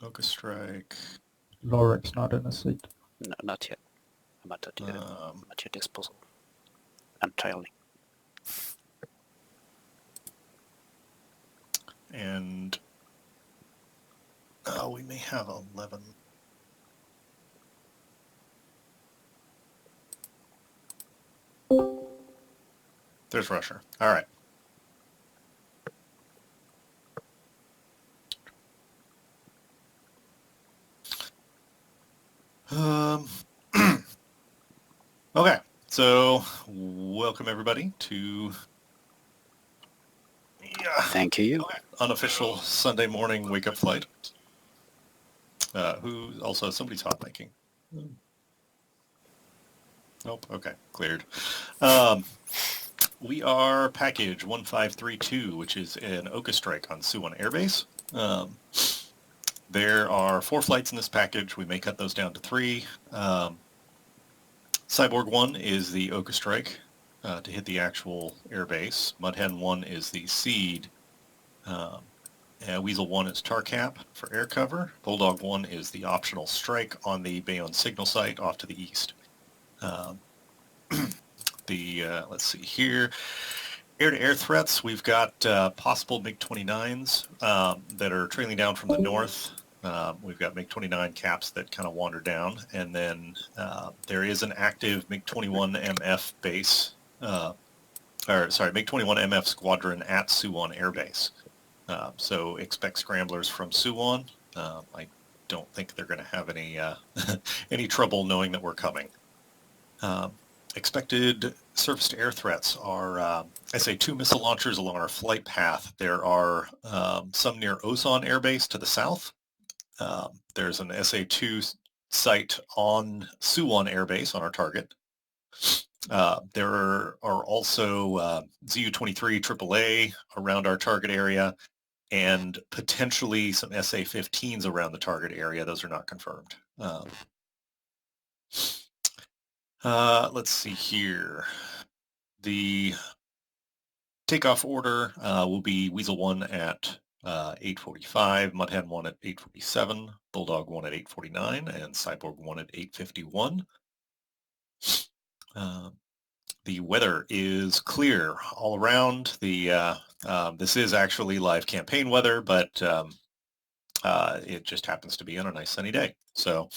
Oka Strike. Loric's not in a seat. No, not yet. I'm at your disposal entirely. And we may have 11. There's Rusher. All right. Okay, so welcome everybody to Thank you. unofficial Sunday morning wake-up flight. Who also somebody's hot making. Nope. Okay, cleared. We are package 1532, which is an Oka Strike on Suwon Air Base. There are 4 flights in this package. We may cut those down to 3. Cyborg 1 is the Oka Strike to hit the actual airbase. Mudhen 1 is the Seed. Weasel 1 is Tarcap for air cover. Bulldog 1 is the optional strike on the Bayonne signal site off to the east. Let's see here. Air-to-air threats, we've got possible MiG-29s that are trailing down from the north. We've got MiG-29 caps that kind of wander down, and then there is an active MiG-21MF base, MiG-21MF squadron at Suwon Air Base. So expect scramblers from Suwon. I don't think they're going to have any any trouble knowing that we're coming. Expected surface-to-air threats are SA-2 missile launchers along our flight path. There are some near Osan Air Base to the south. There's an SA-2 site on Suwon Air Base on our target. There are also ZU-23 AAA around our target area, and potentially some SA-15s around the target area. Those are not confirmed. Let's see here. The takeoff order will be Weasel 1 at 8:45, Mudhead 1 at 8:47, Bulldog 1 at 8:49, and Cyborg 1 at 8:51. The weather is clear all around. This is actually live campaign weather, but it just happens to be on a nice sunny day. So,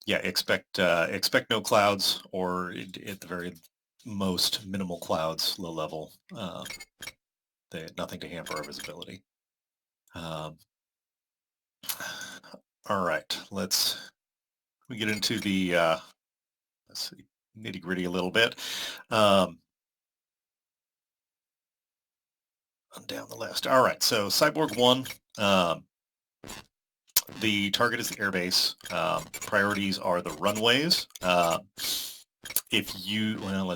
yeah, expect no clouds, or at the very most minimal clouds, low level. Nothing to hamper our visibility. All right, we get into the let's see, nitty gritty a little bit. Down the list. All right, so Cyborg 1. The target is the airbase. Priorities are the runways. Let's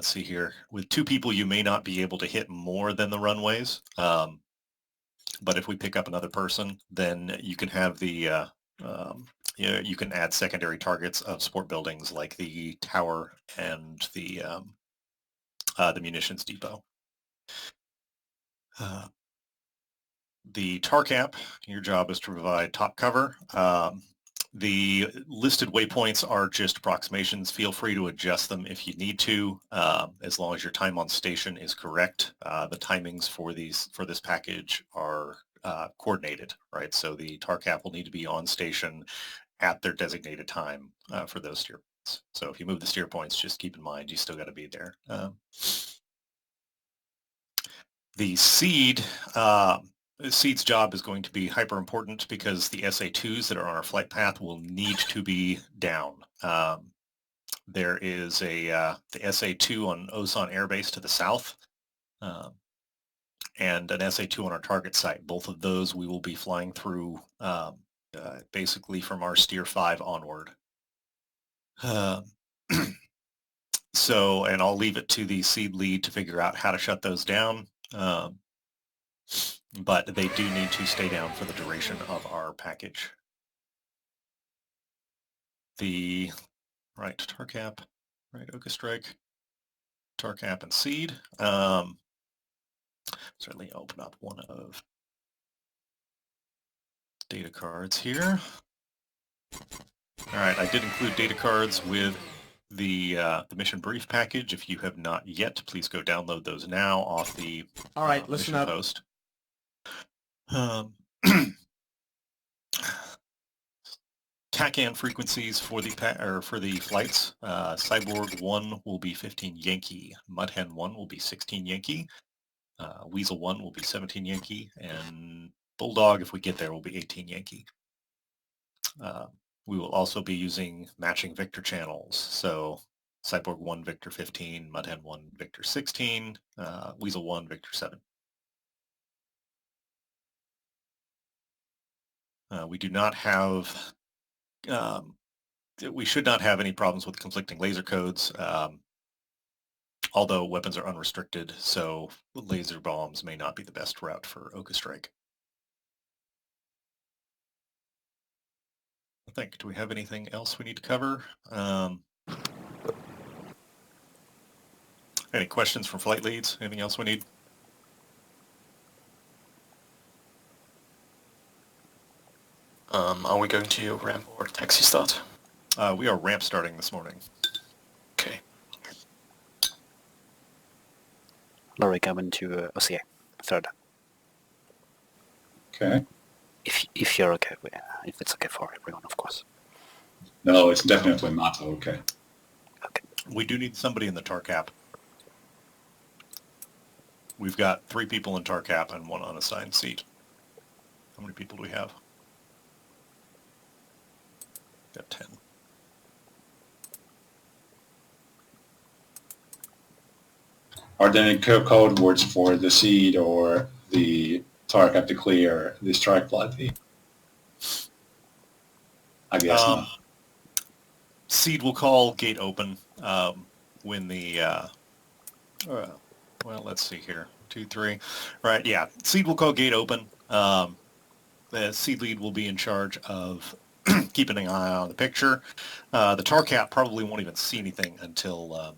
see here. With 2 people, you may not be able to hit more than the runways. But if we pick up another person, then you can have you can add secondary targets of support buildings like the tower and the munitions depot. The TARCAP, your job is to provide top cover. The listed waypoints are just approximations. Feel free to adjust them if you need to, as long as your time on station is correct. The timings for this package are coordinated, right? So the TARCAP will need to be on station at their designated time for those steer points. So if you move the steer points, just keep in mind you still got to be there. The Seed's job is going to be hyper important because the SA-2s that are on our flight path will need to be down. There is the SA-2 on Osan Air Base to the south, and an SA-2 on our target site. Both of those we will be flying through basically from our Steer 5 onward. So, and I'll leave it to the Seed lead to figure out how to shut those down. But they do need to stay down for the duration of our package. TARCAP, right, Oka Strike, TARCAP, and Seed. Certainly open up one of data cards here. All right, I did include data cards with the mission brief package. If you have not yet, please go download those now off the All right, listen mission up. post. TACAN frequencies for the flights. Cyborg 1 will be 15 Yankee. Mudhen 1 will be 16 Yankee. Weasel 1 will be 17 Yankee. And Bulldog, if we get there, will be 18 Yankee. We will also be using matching Victor channels. So Cyborg 1, Victor 15, Mudhen 1, Victor 16, Weasel 1, Victor 7. We do not have, we should not have any problems with conflicting laser codes, although weapons are unrestricted, so laser bombs may not be the best route for Oka Strike. I think, do we have anything else we need to cover? Any questions from flight leads? Anything else we need? Are we going to ramp or taxi start? We are ramp starting this morning. Okay. Lorry coming to OCA, third. Okay. If you're okay, if it's okay for everyone, of course. No, it's definitely not okay. Okay. We do need somebody in the tar cap. We've got 3 people in tar cap and 1 unassigned seat. How many people do we have? Got 10. Are there any code words for the seed or the tar cap to clear the strike flight? I guess not. Seed will call gate open when the, well, let's see here. 2, 3. Right, yeah. Seed will call gate open. The seed lead will be in charge of keeping an eye on the picture. The tar cap probably won't even see anything until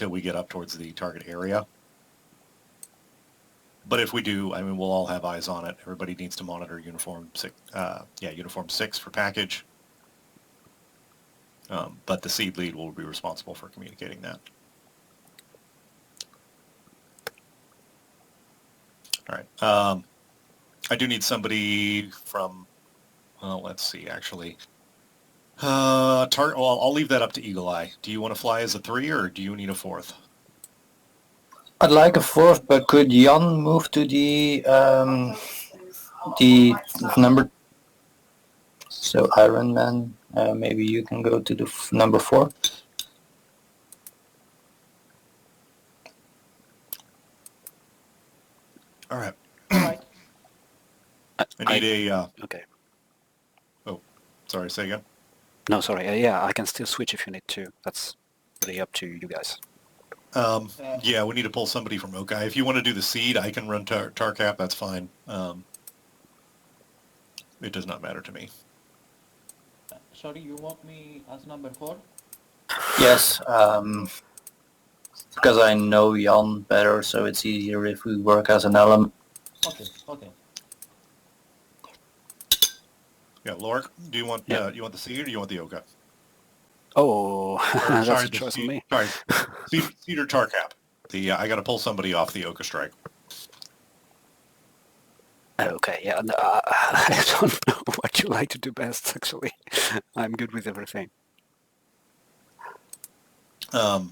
we get up towards the target area. But if we do, I mean, we'll all have eyes on it. Everybody needs to monitor uniform 6, uniform 6 for package. But the seed lead will be responsible for communicating that. All right. I do need somebody from, well, let's see, actually. Well, I'll leave that up to Eagle Eye. Do you want to fly as a 3 or do you need a 4th? I'd like a 4th, but could Jan move to the number? So Iron Man, maybe you can go to the number 4. All right. All right. I need a... Okay. Oh, sorry, say again? No, sorry. Yeah, I can still switch if you need to. That's really up to you guys. Yeah, we need to pull somebody from Okai. If you want to do the seed, I can run tar cap. That's fine. It does not matter to me. Sorry, you want me as number 4? Yes, because I know Jan better, so it's easier if we work as an element. Okay, okay. Yeah, Lork, do you want you want the seed or do you want the Oka? Oh, that's sorry, a choice on me. Sorry, seed or tar cap. I got to pull somebody off the Oka strike. Okay, yeah, no, I don't know what you like to do best, actually. I'm good with everything. All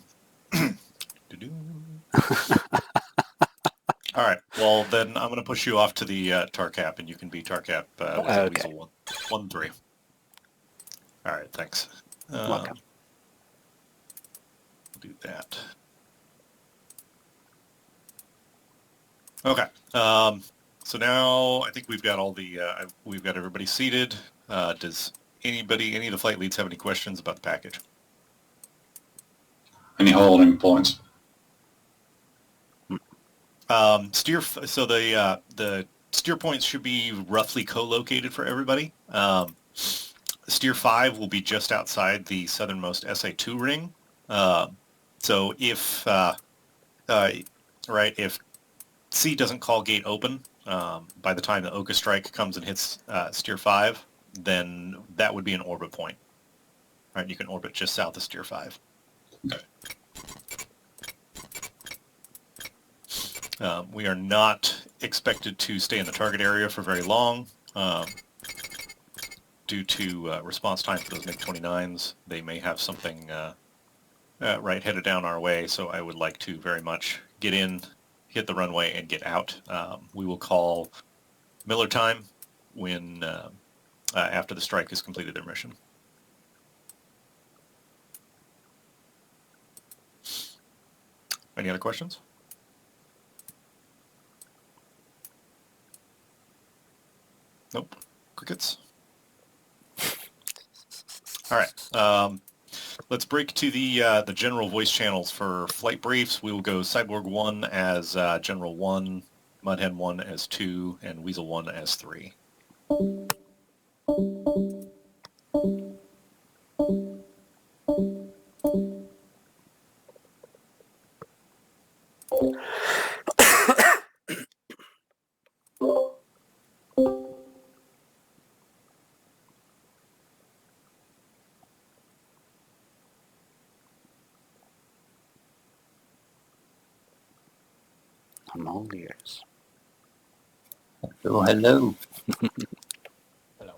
right, well, then I'm going to push you off to the tar cap, and you can be tar cap Okay. Weasel 1, 3. All right, thanks. Welcome. Do that. Okay. So now I think we've got all the we've got everybody seated. Does any of the flight leads have any questions about the package? Any holding points? So the steer points should be roughly co-located for everybody. Steer 5 will be just outside the southernmost SA2 ring. So if if C doesn't call gate open, by the time the Oka strike comes and hits steer 5, then that would be an orbit point. Right, you can orbit just south of steer 5. We are not expected to stay in the target area for very long due to response time for those MiG-29s. They may have something right headed down our way, so I would like to very much get in, hit the runway, and get out. We will call Miller time when after the strike has completed their mission. Any other questions? Nope. Crickets? All right. Let's break to the general voice channels for flight briefs. We will go Cyborg 1 as General 1, Mudhen 1 as 2, and Weasel 1 as 3. I'm all ears. Oh, hello. Hello.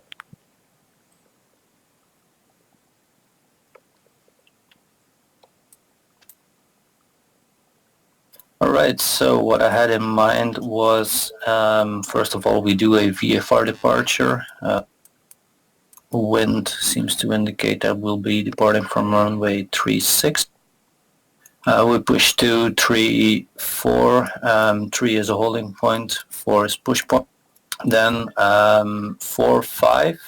All right, so what I had in mind was, first of all, we do a VFR departure. Wind seems to indicate that we'll be departing from runway 36. We push to 3-4. 3 is a holding point, 4 is push point. Then 4-5,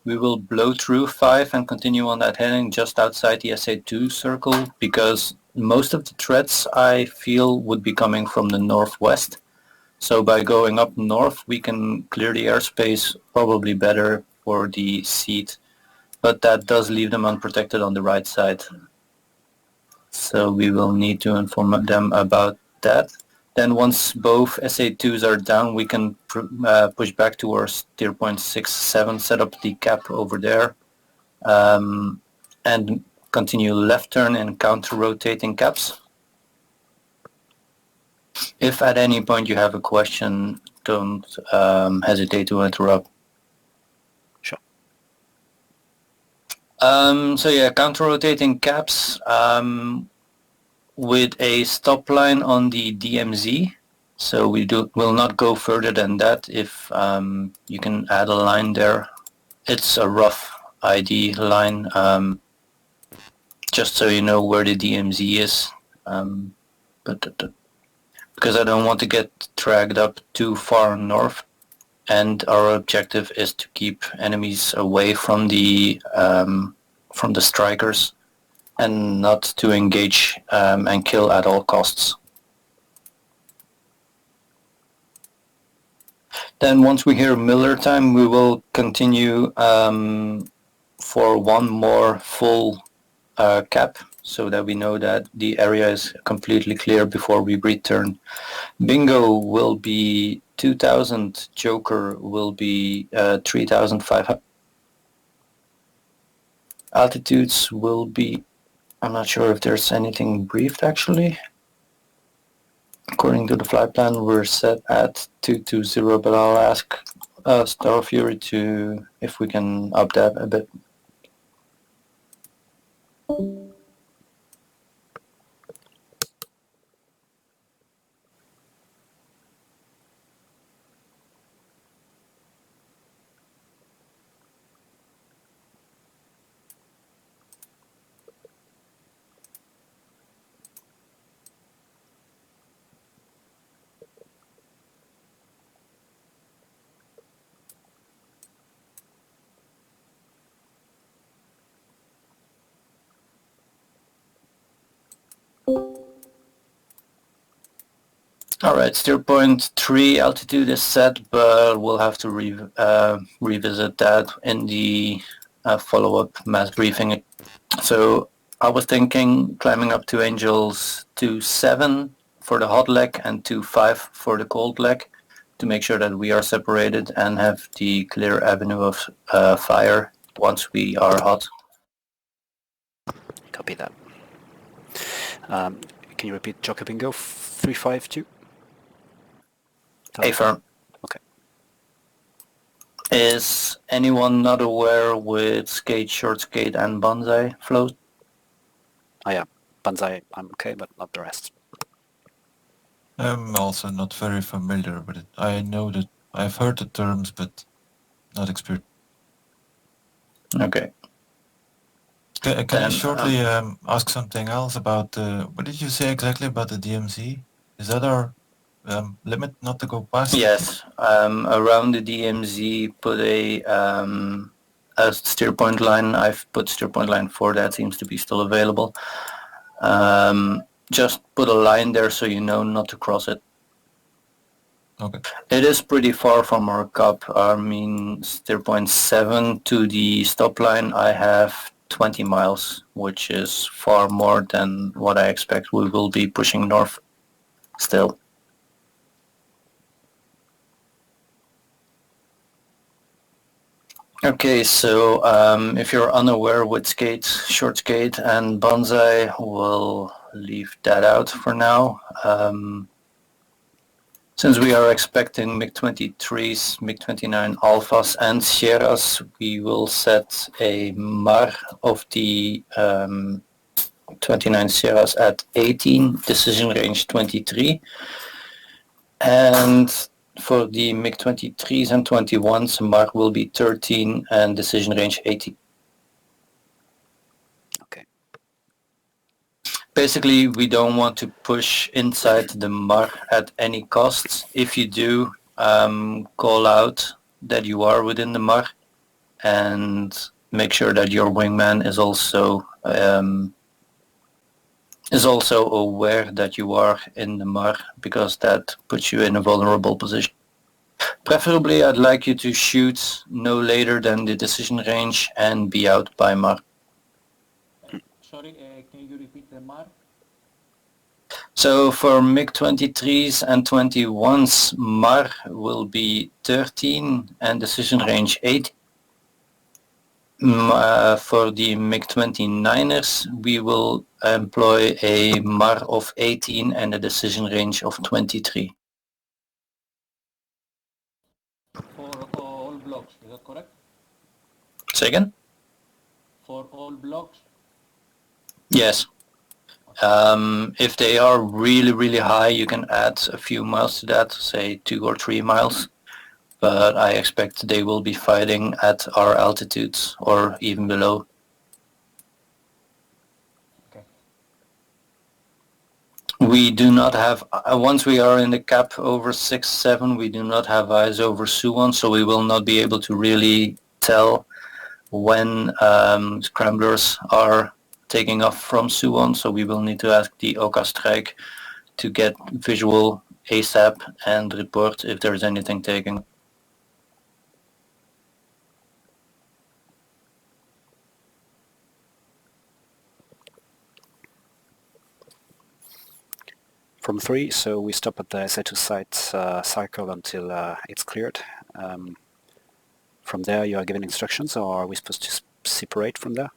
we will blow through 5 and continue on that heading just outside the SA2 circle, because most of the threats I feel would be coming from the northwest. So by going up north, we can clear the airspace probably better for the seat, but that does leave them unprotected on the right side. So we will need to inform them about that. Then once both SA2s are down, we can push back towards steer point 6-7, set up the cap over there, and continue left turn and counter-rotating caps. If at any point you have a question, don't hesitate to interrupt. Sure. So yeah, counter-rotating caps with a stop line on the DMZ. So will not go further than that. If you can add a line there, it's a rough ID line, just so you know where the DMZ is. Because I don't want to get dragged up too far north, and our objective is to keep enemies away from the strikers, and not to engage and kill at all costs. Then once we hear Miller time, we will continue for one more full cap, so that we know that the area is completely clear before we return. Bingo will be 2,000, Joker will be 3,500. Altitudes will be, I'm not sure if there's anything briefed actually. According to the flight plan, we're set at 220, but I'll ask Starfury to if we can up that a bit. Alright, steer point 3 altitude is set, but we'll have to revisit that in the follow-up mass briefing. So I was thinking climbing up to Angels 2-7 for the hot leg and 2-5 for the cold leg. to make sure that we are separated and have the clear avenue of fire once we are hot. Copy that. Can you repeat Joker Bingo 352? Affirm. Okay. Is anyone not aware with skate, short skate, and bonsai flows? Oh yeah, Banzai, I'm okay, but not the rest. I'm also not very familiar with it. I know that I've heard the terms, but not experienced. Okay. Can I Then, shortly ask something else about what did you say exactly about the DMZ? Is that our limit not to go past? Yes, around the DMZ, put a steer point line. I've put steer point line 4. That seems to be still available. Just put a line there so you know not to cross it. Okay. It is pretty far from our cup. I mean, steer point 7 to the stop line, I have 20 miles, which is far more than what I expect. We will be pushing north still. Okay, so if you're unaware with skate, short skate, and bonsai, we'll leave that out for now. Since we are expecting MiG-23s, MiG-29 Alphas, and Sierras, we will set a MAR of the 29 Sierras at 18, decision range 23. And for the MiG-23s and 21s, MAR will be 13 and decision range 80. Okay. Basically, we don't want to push inside the MAR at any costs. If you do, call out that you are within the MAR and make sure that your wingman is also aware that you are in the MAR, because that puts you in a vulnerable position. Preferably, I'd like you to shoot no later than the decision range and be out by MAR. Sorry, can you repeat the mark? So for MiG-23s and 21s, MAR will be 13 and decision range 8. For the MiG-29ers, we will employ a MAR of 18 and a decision range of 23. For all blocks, is that correct? Say again? For all blocks? Yes. If they are really, really high, you can add a few miles to that, say 2 or 3 miles. But I expect they will be fighting at our altitudes or even below. Okay. We do not have, once we are in the cap over 6-7, we do not have eyes over Suwon, so we will not be able to really tell when scramblers are taking off from Suwon, so we will need to ask the Oka strike to get visual ASAP and report if there is anything taken. From 3, so we stop at the SA2 site cycle until it's cleared. From there, you are giving instructions, or are we supposed to separate from there?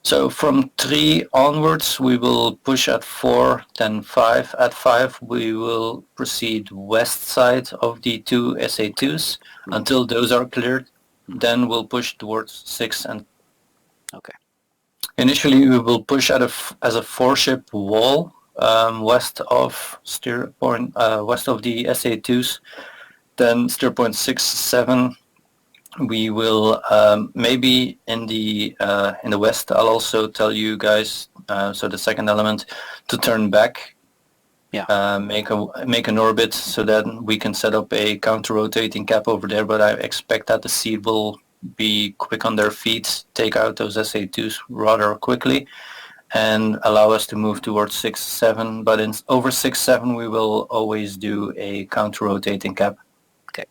So from 3 onwards, we will push at 4, then 5. At 5, we will proceed west side of the 2 SA2s until those are cleared. Then we'll push towards 6 and. Okay. Initially, we will push as a 4-ship wall west of steer point, west of the SA2s. Then steer point 6-7. We will maybe in the west. I'll also tell you guys. So the second element to turn back. Yeah. Make an orbit so that we can set up a counter-rotating cap over there. But I expect that the seed will be quick on their feet, take out those SA2s rather quickly, and allow us to move towards 6-7. But over 6-7, we will always do a counter-rotating cap. Okay.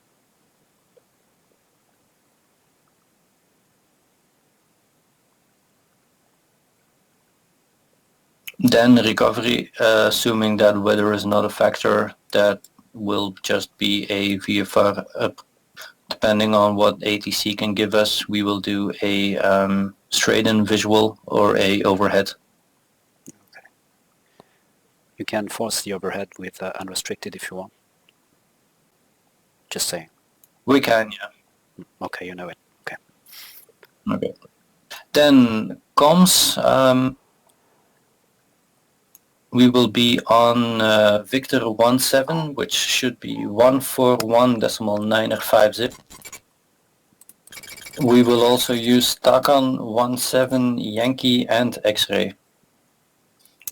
Then recovery, assuming that weather is not a factor, that will just be a VFR up. Depending on what ATC can give us, we will do a straight-in visual or a overhead. Okay. You can force the overhead with unrestricted if you want. Just saying. We can, yeah. Okay, you know it. Okay. Okay. Then comms, we will be on Victor 17, which should be 141.950. We will also use Takan 17, Yankee, and X-ray.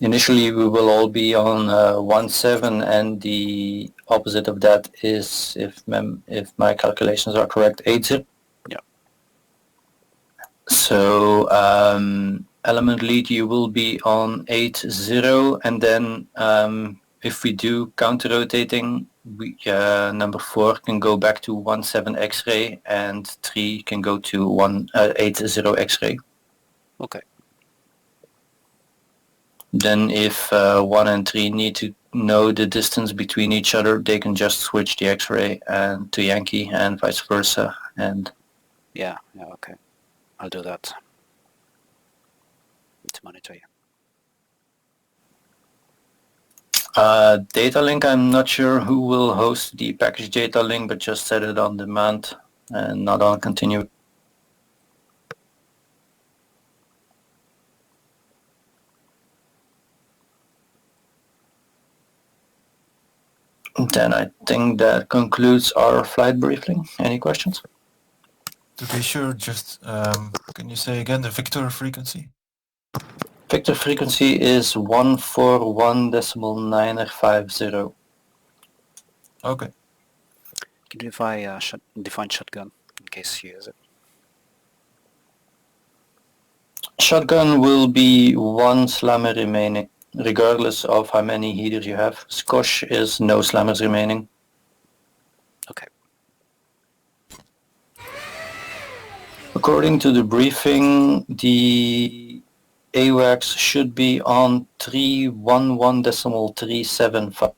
Initially, we will all be on 17, and the opposite of that is, if my calculations are correct, 80. Yeah. So element lead, you will be on 80, and then if we do counter rotating, we, number 4 can go back to 17 X-ray, and 3 can go to 80 X-ray. Okay. Then if 1 and 3 need to know the distance between each other, they can just switch the X-ray and to Yankee and vice versa. And Yeah, okay. I'll do that. To monitor you. Data link, I'm not sure who will host the package data link, but just set it on demand and not on continue. Then I think that concludes our flight briefing. Any questions? To be sure, just can you say again the Victor frequency? Victor frequency is 141.950. Okay. Can you define shotgun in case you use it? Shotgun will be 1 slammer remaining, regardless of how many heaters you have. Squash is no slammers remaining. Okay. According to the briefing, the AWACS should be on 311.375.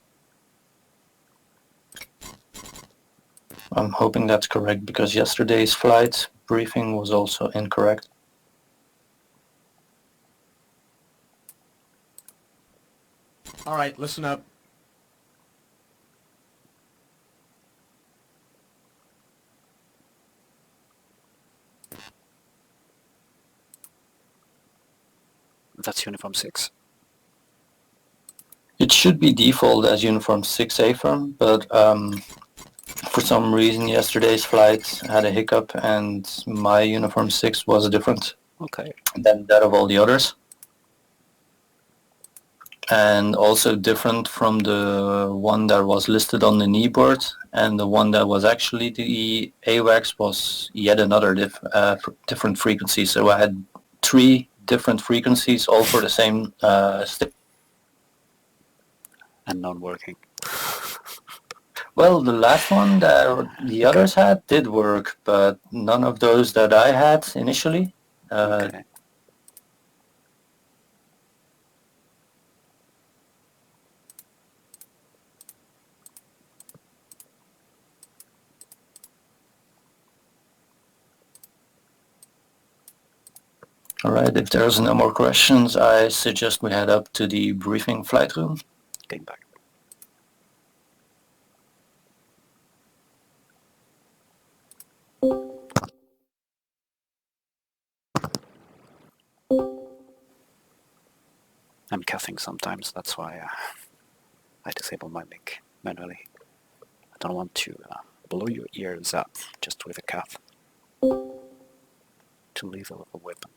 I'm hoping that's correct because yesterday's flight briefing was also incorrect. All right, listen up. That's uniform 6. It should be default as uniform 6A firm, but for some reason yesterday's flight had a hiccup and my uniform 6 was different Okay. than that of all the others. And also different from the one that was listed on the kneeboard, and the one that was actually the AWACS was yet another different frequency. So I had 3 different frequencies all for the same stick. And non-working. Well, the last one that the others had did work, but none of those that I had initially. Okay. All right, if there's no more questions, I suggest we head up to the briefing flight room. Getting back. I'm coughing sometimes, that's why I disable my mic manually. I don't want to blow your ears out just with a cough. Too lethal of a weapon.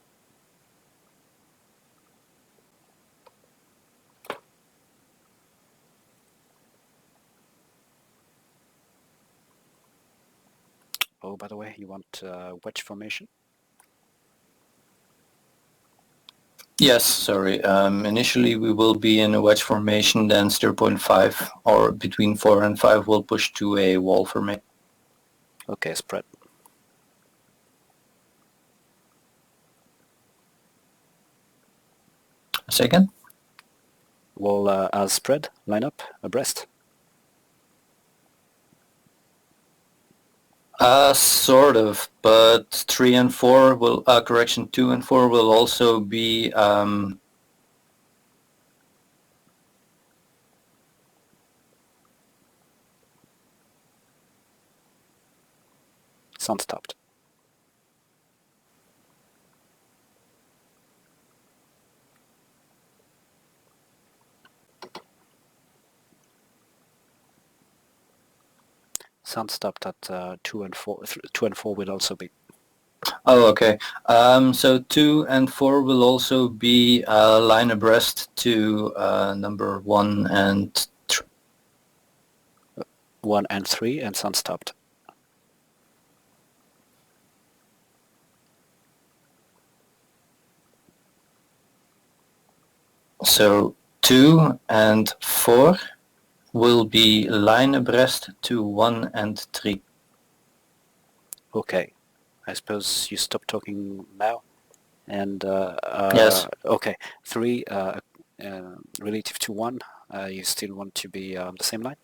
Oh, by the way, you want wedge formation? Yes, sorry. Initially we will be in a wedge formation, then 0.5 or between 4 and 5 will push to a wall formation. Okay, spread. Second? Wall as spread, line up, abreast. Sort of, but 3 and 4 will, 2 and 4 will also be, Sound stopped. Sound stopped at 2 and 4. 2 and 4 will also be. oh, okay. So 2 and 4 will also be line abreast to number 1 and 3. 1 and 3 and sound stopped. So 2 and 4 will be line abreast to 1 and 3. Okay. I suppose you stop talking now. And Yes. okay, 3 relative to 1, you still want to be on the same line?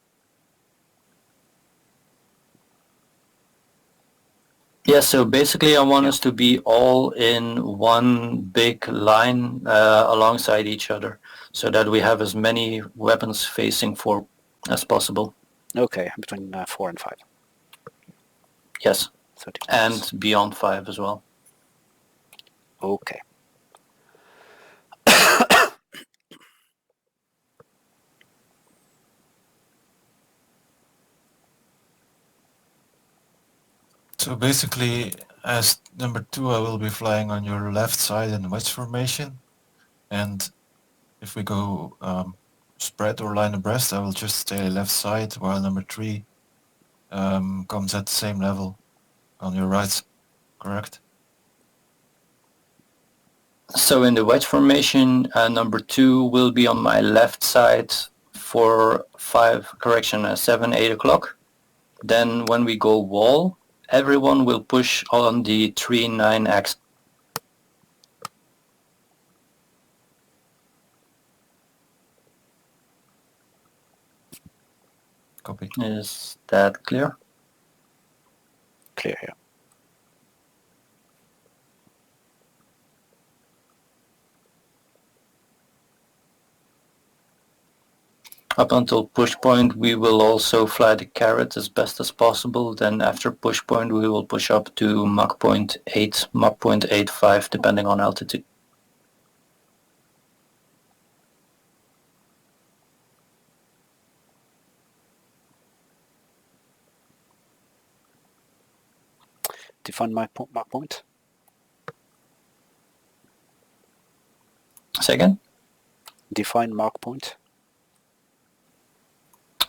Yeah, so basically I want Yeah. us to be all in one big line alongside each other so that we have as many weapons facing forward as possible. Okay, between 4 and 5. Yes, 30 and beyond 5 as well. Okay. So basically, as number 2, I will be flying on your left side in wedge formation, and if we go spread or line abreast, I will just stay left side, while number 3 comes at the same level on your right, correct? So in the wedge formation, number 2 will be on my left side for 7, 8 o'clock. Then when we go wall, everyone will push on the 3, 9 axis. Copy. Is that clear? Clear here. Up until push point, we will also fly the carrot as best as possible. Then after push point, we will push up to Mach 0.8, Mach 0.85, depending on altitude. Define mark point. Say again? Define mark point.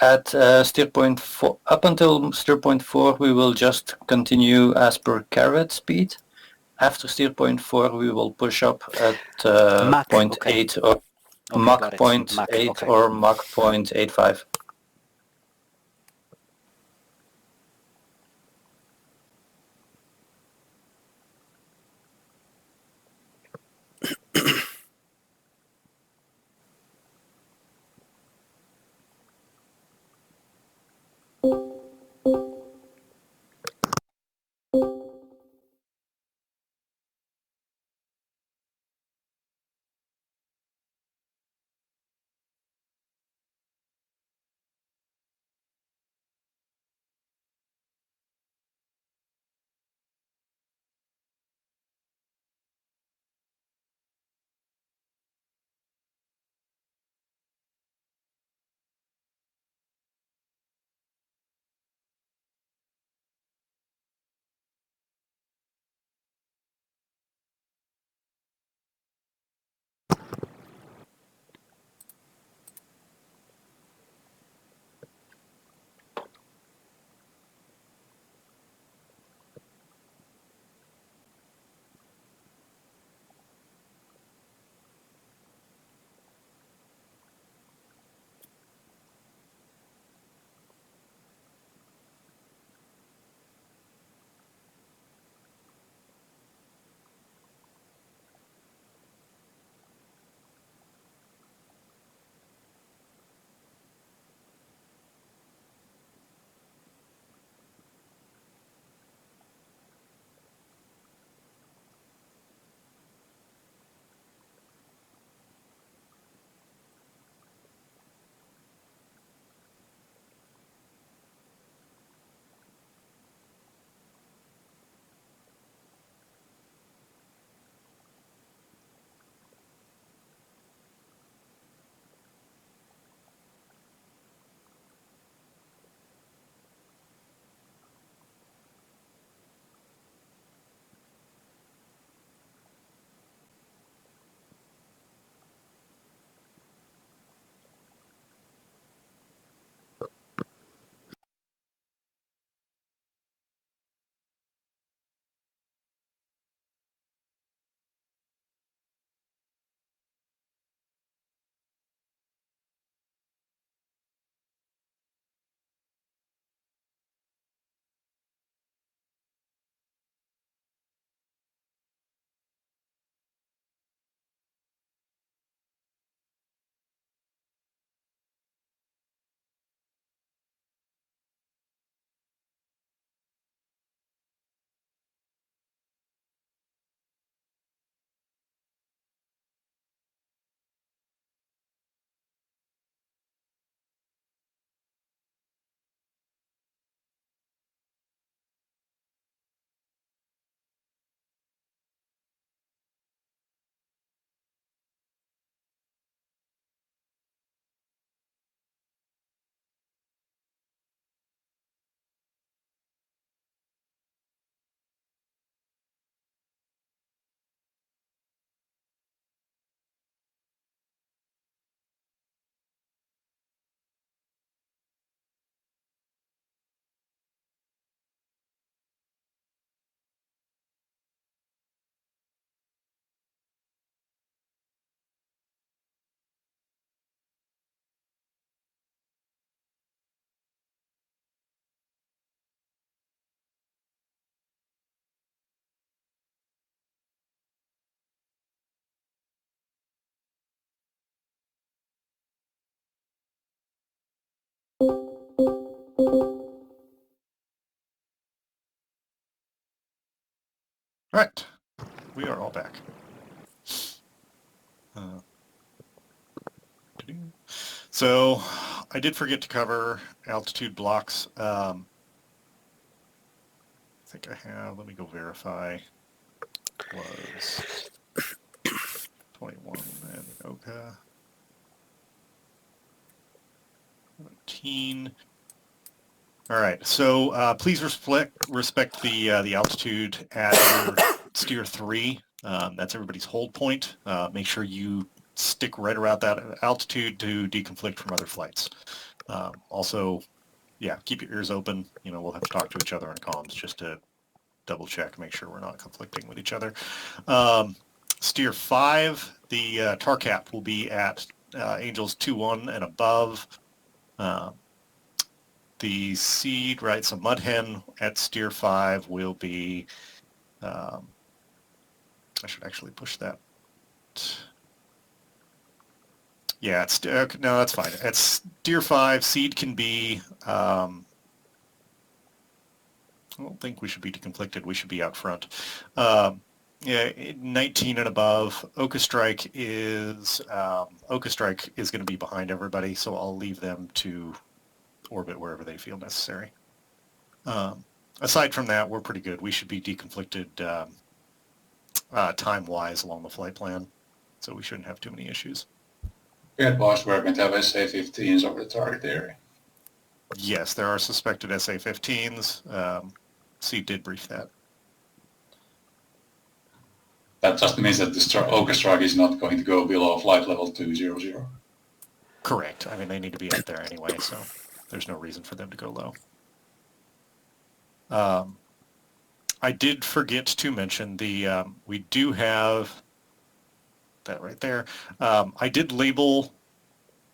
At steer point 4, up until steer point 4, we will just continue as per carrot speed. After steer point 4, we will push up at Mach, 0.8 okay. or Okay, Mach got it. 0.8 Mach, okay. or Mach 0.85. Right, we are all back. So I did forget to cover altitude blocks. I think I have, let me go verify, was 21 and Oka. 17. All right, so please respect the altitude at your steer 3. That's everybody's hold point. Make sure you stick right around that altitude to deconflict from other flights. Also, yeah, keep your ears open. You know, we'll have to talk to each other on comms just to double check, make sure we're not conflicting with each other. Steer 5, the tar cap will be at Angels 2-1 and above. The seed, right, so Mud Hen at steer 5 will be, I should actually push that. Yeah, it's, no, that's fine. At steer 5, seed can be, I don't think we should be conflicted. We should be out front. Yeah, 19 and above. Oka Strike is going to be behind everybody, so I'll leave them to orbit wherever they feel necessary. Aside from that, we're pretty good. We should be deconflicted time-wise along the flight plan, so we shouldn't have too many issues. We advised we're going to have SA-15s over the target area. Yes, there are suspected SA-15s. Seed did brief that. That just means that the Oka Strike is not going to go below flight level 200. Correct. I mean, they need to be up there anyway, so there's no reason for them to go low. I did forget to mention the, we do have that right there. I did label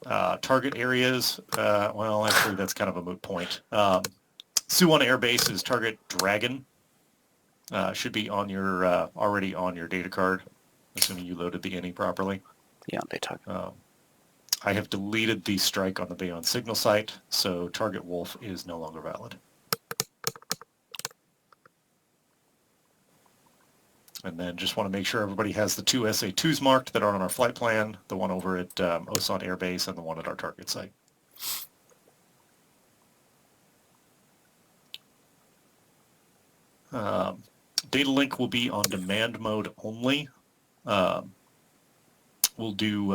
target areas. Well, actually, that's kind of a moot point. Suwon Air Base is target Dragon. Should be on your already on your data card, assuming you loaded the INI properly. Yeah, they talk. I have deleted the strike on the Bayonne signal site, so target Wolf is no longer valid. And then just want to make sure everybody has the 2 SA-2s marked that are on our flight plan, the one over at Osan Air Base and the one at our target site. Data link will be on demand mode only. We'll do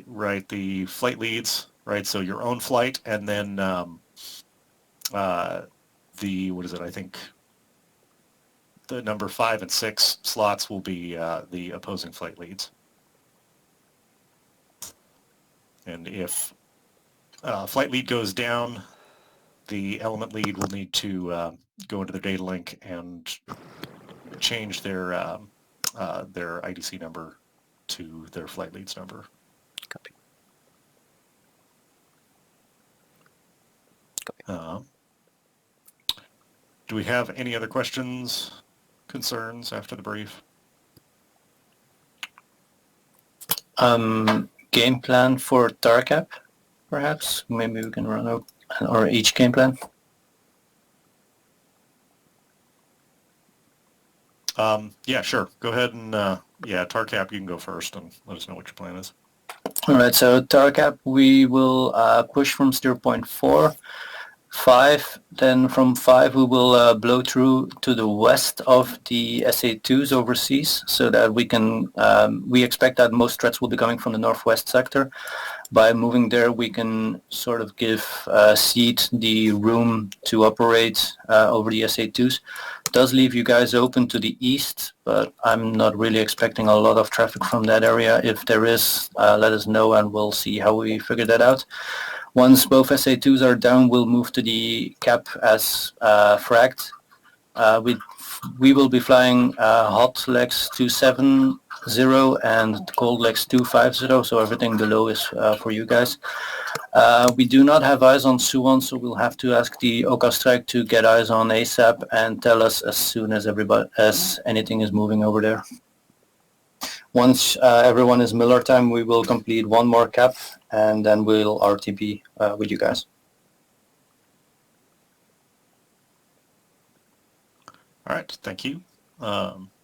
right, the flight leads, right, so your own flight, and then the, what is it, I think the number 5 and 6 slots will be the opposing flight leads. And if flight lead goes down, the element lead will need to go into their data link and change their IDC number to their flight lead's number. Copy. Copy. Do we have any other questions, concerns after the brief? Game plan for TARCAP, perhaps? Maybe we can run up, or each game plan? Yeah, sure. Go ahead and, yeah, TARCAP, you can go first and let us know what your plan is. All right, so TARCAP, we will push from steer point 4, 5, then from 5 we will blow through to the west of the SA-2s overseas, so that we can, we expect that most threats will be coming from the northwest sector. By moving there, we can sort of give Seed the room to operate over the SA-2s. Does leave you guys open to the east, but I'm not really expecting a lot of traffic from that area. If there is, let us know and we'll see how we figure that out. Once both SA-2s are down, we'll move to the cap as fragged. We will be flying hot legs 270 and cold legs 250, so everything below is for you guys. We do not have eyes on Suwon, so we'll have to ask the Oka Strike to get eyes on ASAP and tell us as soon as anything is moving over there. Once everyone is Miller time, we will complete one more cap and then we'll RTB with you guys. All right, thank you.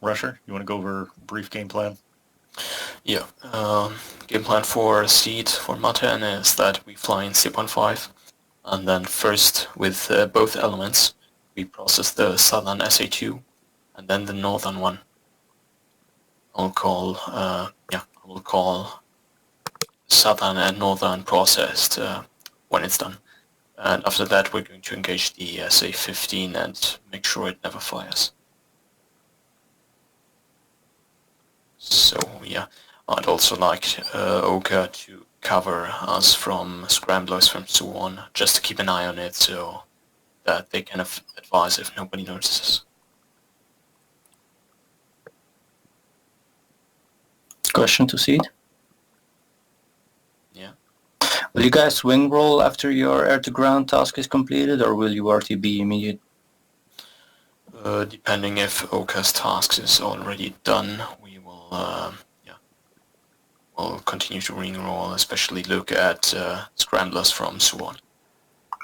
Rusher, you want to go over brief game plan? Yeah. Game plan for Seed for Matan is that we fly in C.5, and then first with both elements, we process the southern SA2, and then the northern one. I will call southern and northern processed when it's done. And after that, we're going to engage the SA-15 and make sure it never fires. So yeah, I'd also like Oka to cover us from scramblers from Suwon, just to keep an eye on it so that they can advise if nobody notices. Question to Seed. Yeah. Will you guys swing roll after your air-to-ground task is completed, or will you RTB immediate? Depending if Oka's task is already done, we will we'll continue to ring roll, especially look at scramblers from Suwon.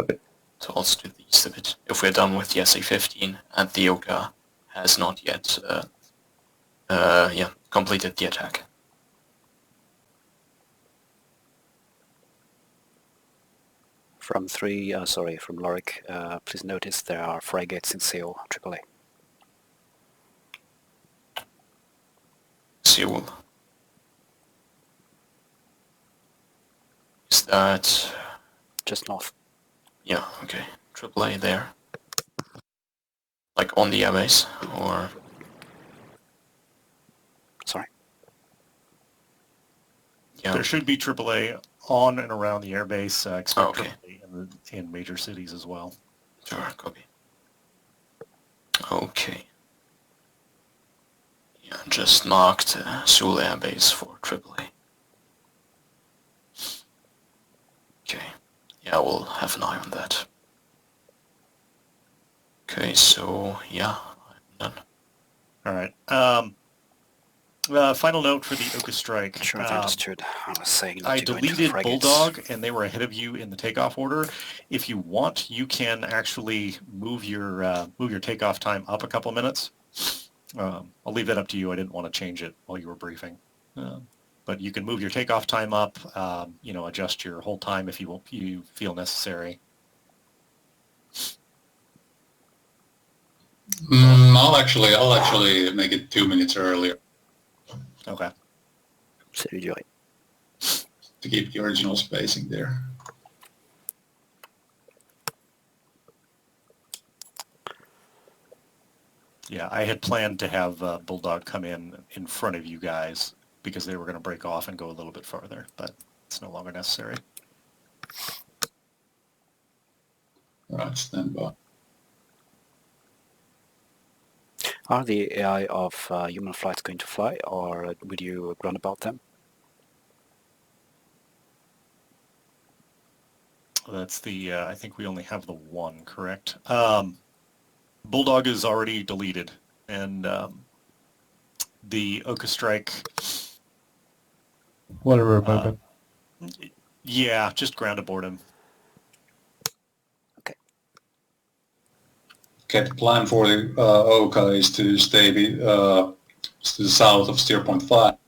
Okay. So also to the east of it. If we're done with the SA-15 and the Oka has not yet completed the attack. From Lorik, please notice there are frigates in Seoul, AAA. Seoul. Is that... Just north. Yeah, okay. AAA there. Like on the airbase, or... Sorry. Yeah. There should be AAA on and around the airbase. Expect Okay. AAA in major cities as well. Sure, copy. Okay. Yeah, just marked Seoul airbase for AAA. Okay. Yeah, we'll have an eye on that. Okay, so yeah, I'm done. All right. Final note for the Oka strike. Sure, I understood. I was saying I not to go into deleted frigates. Bulldog, and they were ahead of you in the takeoff order. If you want, you can actually move your takeoff time up a couple minutes. I'll leave that up to you. I didn't want to change it while you were briefing, but you can move your takeoff time up. Adjust your hold time if you feel necessary. I'll actually make it 2 minutes earlier Okay. C'est lui durer. to keep the original spacing there. Yeah, I had planned to have Bulldog come in front of you guys because they were going to break off and go a little bit farther, but it's no longer necessary. Right, stand by. Are the AI of human flights going to fly, or would you run about them? That's the, I think we only have the one, correct? Bulldog is already deleted, and the Oka strike... Whatever about that. Yeah, just ground aboard him. Okay, the plan for the Oka is to stay to the south of 0.5.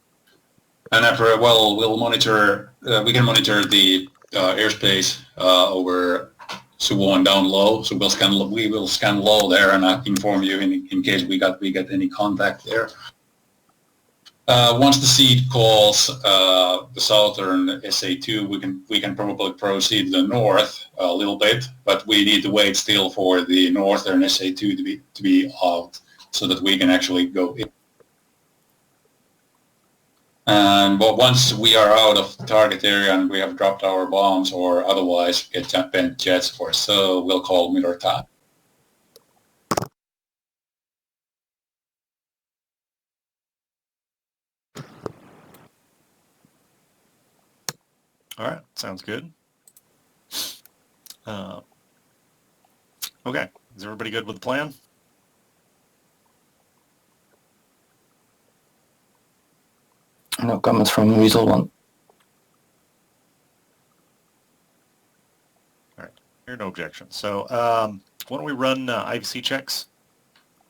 And after, we'll monitor, we can monitor the airspace over Suwon down low. So we will scan low there and inform you in case we get any contact there. Once the seed calls the southern SA2, we can probably proceed to the north a little bit, but we need to wait still for the northern SA2 to be out so that we can actually go in. And once we are out of the target area and we have dropped our bombs or otherwise get bent jets for so, we'll call mirror time. All right, sounds good. Okay, is everybody good with the plan? No comments from Weasel 1. Hear no objection. So why don't we run IVC checks?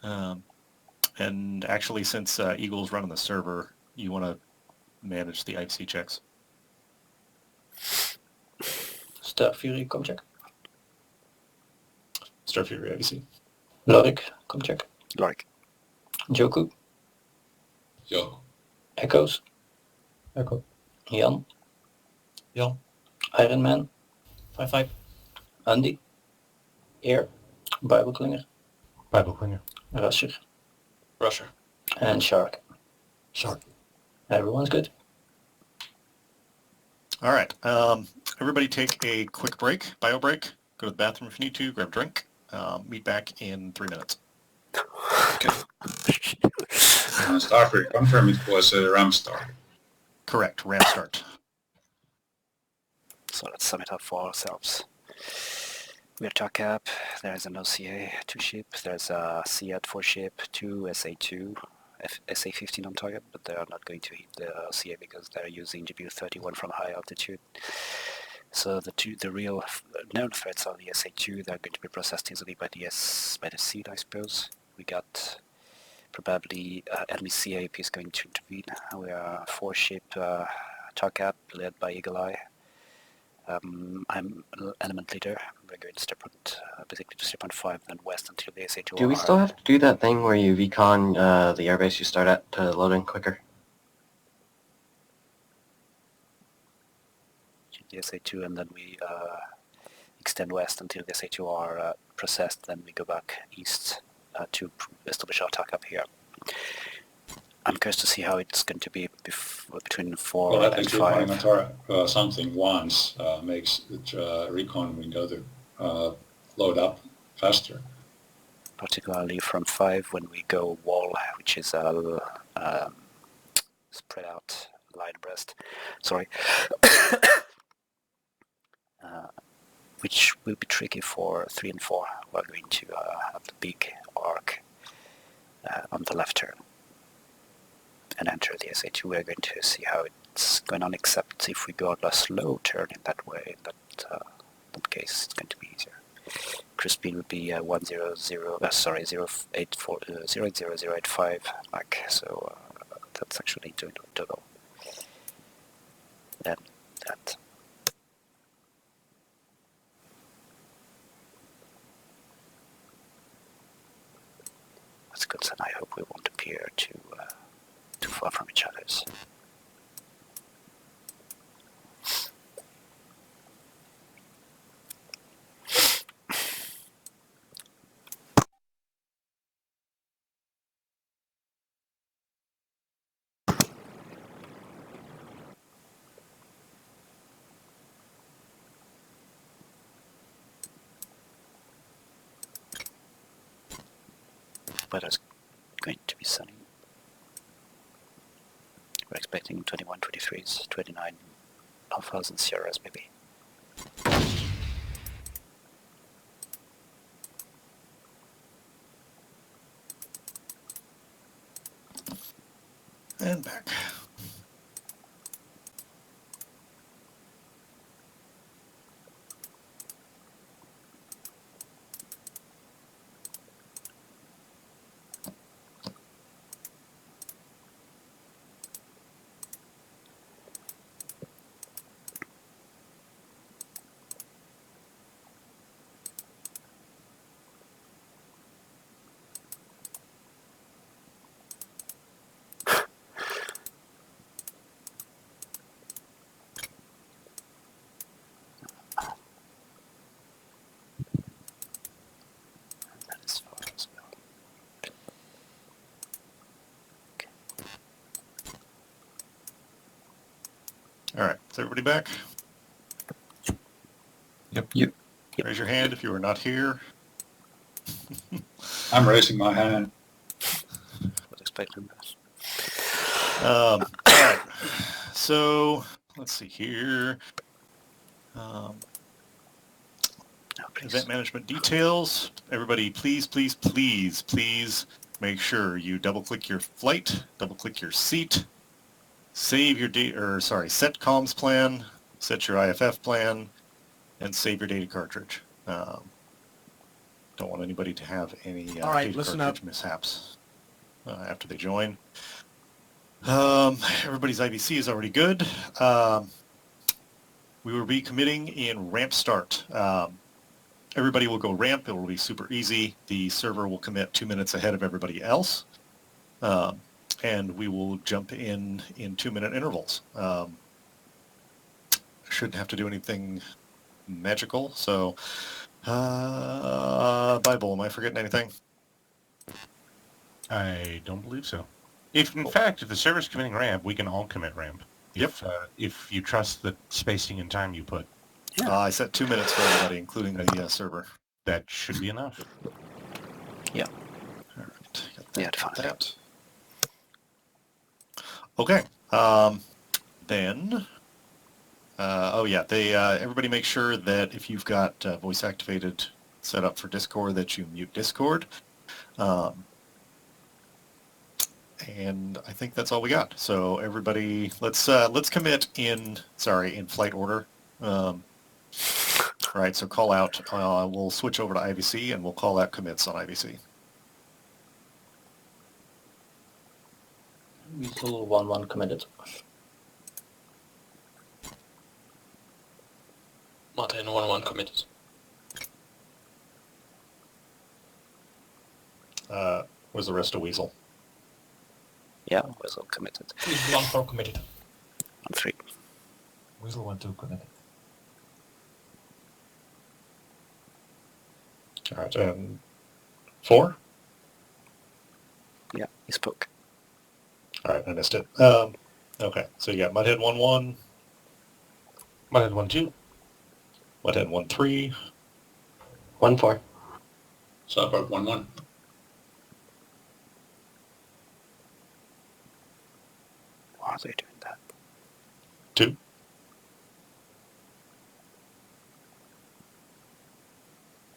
And actually, since Eagle's running the server, you want to manage the IVC checks. Starfury, come check. Starfury IVC. Lorik, come check. Lorik. Joku, Yo. Echoes, Echo. Jan, Jan. Iron Man, 5-5. Andy, Air, Bijbelklinger, Bijbelklinger. Rusher, Russia. and Shark. Shark. Everyone's good. All right. Everybody take a quick break, bio break. Go to the bathroom if you need to, grab a drink. Meet back in 3 minutes. Starfury, confirm it was a RAM start. Correct. Ramp start. So let's sum it up for ourselves. We're TARCAP, there's an OCA 2 ship, there's a CAT 4 ship, 2 SA2, SA15 on target, but they are not going to hit the OCA because they're using GPU 31 from high altitude. So the real known threats are the SA2, they're going to be processed easily by the seed, I suppose. We got probably enemy CAP is going to intervene. We are 4 ship TARCAP led by Eagle Eye. I'm element leader. We're going to step on, basically to step on 5, then west until the SA2. Do we still have to do that thing where you recon the airbase you start at to load in quicker? The SA2, and then we extend west until the SA2 are processed, then we go back east to establish our TARCAP here. I'm curious to see how it's going to be between 4 Well, at and least 5. reconning something once makes the recon window to load up faster. Particularly from 5 when we go wall, which is a spread out line breast. Sorry. Which will be tricky for 3 and 4. We're going to have the big arc on the left turn and enter the SA2. We're going to see how it's going on, except if we go on a slow turn in that way, in that case it's going to be easier. Cruise speed would be 0.0085 Mach, so that's actually doing total. Then that. That's good, and I hope we won't appear too far from each other's. Weather's going to be sunny. We're expecting 21, 23s, 29,000 CRS maybe. And back. That is far as well. Okay. All right. Is everybody back? Yep. Raise your hand if you are not here. I'm raising my hand. Was expecting this. All right. So let's see here. No, please. Event management details. Everybody, please make sure you double-click your flight, double-click your seat, save your set comms plan, set your IFF plan, and save your data cartridge. Don't want anybody to have any All right, data listen cartridge up. mishaps after they join. Everybody's IVC is already good. We will be committing in ramp start. Everybody will go ramp. It will be super easy. The server will commit 2 minutes ahead of everybody else. And we will jump in 2-minute intervals. Shouldn't have to do anything magical. So, Bible, am I forgetting anything? I don't believe so. If in fact, if the server's committing ramp, we can all commit ramp. If you trust the spacing and time you put. Yeah. I set 2 minutes for everybody, including the server. That should be enough. Yeah. All right. Yeah, definitely. Okay. Then. Oh yeah. Everybody make sure that if you've got voice activated set up for Discord, that you mute Discord. And I think that's all we got. So everybody, let's commit in flight order. Right. So call out. We'll switch over to IVC and we'll call out commits on IVC. Weasel 1-1 committed. Martin 1-1 committed. Where's the rest of Weasel? Yeah, Weasel committed. Weasel 1-4 committed. 1-3. Weasel 1-2 committed. All right, and 4? Yeah, he spoke. All right, I missed it. Okay, so you got Mudhead 1-1. Mudhead 1-2. Mudhead 1-3. 1-4. Starbuck 1-1. Why are they doing that? 2.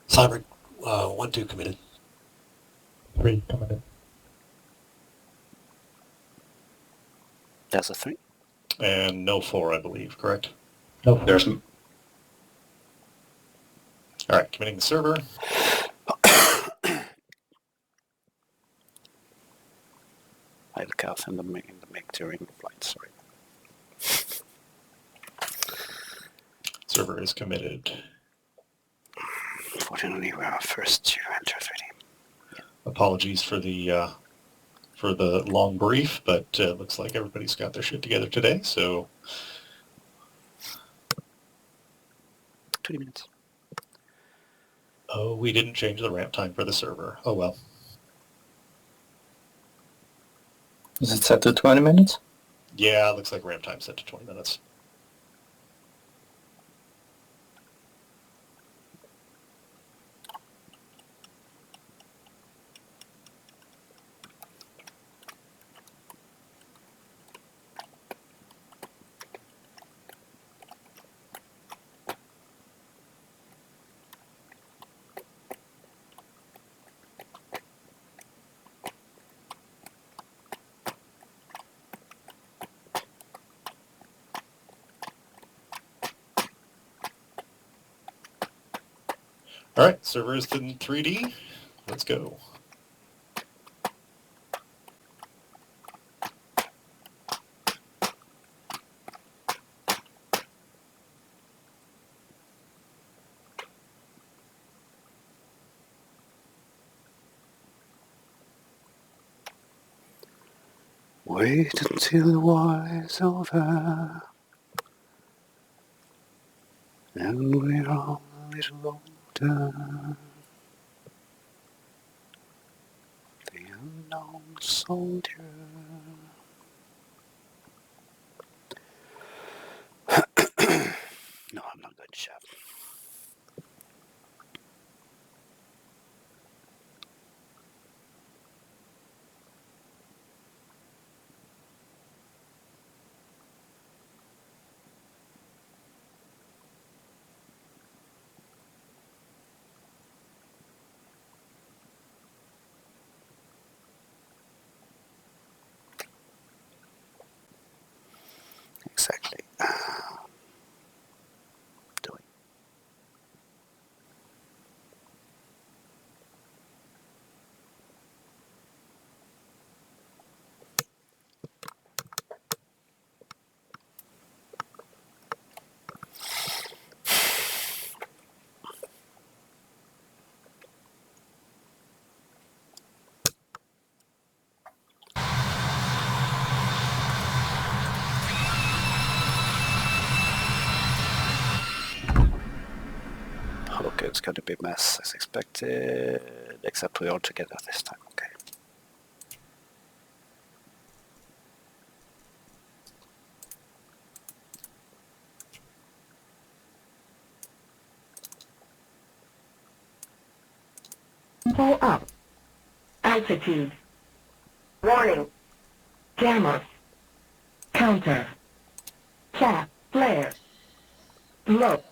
Cyber 1-2 committed. 3 committed. There's a 3. And no 4, I believe, correct? No. There's All right, committing the server. I had a cough in the mic during the flight, sorry. Server is committed. Fortunately, we are first to enter 3D. Apologies for the long brief, but looks like everybody's got their shit together today, so 20 minutes. oh, we didn't change the ramp time for the server. Oh well. Is it set to 20 minutes? Yeah, looks like ramp time set to 20 minutes. All right, server is in 3D. Let's go. Wait until the war is over, and we're all a little older. The unknown soldier. No, I'm not going to shout. it's going to be a mess as expected, except we're all together this time. Okay. Pull up. Altitude. Warning. Jammer. Counter. Cap. Flare. Low.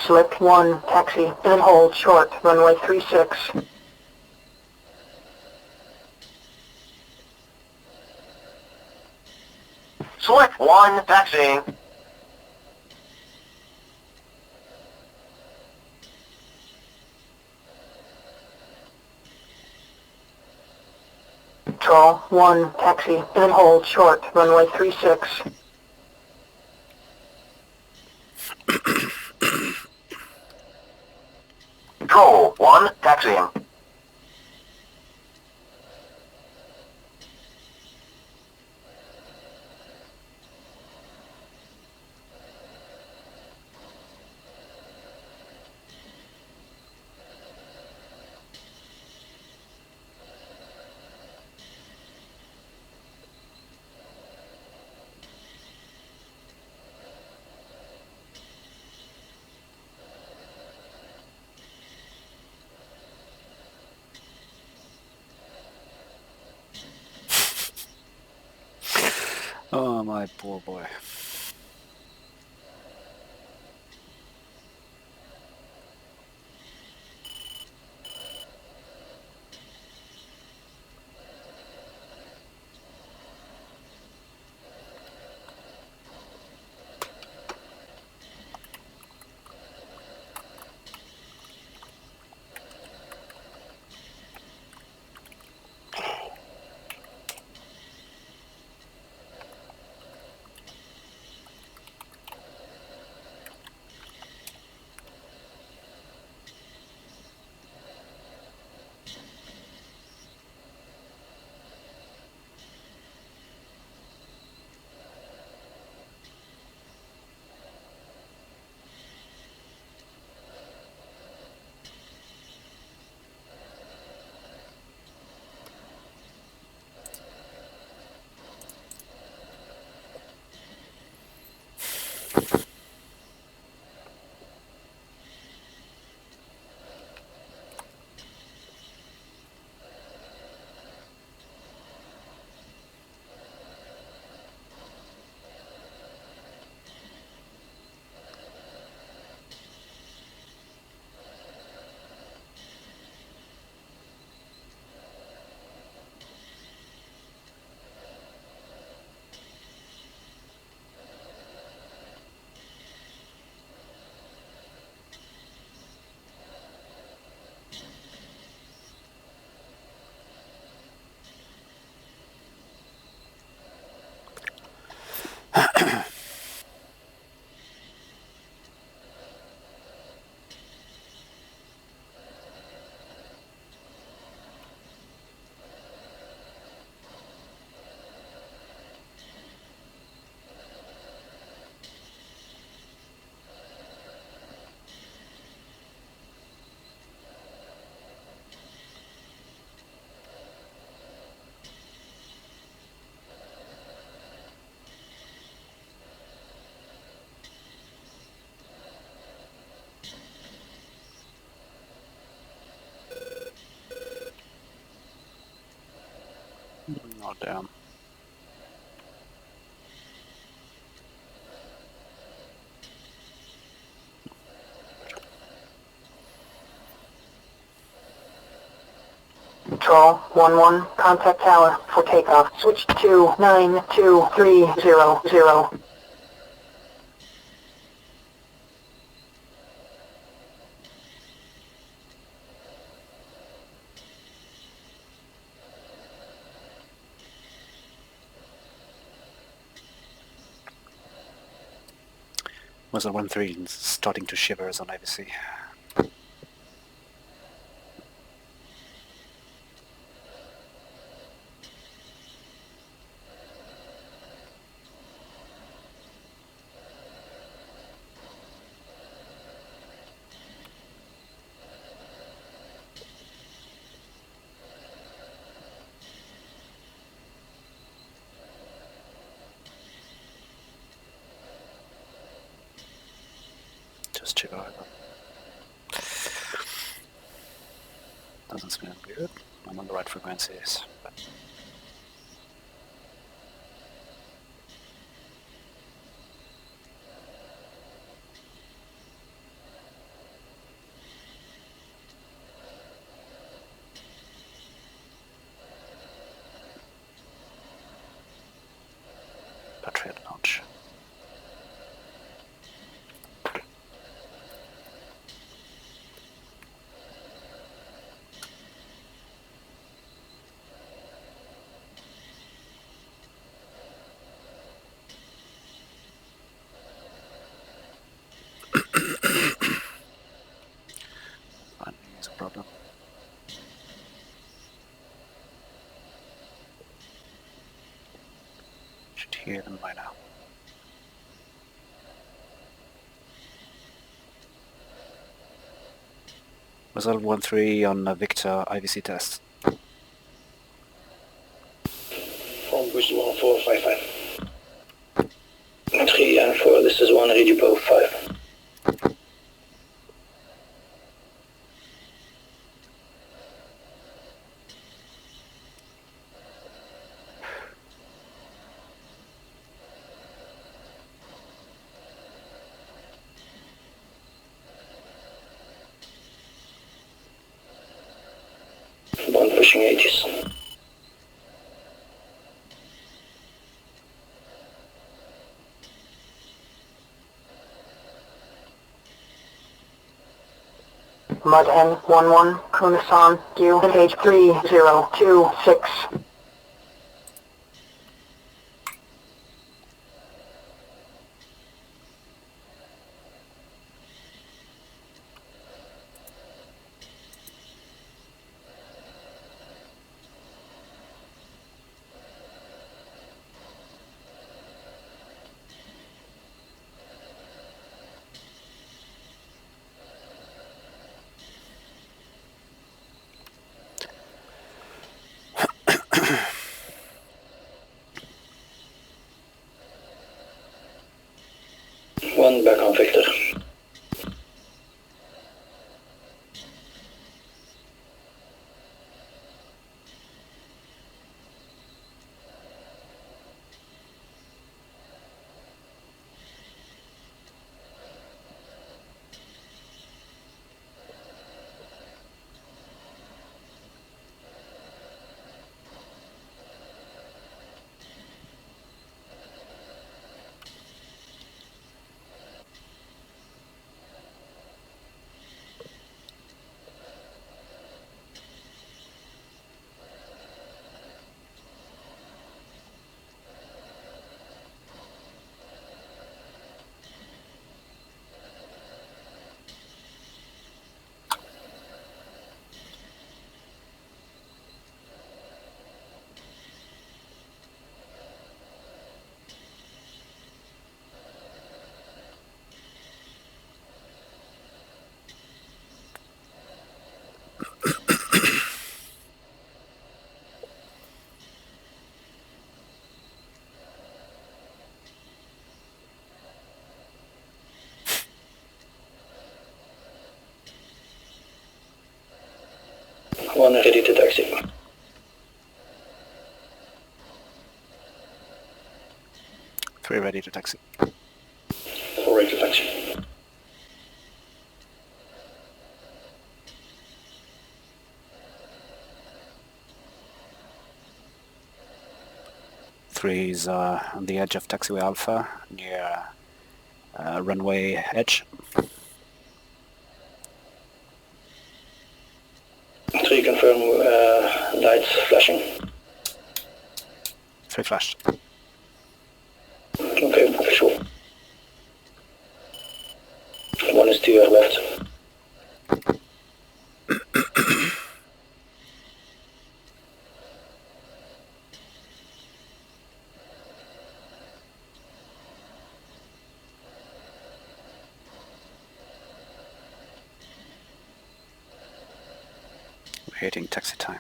Select 1, taxi, then hold short, runway 36. Select 1, taxiing. Control 1, taxi, then hold short, runway 36. Control 1, taxiing. Oh, my poor boy. Oh, damn. Control 1-1, contact tower for takeoff. Switch to 92300. Was a 1-3 starting to shivers on IVC. Just chill. Doesn't smell good. I'm on the right frequencies. But Patriot launch. Finding is a problem. Should hear them by now. Result 1-3 on Victor IVC test. From boost 1455. 3 and 4, this is 1 Redupo 5. 1 pushing 80s. Mud N11, Kunasan, QH 3026. One back on Victor. One ready to taxi. 3 ready to taxi. 4 ready to taxi. Three is on the edge of taxiway Alpha, near runway edge. 3 confirm lights flashing. 3 flashed. Okay, visual. 1 is to your left. We're hitting taxi time.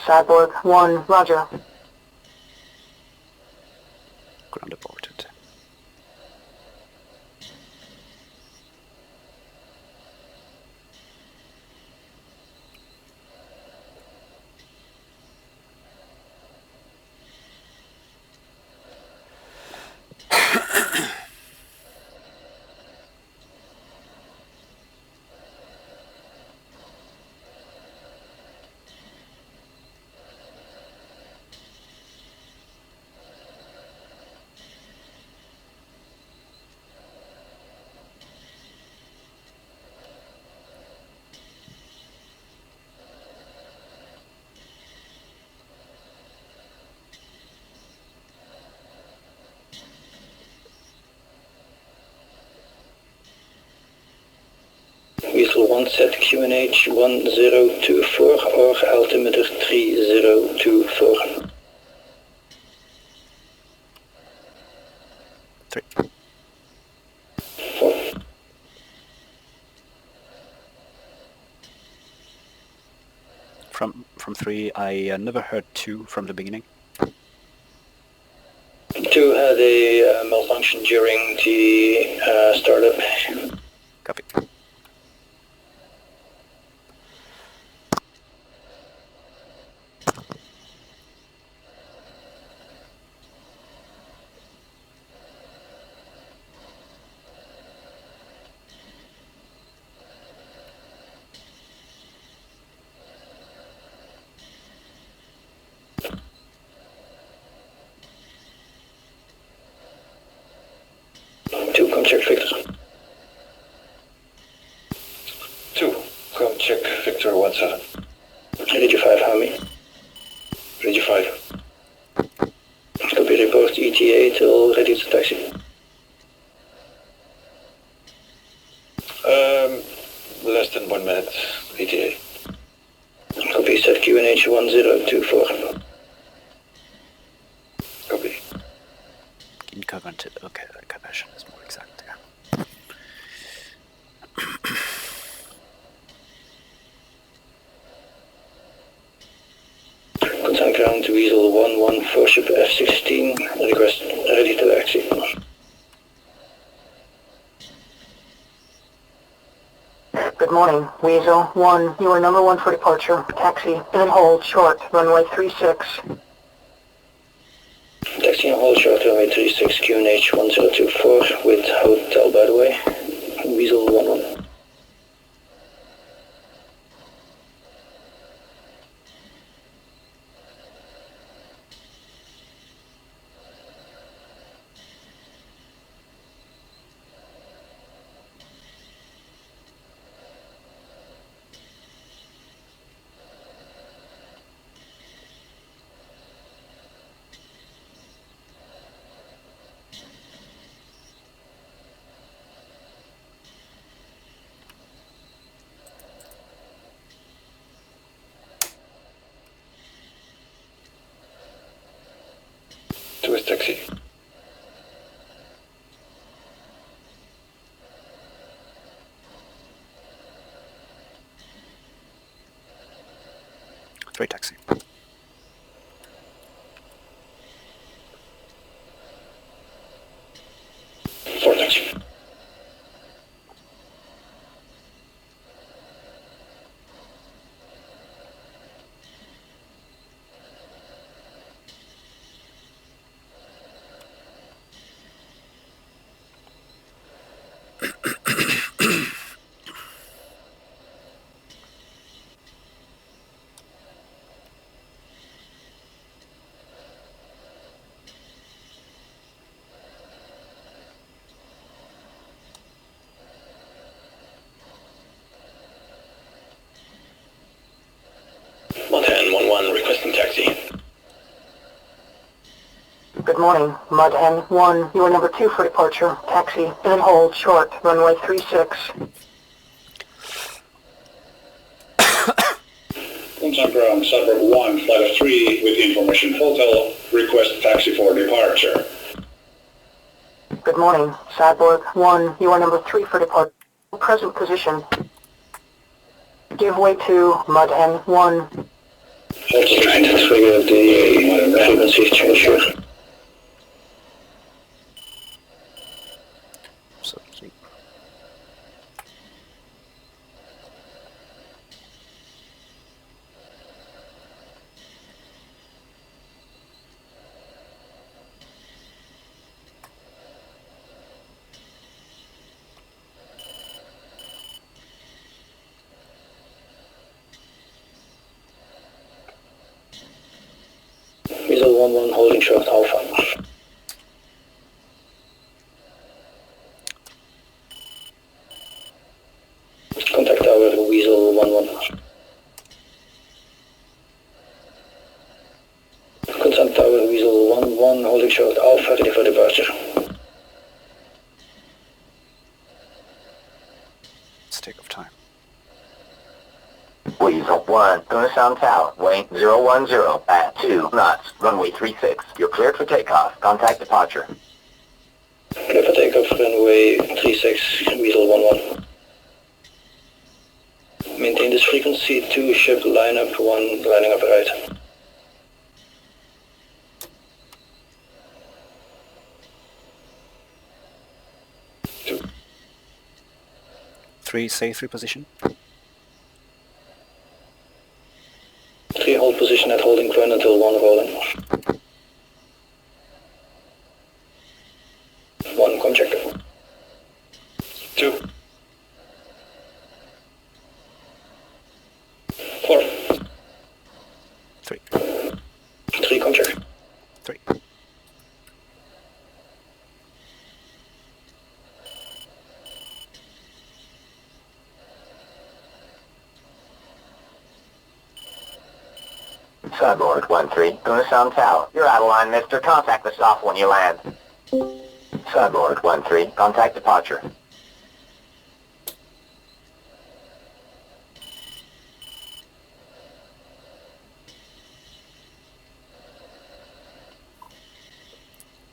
Cyborg 1, roger. Ground aborted. Weasel 1 set QNH 1024 or altimeter 3024. 3. 4. From 3, I never heard 2 from the beginning. 2 had a malfunction during the startup. Copy. check Victor. 2, come check Victor 17. Radio 5, how me? Radio 5. Copy report ETA till ready to taxi. Less than 1 minute ETA. Copy, set QNH 1024. Copy. Incurrented, okay, the conversion is more exact there. Contact ground to Weasel 114 ship F-16, request ready to taxi. Good morning, Weasel 1. You are number 1 for departure. Taxi and hold short, runway 36. Taxi and hold short, runway 36, QNH 1024 with hotel, by the way. Weasel 11. Tourist taxi. Three taxi. 4 taxi. Montana 11 requesting taxi. Good morning, Mud Hen 1. You are number 2 for departure. Taxi and hold short, runway 36. Contact ground, suburb 1, flight of 3 with information hotel, request taxi for departure. Good morning, Cyborg 1. You are number 3 for departure. Present position. Give way to Mud Hen 1. Hold straight, figure the frequency change. So keep. Weasel 11 holding short Alpha. Contact tower Weasel 11. Contact tower Weasel 11 holding short Alpha ready for departure. Let's take off time. Weasel 1, Tucson Tower, weight 010 at 2 knots, runway 36. You're cleared for takeoff. Contact departure. Clear for takeoff, runway 36, Weasel 11. Maintain this frequency, 2 ship lineup, 1 lining up right. Three, say 3 position. 3 hold position at holding point until 1 rolling. 1 com check. 2. 4. 3. 3 com check. 3. Cyborg 1-3, Gunasan Tau. You're out of line, mister. Contact the stop when you land. Cyborg 1-3, contact departure.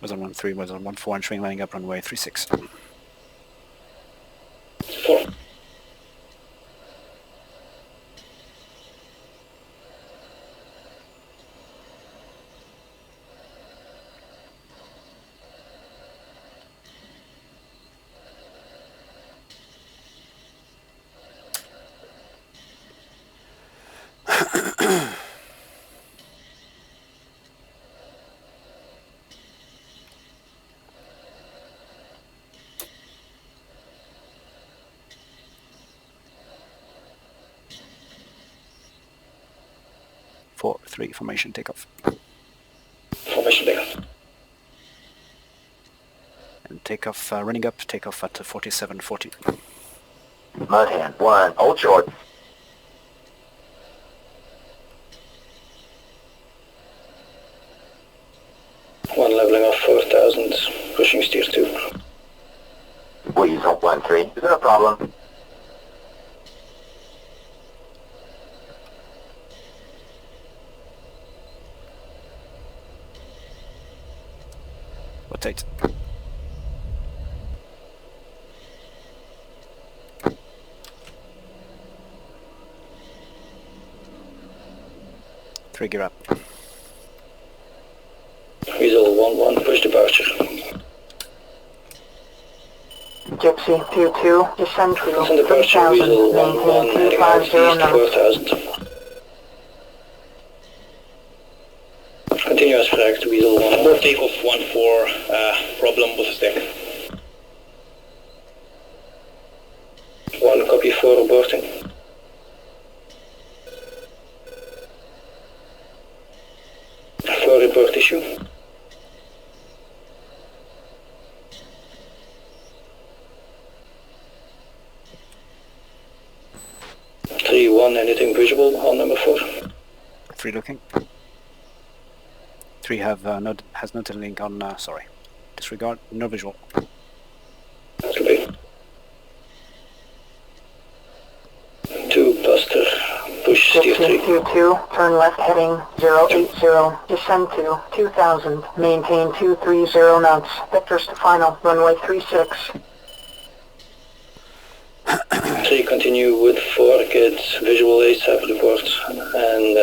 Was on 1-3, was on 1-4, entering landing up runway 36. 4. Four, 3, formation takeoff. Formation takeoff. And takeoff, running up, takeoff at 4740. Mudhand 1, hold short. One leveling off 4000, pushing steer 2. Weasel 1-3, is there a problem? Rotate. Three gear up. Weasel 1-1, push departure. Gypsy 2-2, descend to Descend departure, 3000, Weasel 1-1, maintain heading northeast 250 knots. 4000. Continue as fragged, Weasel 1. Takeoff 1-4, problem with the stick. 1 copy 4 aborting. For report issue. 3-1, anything visible on number 4? 3 looking. 3 has no link on, sorry. Disregard, no visual. Copy. 2 Buster, push steer 3. Gypsy 2-2, turn left heading 080, descend to 2000, maintain 230 knots, vectors to final, runway 36. 3 continue with 4, get visual ASAP report and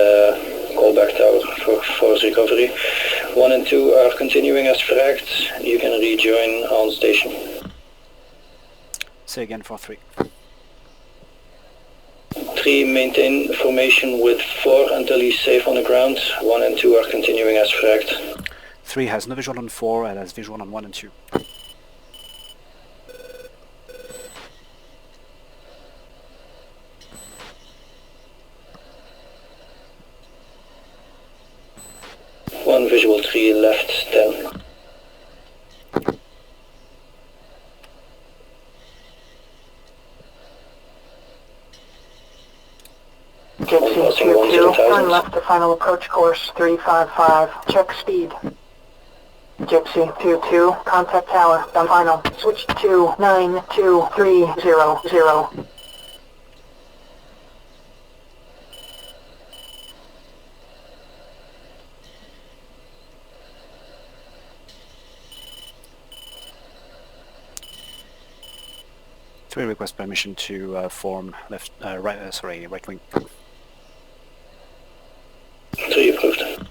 call back tower for force recovery. 1 and 2 are continuing as fragged, you can rejoin on station. Say again for 3. 3 maintain formation with 4 until he's safe on the ground. 1 and 2 are continuing as fragged. 3 has no visual on 4 and has visual on 1 and 2. One visual 3 left 10. Gypsy 2-2, turn left to final approach course 355, check speed. Gypsy 2-2, contact tower, on final, switch to 92300. Three request permission to form right wing. 3 approved.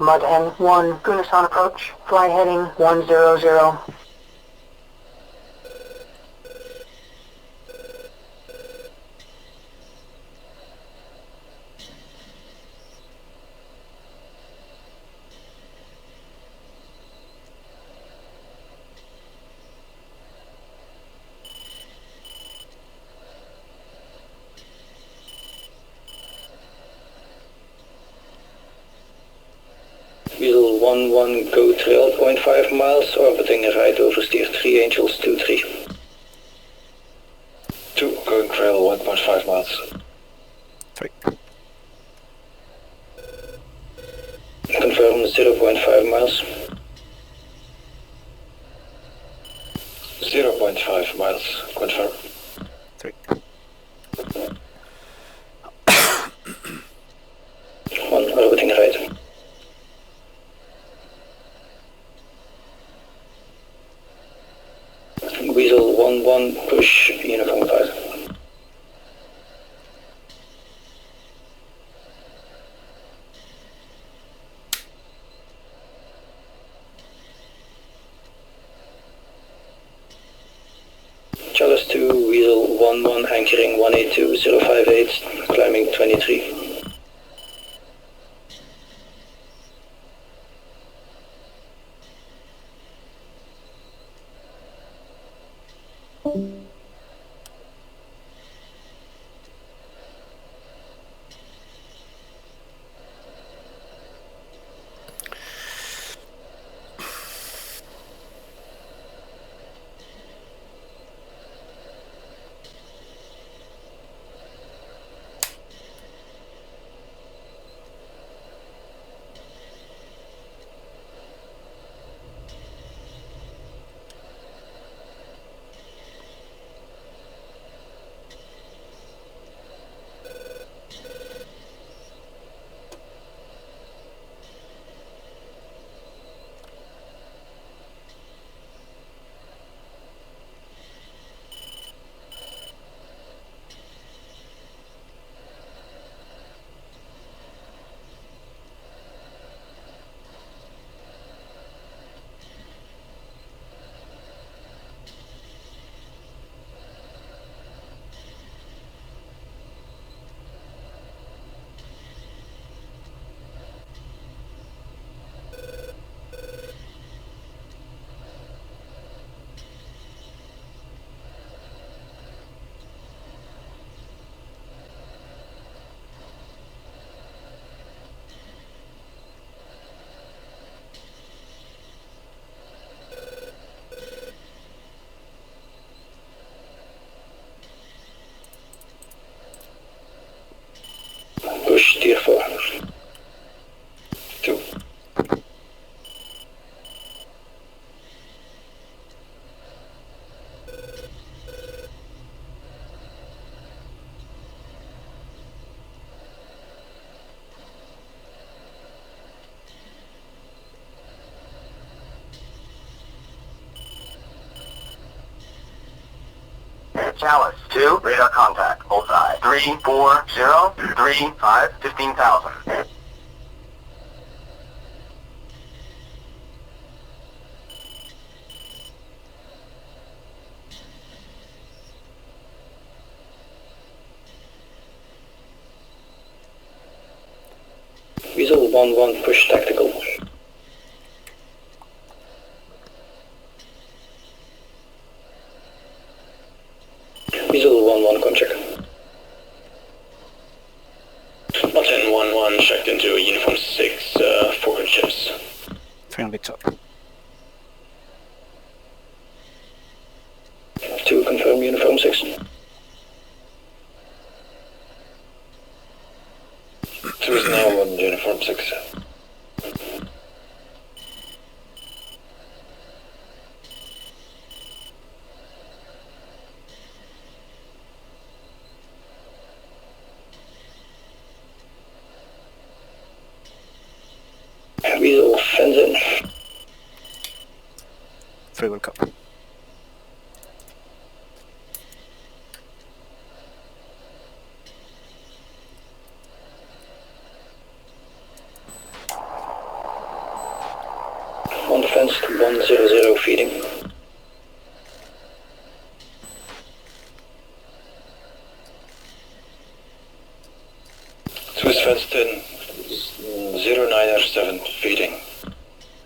Mud N1, Gunasan approach, fly heading 100. 11 go trail 0.5 miles, orbiting right over steer 3 Angels 23. 2 going trail 1.5 miles. 3. Confirm 0.5 miles. 0.5 miles, confirm. 3. 1 orbiting right. Weasel 1-1 push uniform 5. Chalice 2, Weasel 1-1 anchoring 182-058, climbing 23. Push tier 4. 2. Chalice 2, radar contact, bullseye. 340, 35, 15,000. Weasel 1-1 push tactical. Weasel 1-1 contract. Mountain 1-1 checked into uniform 6, 4 ships. 3 on Victor. 2 confirm uniform 6. 2 is now on uniform 6. Weasel fence in. 3 will come. One fence to 100 feeding. Two is fenced in, 097 feeding.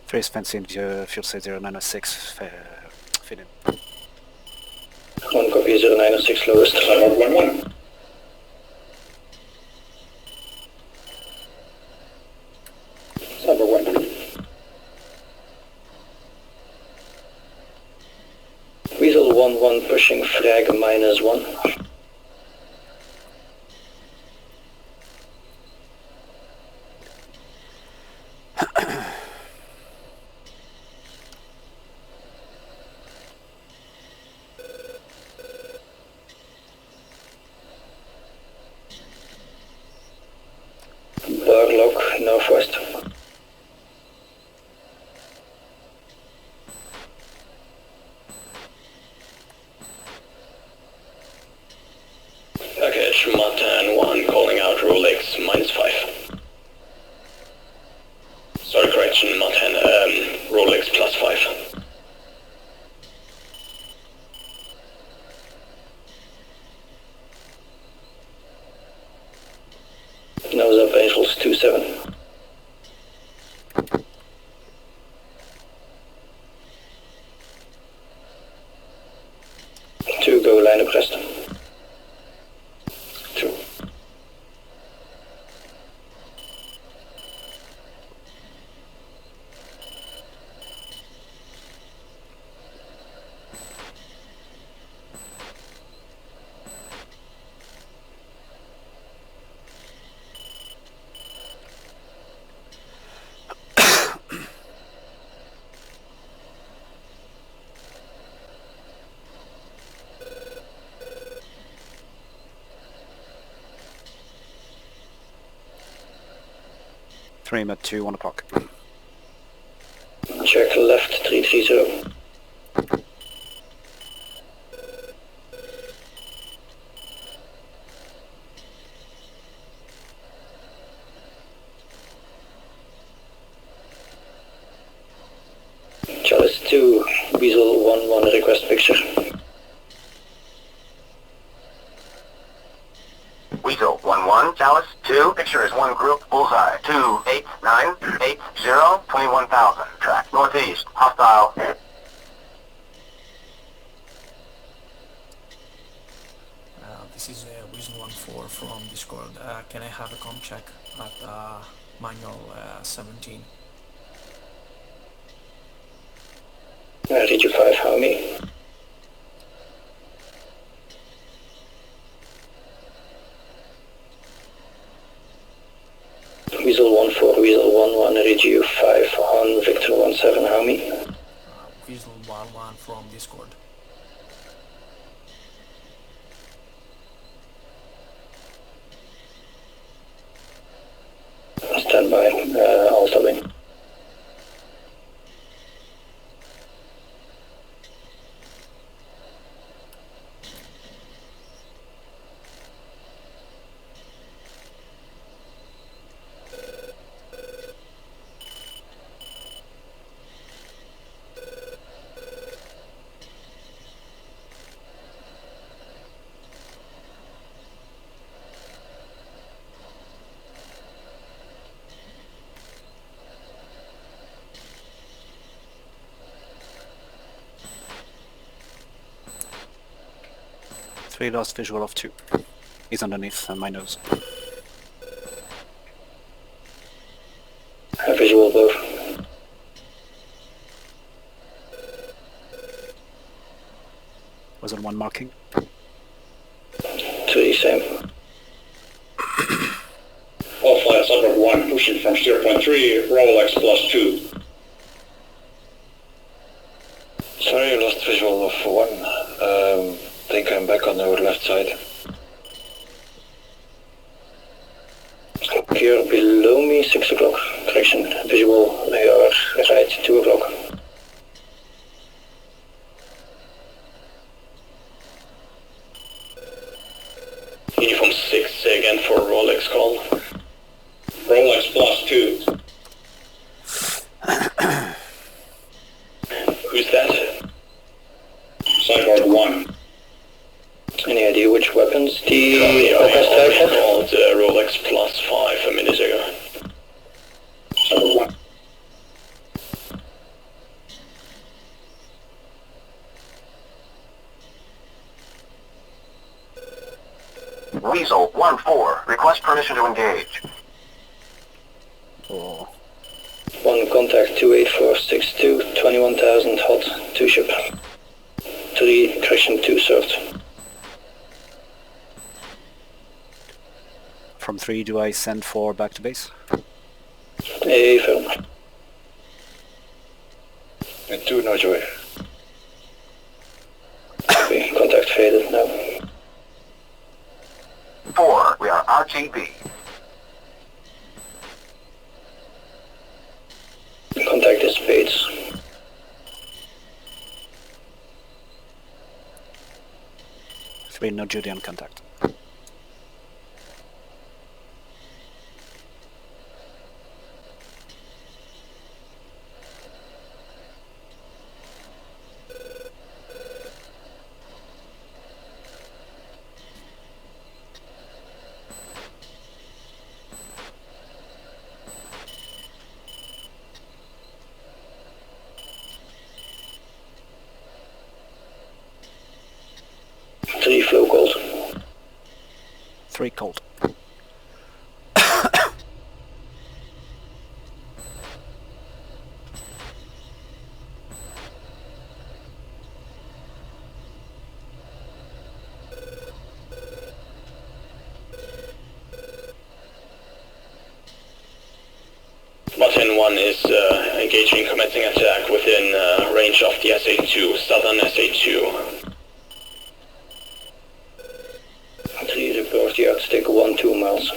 3 is fenced in, fuel say 0906 feeding. 1 copy 0906 lowest. 1-1. Number 1. Weasel 1-1 pushing frag -1. Barlock northwest. Package Matan 1 calling out Rolex -5. Sorry, correction, Matan, Rolex +5. Nose up Angels 2-7. Two go line abreast. 2. Trim at 2, 1 o'clock. Check left 330. Chalice 2, Weasel 1-1 request picture. Weasel 1-1, Chalice 2, picture is 1 group, bullseye, 28980, 21,000, track northeast, hostile. This is Weasel 1-4 from Discord. Can I have a comp check at manual 17? Read you 5, how me? Weasel 1-4, Weasel 1-1, read you 5 on Victor 1-7, how me? Weasel 1-1 from Discord. Stand by, I'll stop in. Three lost visual of 2. He's underneath my nose. Visual both. Was on 1 marking. 3, same. All flights upward 1 pushing from steer point 3, Rolex +2. Sorry, I lost visual of 1. Think I'm back on our left side. You're below me, 6 o'clock. Correction, visual, they are right, 2 o'clock. Uniform 6 again for Rolex call. Rolex +2. Who's that? Sideboard 1. Any idea which weapons the I orchestra had? called Rolex +5 a minute ago. Sideboard 1. Weasel 1-4, request permission to engage. Oh. 1 contact 28462, 21,000 hot, 2 ship. 3 3, do I send 4 back to base? Affirm. And 2, no joy. Okay, contact faded now. 4, we are RGB. Contact dissipates. 3, no Judy on contact. Three flow cold. 3 cold. Button 1 is engaging commencing attack within range of the SA2, southern SA2. 3 report yard stick 1-2 miles.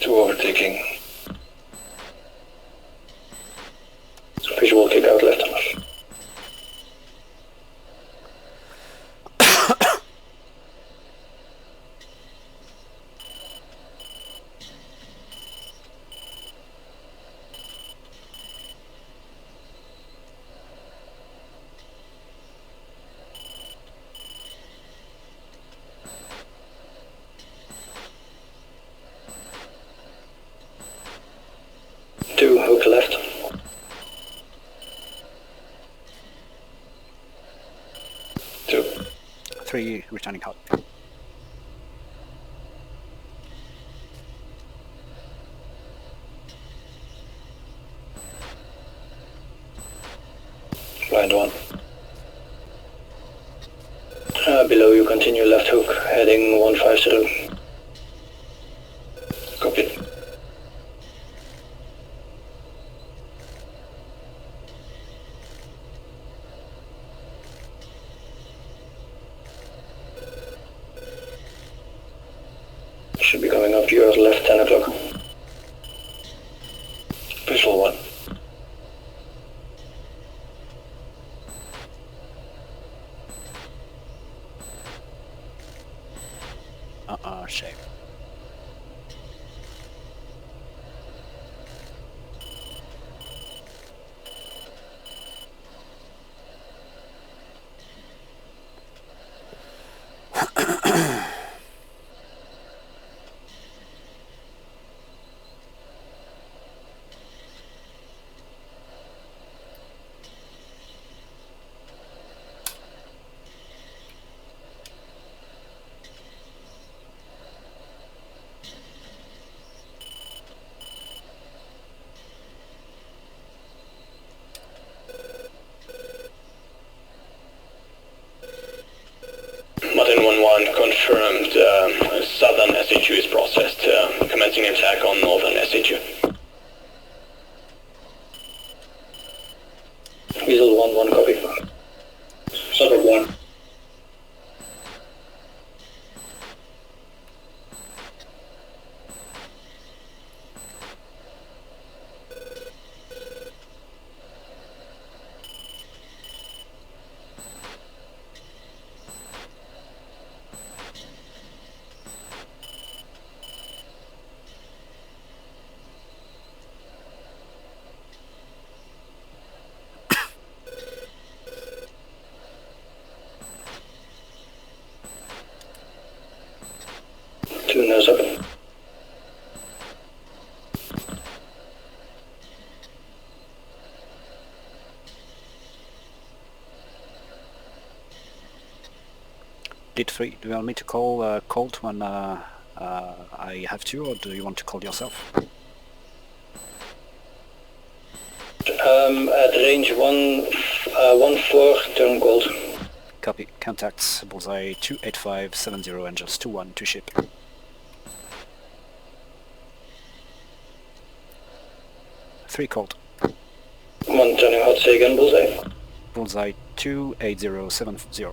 Two overtaking. Visual kick out left. Two hook left. 3 returning hot. Blind 1. Below you continue left hook, heading 150. Copy. Should be coming up your left 10 o'clock. Visual 1. Shame. Martin 1-1 confirmed southern SA2 is processed, commencing attack on northern SA2. Weasel 1-1 copy. Suburb 1. Two nose up. Lead 3, do you want me to call Colt when I have to, or do you want to call yourself? At range 1-4, turn cold. Copy. Contacts bullseye 28570 Angels 21 to ship. Three cold. 1 turning hot, say again, bullseye. Bullseye 28070.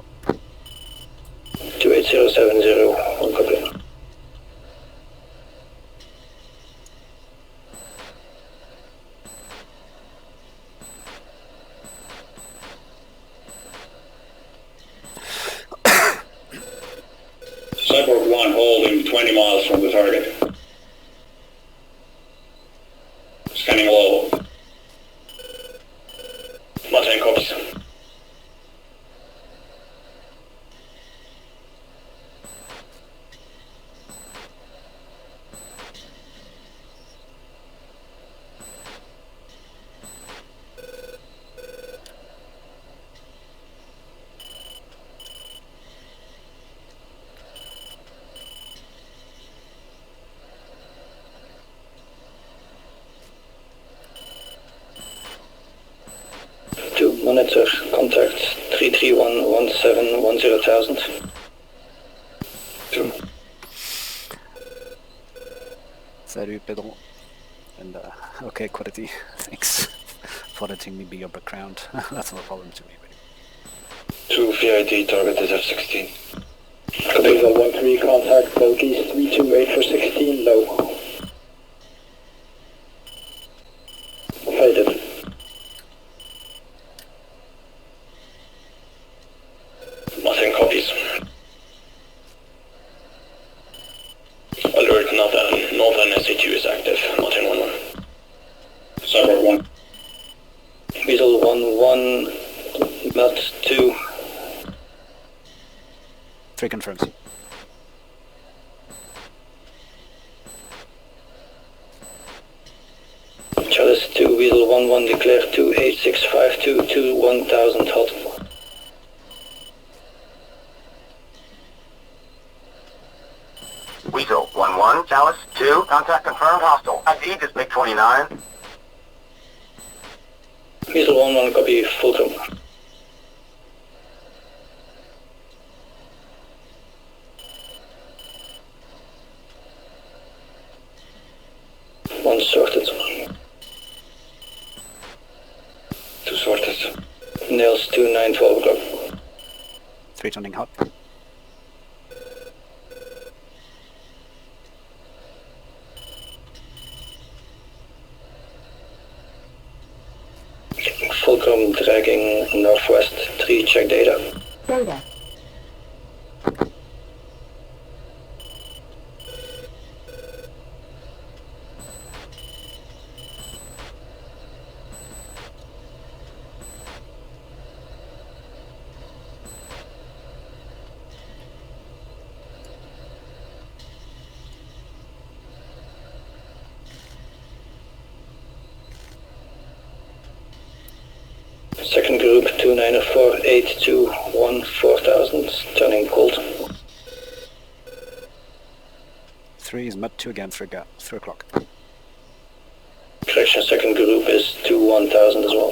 28070, 1 copy. Cyborg 1 holding 20 miles from the target. Scanning low. Martin copies. Monitor, contact 3311710,000. Salut Pedro. And okay, quality. Thanks for letting me be your background. That's no problem to me. 2 VID, target is F-16. Copy, 1-3, contact Bogies 328 for 16, low. Faded. Martin copies. Alert, Northern SA2 is active. Martin 1-1. Cyborg 1. Weasel 1-1, Mud 2. 3 confirms. Chalice 2, Weasel 1-1, declare 28652 1000 hot. Weasel 1-1, Chalice 2, contact confirmed hostile. ID is Big 29. Weasel 1-1, copy, Fulcrum. One sorted. 2 sorted. Nails 2, 9, 12 o'clock. 3 turning hot. Fulcrum dragging northwest, 3, check data. Data. Second group 294821 4000, turning cold. 3 is Mud 2 again, 3 o'clock. Correction, second group is 1000 as well.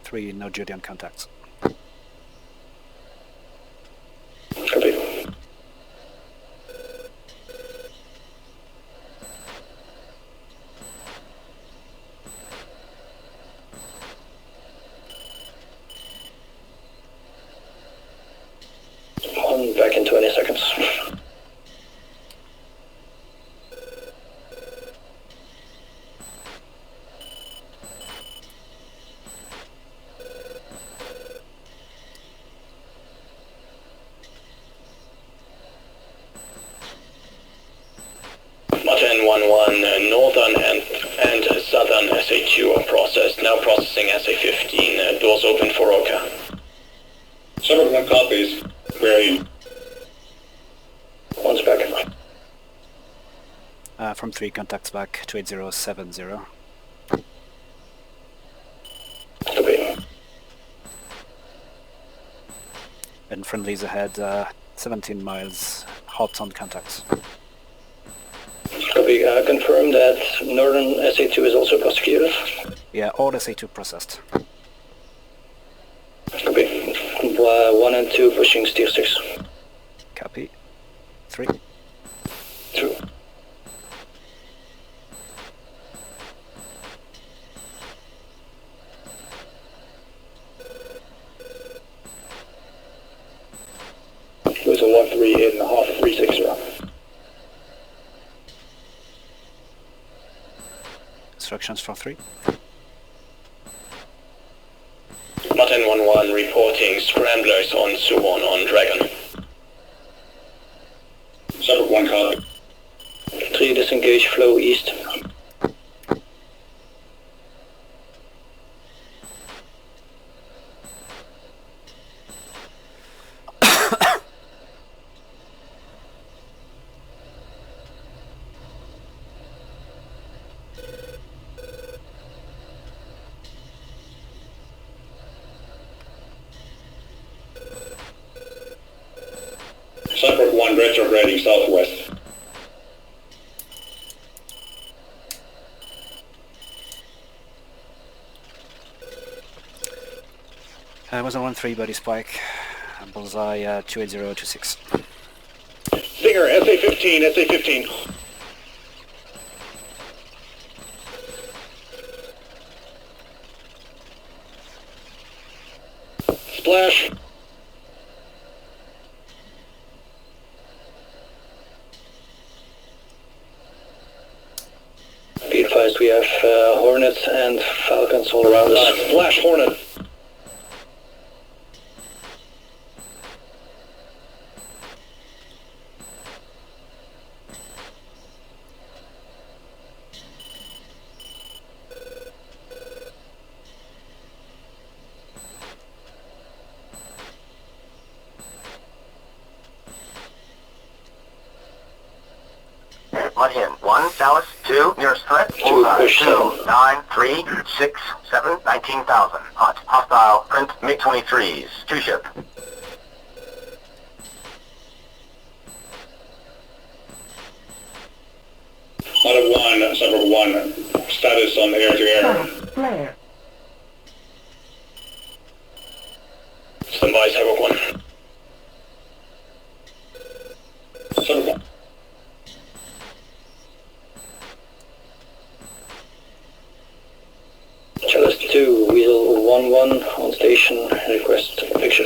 Three, no Judean contacts. Copy. One back in 20 seconds. 1-1, northern and southern SA2 are processed. Now processing SA15. Doors open for Oka. Server 1 copies. Where are you? One's back. From 3 contacts back to 8070. Copy. And friendlies ahead, 17 miles, hot on contacts. Copy. Confirm that northern SA2 is also prosecuted. Yeah, all SA2 processed. Copy. 1 and 2 pushing steer 6. Copy. 3. 2. There's a 138.5, 360. Instructions for 3. Martin 1-1 reporting scramblers on Suwon on Dragon. Server 1 copy. 3 disengage, flow east. Server 1 retrograding southwest. Was a 1-3 body spike, bullseye 28026. Stinger, SA-15, SA-15. Splash. Be advised, we have Hornets and Falcons all around us. Splash Hornet. Mudhen 1, Dallas 2, nearest threat, push 2, 9, 3, 6, 7, 19,000. Hot, hostile, print, MiG-23s, 2 ship. Out of 1, Server 1, status on air-to-air. Flare. Stand by, Cyborg 1. Server 1. Chalice 2, Weasel 1-1 on station, request picture.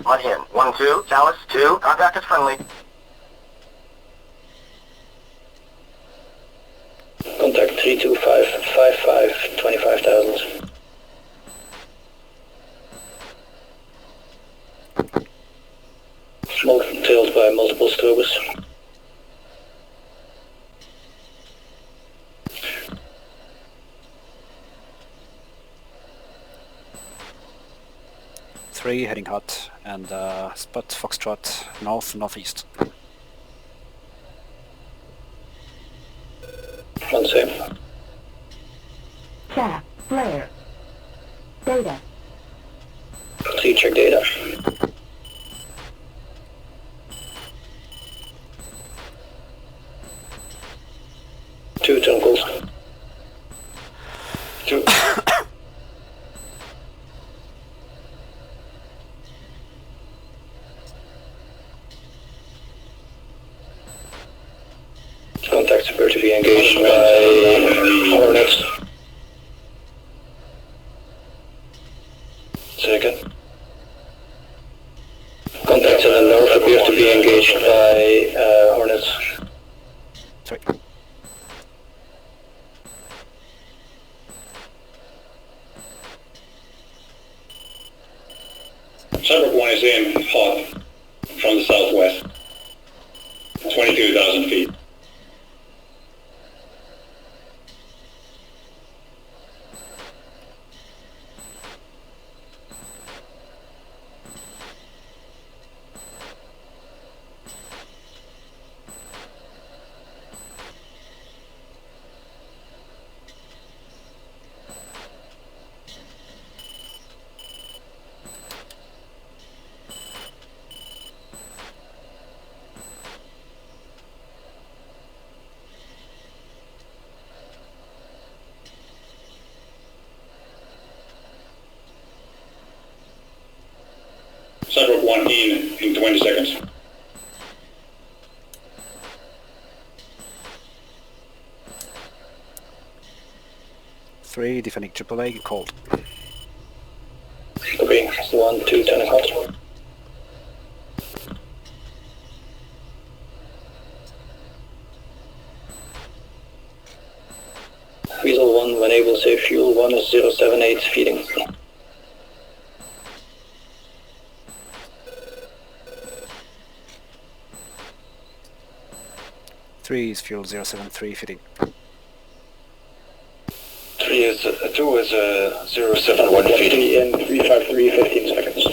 Mudhen 1-2, Dallas 2, contact is friendly. Contact 32555, 25,000. Smoke trailed by multiple strobes. Three heading hot and spot Foxtrot northeast. One same. Chat. Flare. Data. 3 check data. Two tentacles. 2. Contacts appear to be engaged by Hornets. Second. Contacts in the north appear to be engaged by Hornets. Cyborg 1 is in hot from the southwest. 22,000 feet. Cyborg 1 in 20 seconds. Three, defending AAA, cold. Copy. 1, 2, 10 hot. Weasel 1, when able, save fuel. 1 is 078 feeding. Three is fuel 073 fitting. 2 is 071 feeding. In 353, 15 seconds.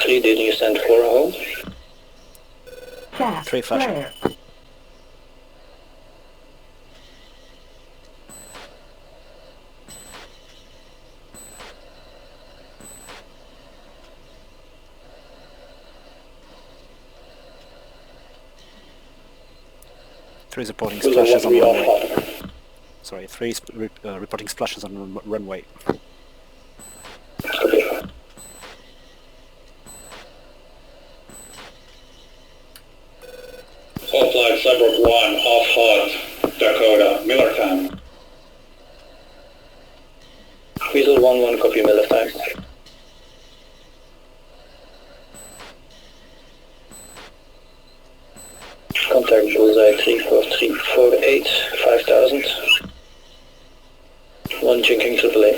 Did you send 4 home? Chat. 3 flashing. Three is reporting splashes on runway. Sorry, three is reporting splashes on runway. Hot flight Cyborg 1 off hot Dakota, Miller time. Weasel 1, copy Miller time. Contact bullseye 34348, 5000. 1 jinking AAA.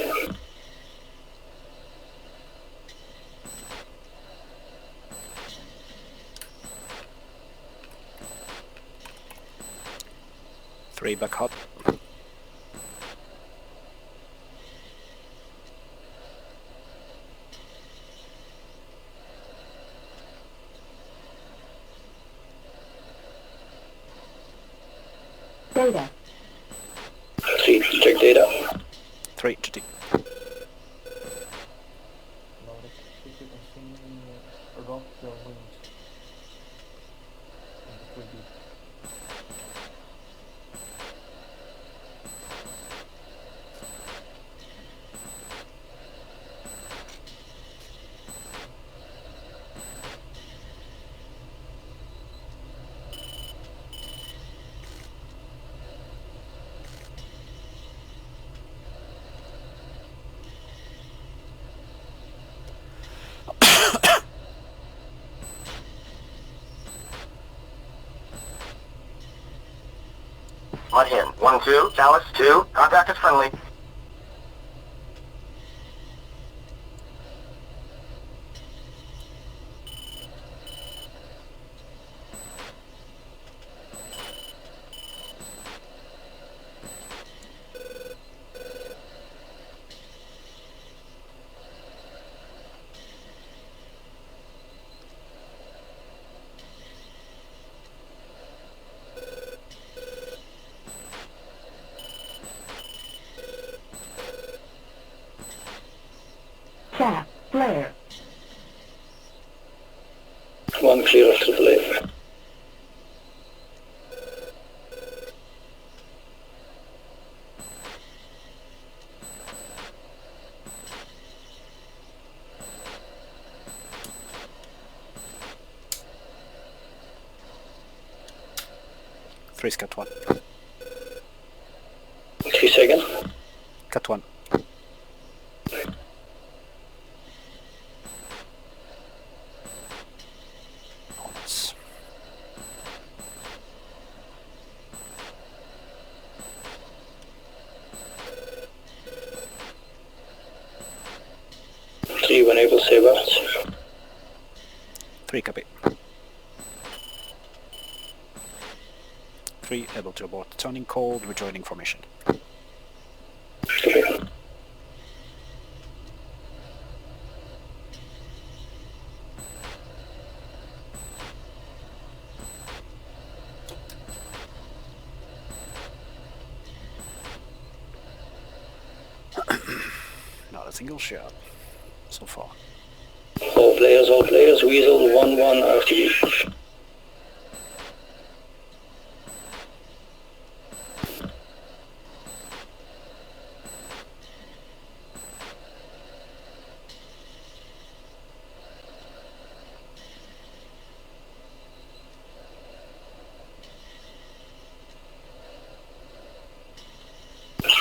Three back hot. Data. 3, check data. 3 to D. If you can see me rock the wings in the 3D. Mud in. 1-2, Chalice 2, contact is friendly. Chat. Flare. 1 clear of AAA. Three scat 1. 3 seconds. Cut 1. Almost. Three when able, say about. 3 copy. 3 able to abort turning cold, rejoining formation. Copy. Not a single shot so far. All players, Weasel 1-1 RTB.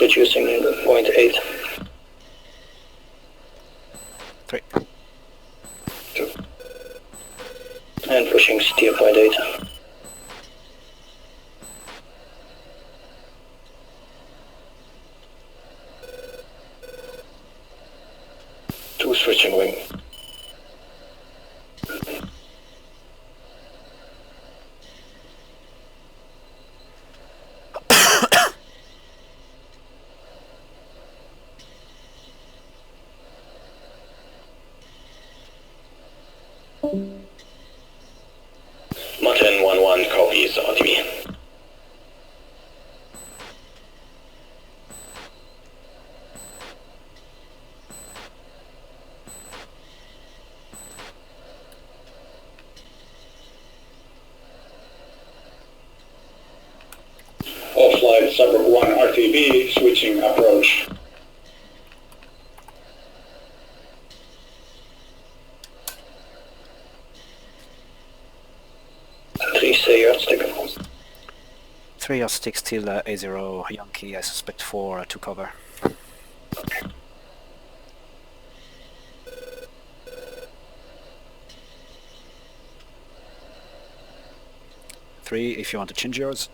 Reducing 0.8. 3. And pushing steer 0.8. Two switching wing. Martin 1-1 copies RTB. Off-flight Suburb 1 RTB, switching approach. Three say yardstick. 3 are stick still A0 Yankee, I suspect 4 to cover. Three, if you want to change yours.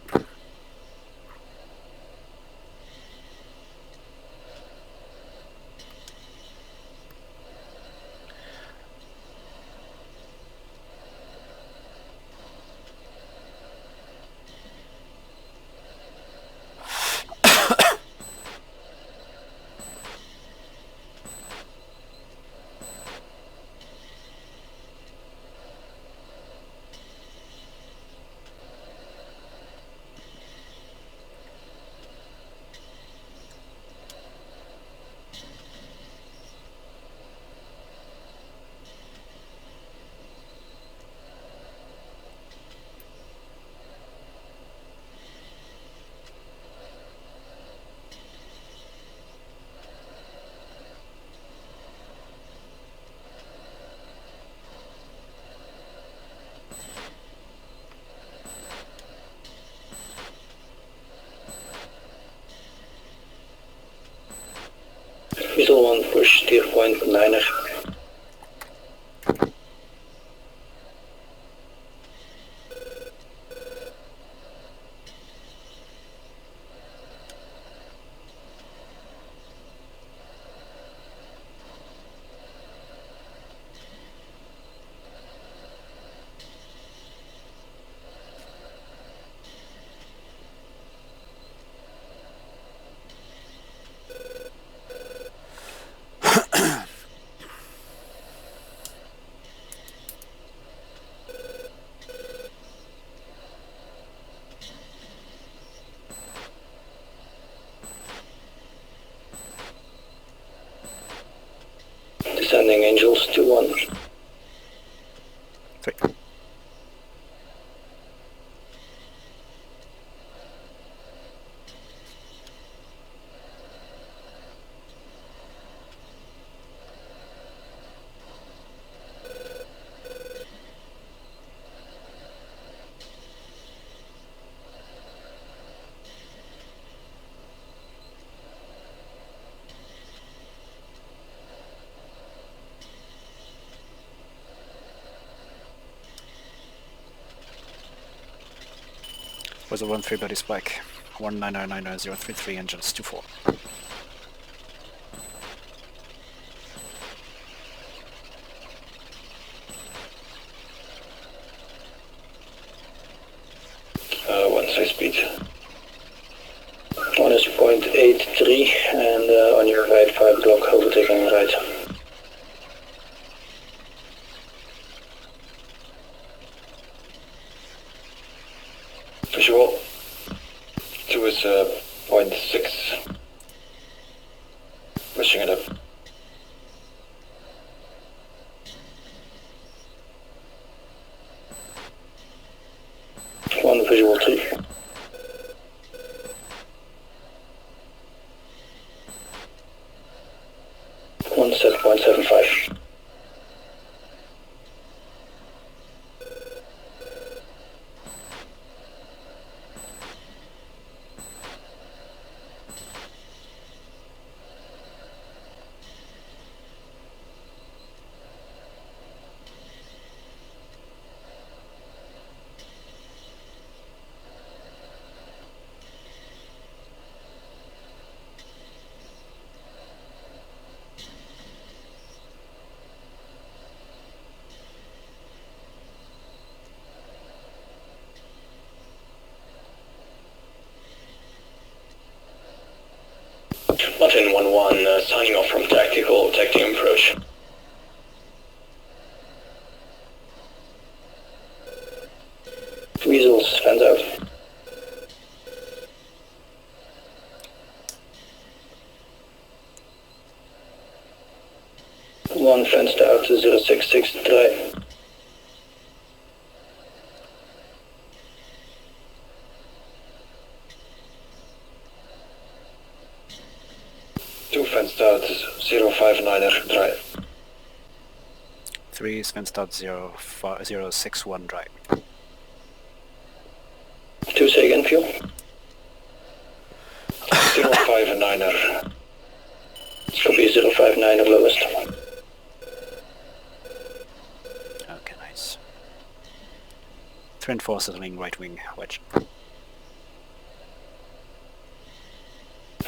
Weasel 1 push steer 0.9er. Descending Angels 2-1. 3. Weasel 1-3 body spike. 1999033 engines 24. One side speed. One is 0.83 and on your right 5 block overtaking right. Visual. 2 is 0.6. Pushing it up. One visual 3. One set 0.75. Martin 1-1, signing off from tactical, tactical approach. Weasels, fans out. One fenced out to 0663. Two fenced out 059er drive. 3 is fenced out 061 drive. 2 say again, fuel. 059er. This could be 059er lowest. Okay, nice. 3 and 4 settling right wing wedge.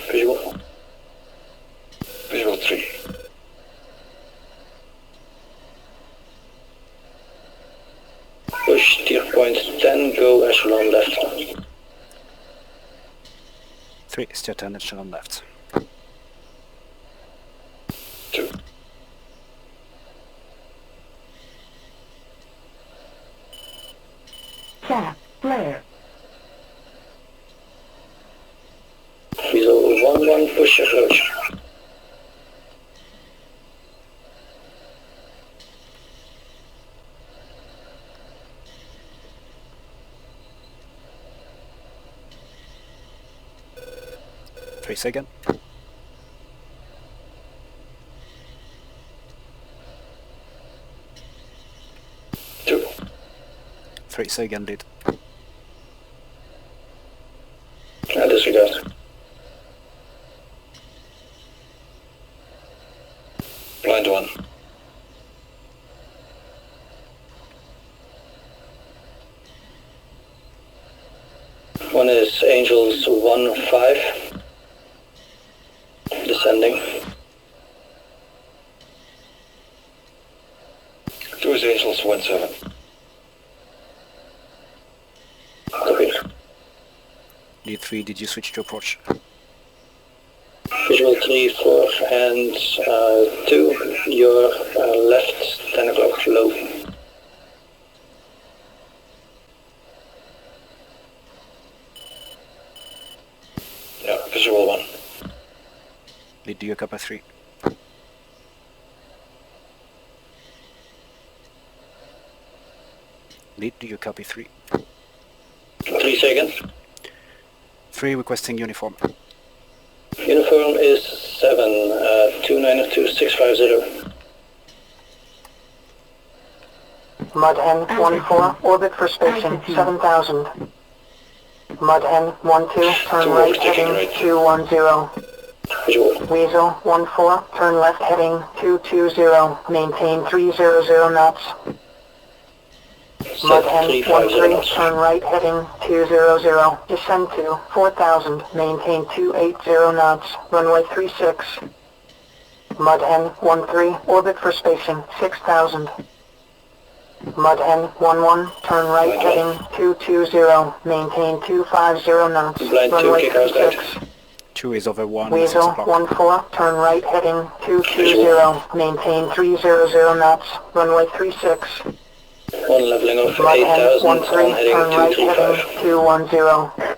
Visual. Visual 3. Push tier point 10, go echelon left. 3, steer 10, echelon left. 2. Sap, flare. Weasel 1-1, push approach. Second. 2. 3 second lead. Disregard. Blind 1. One is Angels 1-5. Descending. 2 is Angels 1-7. Copy. Lead 3, did you switch to approach? Visual 3, 4 and 2, your left 10 o'clock low. Yeah, visual 1. Lead, do you copy 3? Lead, do you copy 3? 3 seconds. 3 requesting uniform. Uniform is 7, 292650. Mud N14, orbit for station 7000. Mud N12, turn right heading 210. Weasel 14, turn left heading 220, maintain 300 knots. set Mud 350 N 13, knots. turn right heading 200, descend to 4000, maintain 280 knots, runway 36. Mud N 13, orbit for spacing 6000. Mud N 11, turn right heading 220, maintain 250 knots, Blind 2, runway kick out 36. 2 is over 1, 6 Weasel o'clock. 14, turn right heading 220, maintain 300 knots, runway 36. One leveling off Mud N 8000 on 13, heading turn right heading 235. 210.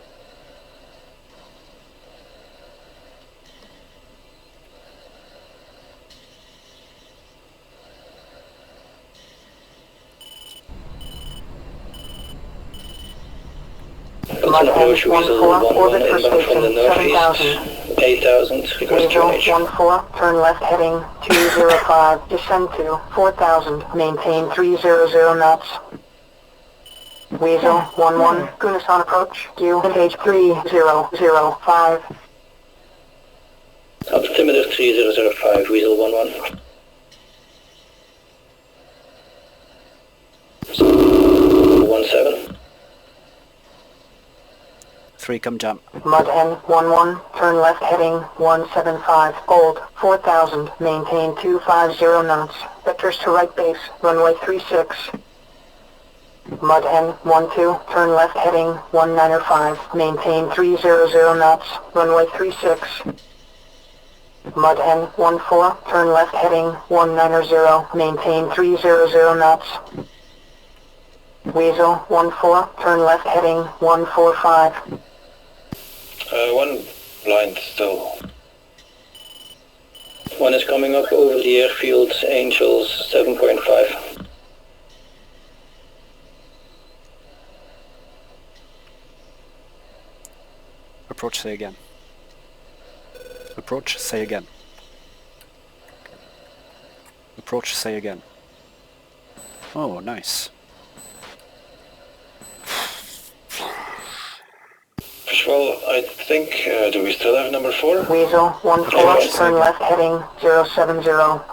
Got an approach, Weasel 11 orbit for inbound from the station northeast. 8000, request Weasel QNH. 14, turn left heading 205, descend to 4000, maintain 300 knots. Weasel 11, Gunasan approach, QNH 3005. Altimeter 3005, Weasel 11. 17. 3 come jump. Mud N 11, turn left heading 175, hold 4000, maintain 250 knots, vectors to right base, runway 36. Mud N 12, turn left heading 195, maintain 300 knots, runway 36. Mud N 14, turn left heading 190, maintain 300 knots. Weasel 14, turn left heading 145. One blind still. One is coming up over the airfield, Angels 7.5. Approach, say again. Approach, say again. Approach, say again. Oh, nice. Well, I think, do we still have number 4? Weasel 14, turn left heading 070,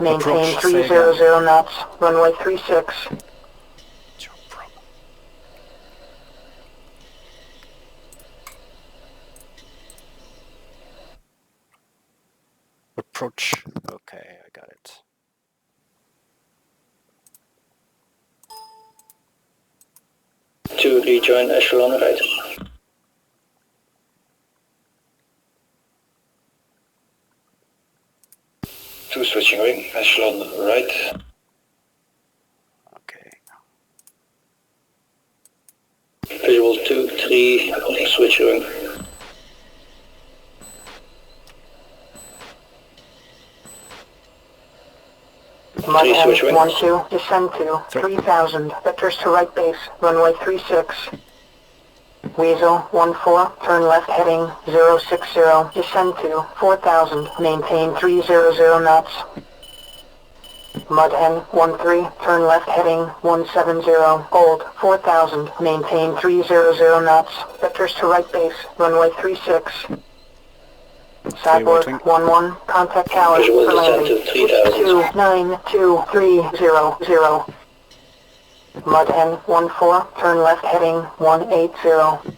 maintain Approach, 300 knots, runway 36. Approach. Okay, I got it. To rejoin echelon right. 2 switching wing, echelon right. Okay. Visual 2, 3, switch wing. Mud N switch wing. 12, descend to 3000, vectors to right base, runway 36. Weasel 14, turn left heading 060, descend to 4000, maintain 300 knots. Mud N 13, turn left heading 170, hold 4000, maintain 300 knots, vectors to right base, runway 36. Cyborg 11, contact tower Visual for landing. descent to 3000. 29230. Mud N 14, turn left heading 180.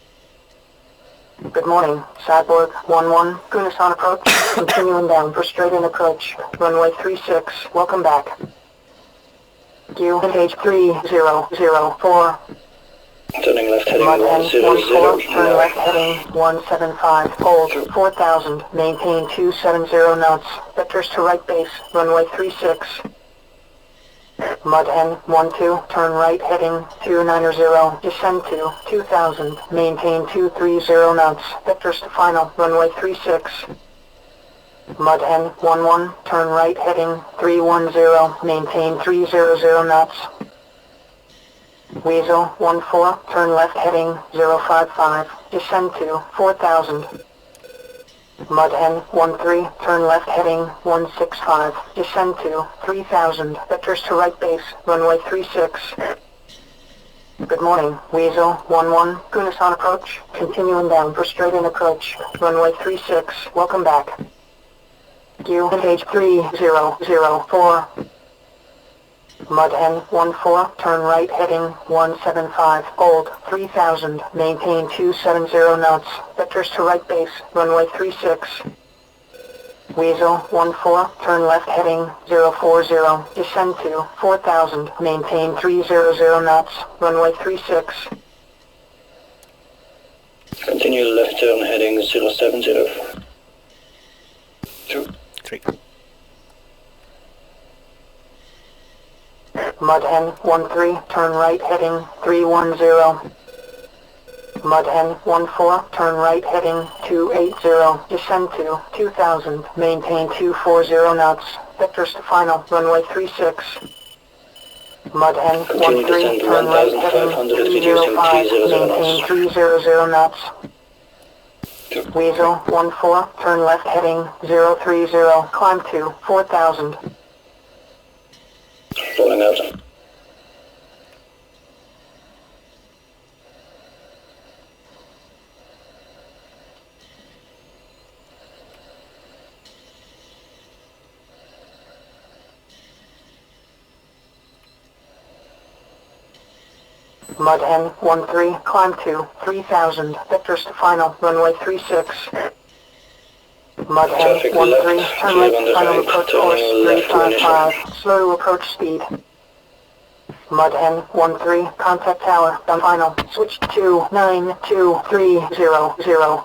Good morning, Cyborg 11, Gunasan approach, continuing down for straight-in approach, runway 36, welcome back. QNH 3004. Turning left heading Mud N 100. turn left heading 175, hold 4000, maintain 270 knots, vectors to right base, runway 36. Mud N 12, turn right heading 290, descend to 2000, maintain 230 knots, vectors to final, runway 36. Mud N 11, turn right heading 310, maintain 300 knots. Weasel 14, turn left heading 055, descend to 4000. Mud N 13, turn left heading 165, descend to 3000, vectors to right base, runway 36. Good morning, Weasel 11, Gunasan approach, continuing down for straight-in approach, runway 36, welcome back. QNH 3004. Mud N14, turn right heading 175, hold 3000, maintain 270 knots, vectors to right base, runway 36. Weasel 14, turn left heading 040, descend to 4000, maintain 300 knots, runway 36. Continue left turn heading 070. 2, 3. Mud N13, turn right heading 310. Mud N14, turn right heading 280, descend to 2000, maintain 240 knots, vectors to final, runway 36. Mud N13, turn right heading 305, maintain 300 knots. Weasel 14, turn left heading 030, climb to 4000. Rolling out. Mud N13, climb to 3000, vectors to final, runway 36. Mud N13, turn left, final approach course 355, slow approach speed. Mud N13, contact tower, on final, switch to 92300.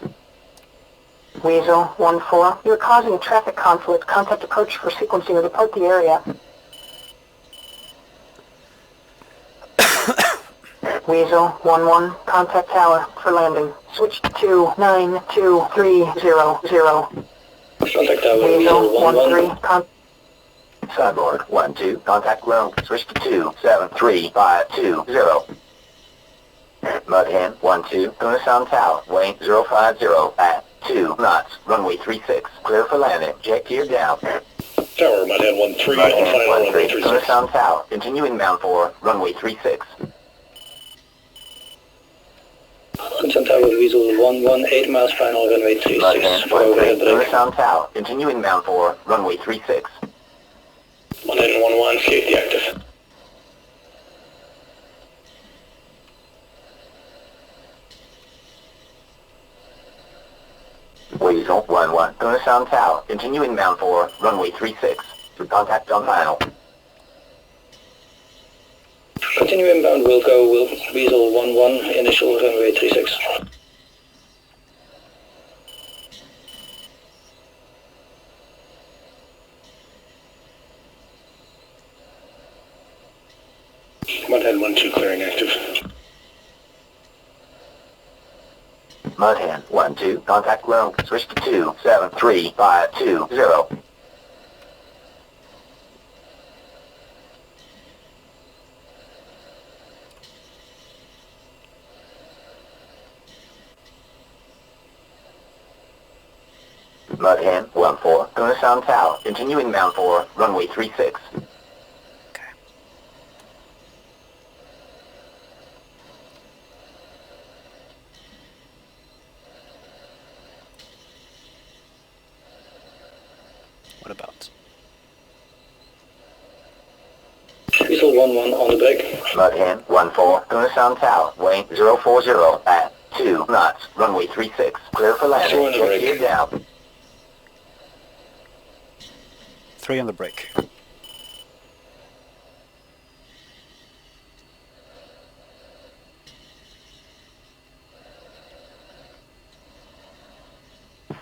Weasel 14, you're causing a traffic conflict, contact approach for sequencing or depart the area. Weasel 11, contact tower for landing. Switch to 92300. Contact tower Weasel 13, Cyborg 12, contact ground. Switch to 27350. Mudhen 12, gonna sound tower, weight 050 at 2 knots, runway 36, clear for landing, jet gear down. Tower, Mudhen 13, on final, runway 36. Gonna sound tower, continue inbound for runway 36. Contact tower Weasel 11, 8 miles final, runway 36, for overhead break. Sound tower, continue inbound for runway 36. Mudhen 11, safety active. Weasel 11, gonna sound tower, continue inbound for runway 36. To contact on final. Continue inbound, we'll go Weasel 11, initial runway 36. Mudhen 12, clearing active. Mudhen 12, contact ground, switch to 27350. Mudhen 14, gonna sound tower, continue inbound for runway 36. What about? Weasel 11 on the break. Mudhen 14, gonna sound tower, weight 040 at 2 knots, runway 36, clear for landing, jet gear down. 3 on the break.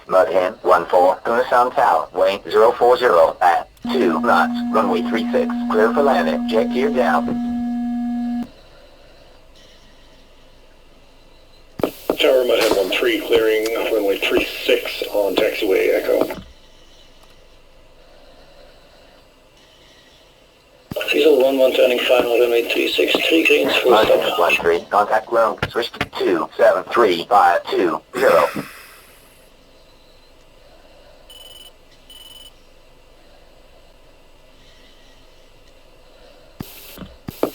Mudhen 14, gonna sound tower, weight 040 at 2 knots, runway 36, clear for landing, jet gear down. Tower, Mudhen 13, clearing runway 36 on taxiway Echo. Weasel 11 turning final, runway 36, 3 greens, full stop. Mudhen 13, contact ground, switch to 27350.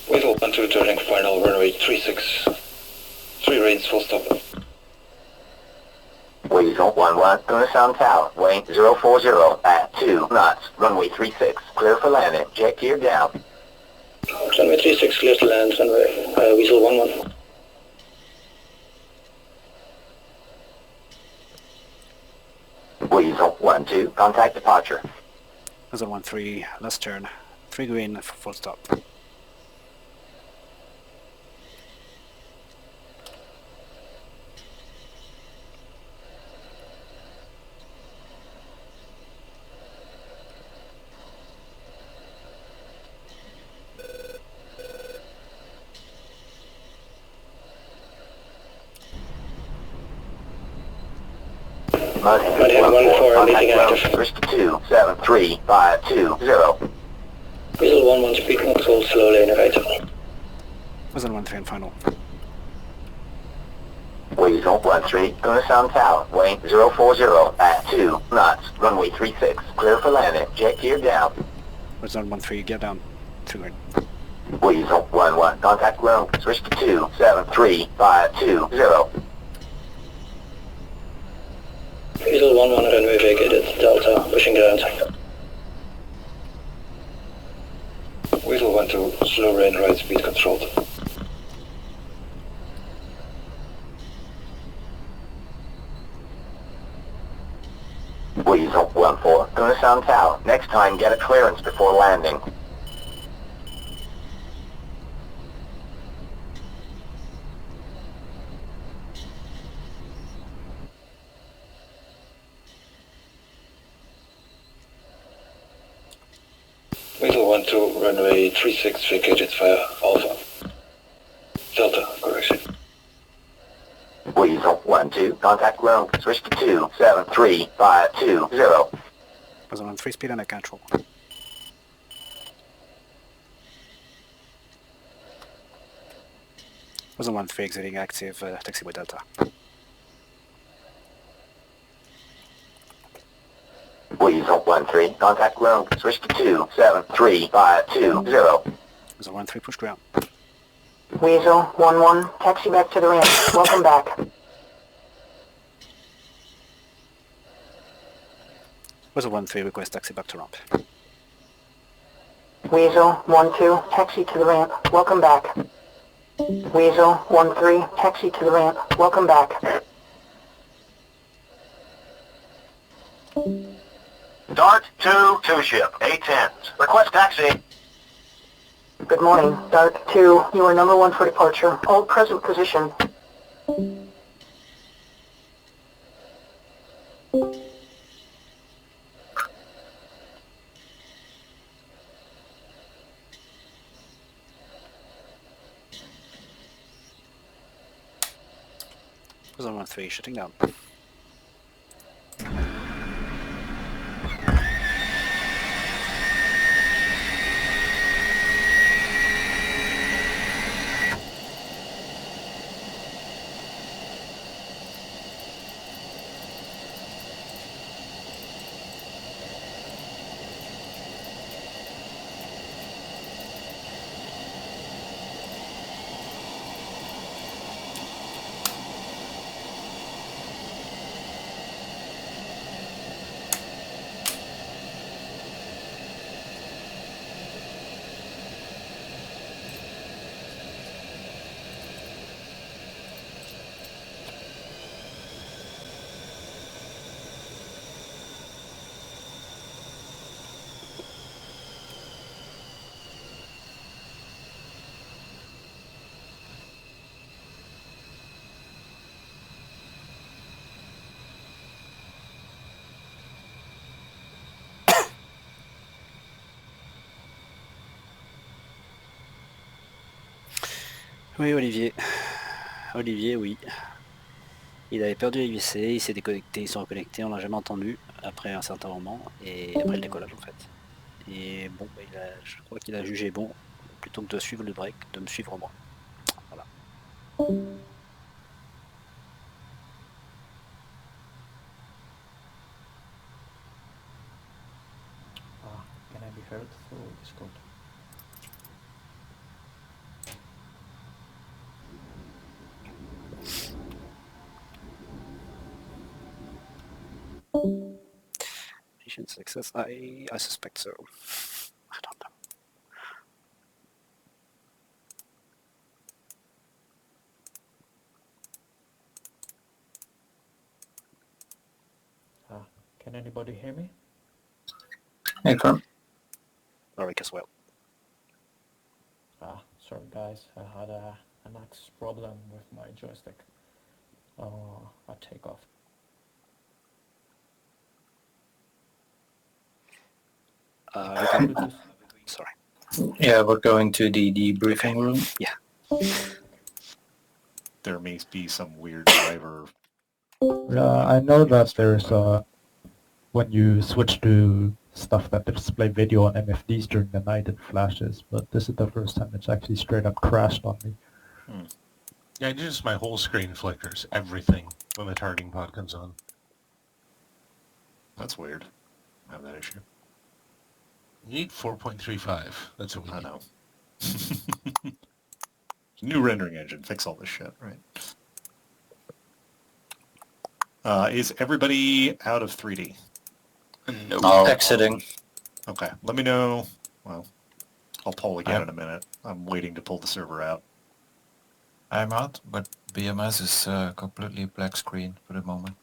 Weasel 12, turning final, runway 36. 3 reins, full stop. Weasel 11, gonna sound tower, weight 040 at 2 knots, runway 36, clear for landing, jet gear down. Runway 36 clear to land, runway Weasel 11. Weasel 12, contact departure. Weasel 13, last turn. 3 green for full stop. Mudhead 1-4, leading active. Risk 273-520. Weasel 11, speed control, slow lane right. Weasel 13 final. Weasel 13, gonna sound tower, weight 040 at 2 knots, runway 36, clear for landing, jet gear down. Weasel 13, gear down. 2 green. Weasel 11, contact ground, risk 273-520. Weasel 11, runway vacated, Delta, pushing ground. Weasel 12, slow rain right, speed controlled. Weasel 14, gonna sound tower, next time get a clearance before landing. Weasel 12, runway 36 vacated via Alpha. Delta, correction. Weasel 12, contact ground, risk 273-520. Weasel 13, speed under control. Weasel 13, exiting active, taxiway Delta. Weasel 13, contact ground, risk 273-520. Weasel 13, push ground. Weasel 11, taxi back to the ramp. Welcome back. Weasel 13, request taxi back to ramp. Weasel 12, taxi to the ramp. Welcome back. Weasel 13, taxi to the ramp. Welcome back. Dart 2 ship, A-10s. Request taxi. Good morning, Dart 2. You are number 1 for departure. Hold present position. Weasel 13, shutting down. Oui, Olivier. Olivier, oui. Il avait perdu la UC, il s'est déconnecté, il s'est reconnecté, on l'a jamais entendu après un certain moment, et après le décollage en fait. Et bon, bah, je crois qu'il a jugé bon, plutôt que de suivre le break, de me suivre moi. Voilà. Can I be heard through Discord? Mission success, I suspect so. I don't know. Can anybody hear me? Hey, Firm. Lorik as well. Sorry guys, I had an axe problem with my joystick. I'll take off. Sorry. Yeah, we're going to the debriefing room. Yeah. There may be some weird driver. I know that there's when you switch to stuff that display video on MFDs during the night, it flashes, but this is the first time it's actually straight up crashed on me. Yeah, just my whole screen flickers, everything, when the targeting pod comes on. That's weird. I have that issue. You need 4.35. That's what we need. I know. New rendering engine. Fix all this shit, right? Is everybody out of 3D? No. Exiting. Okay. Let me know. Well, I'll poll again in a minute. I'm waiting to pull the server out. I'm out, but BMS is completely black screen for the moment.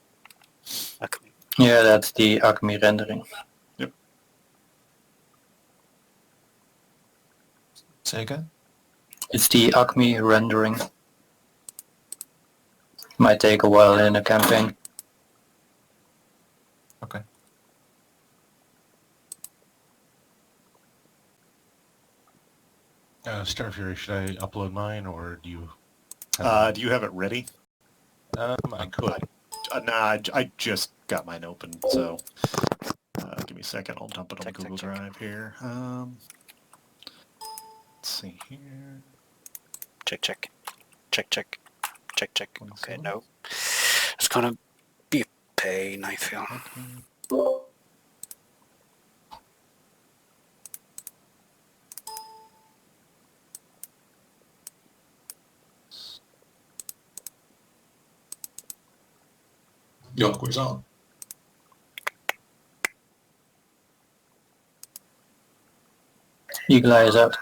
Acme. Yeah, that's the Acme rendering. Yep. Say again? It's the Acme rendering. Might take a while in a campaign. Okay. Starfury, should I upload mine, or do you... Do you have it ready? I could. Nah, I just got mine open, so give me a second. I'll dump it on Google Drive here. Let's see here. Check. Okay, no. It's gonna be a pain, I feel. Joku is on. Eagle Eye is out.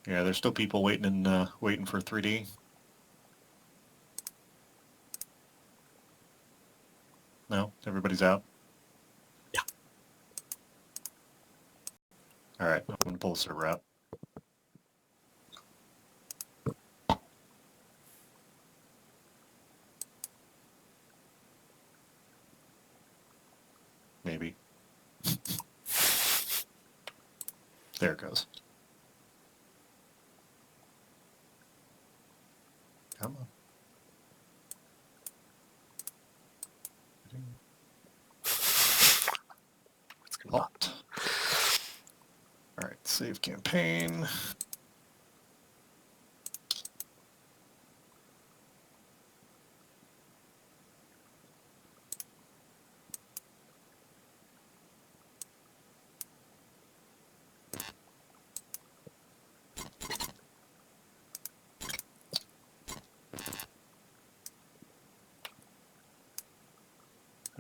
Yeah, there's still people waiting for 3D. No, everybody's out. Yeah. All right, I'm gonna pull the server out. Maybe. There it goes. Come on. Alt. All right, save campaign.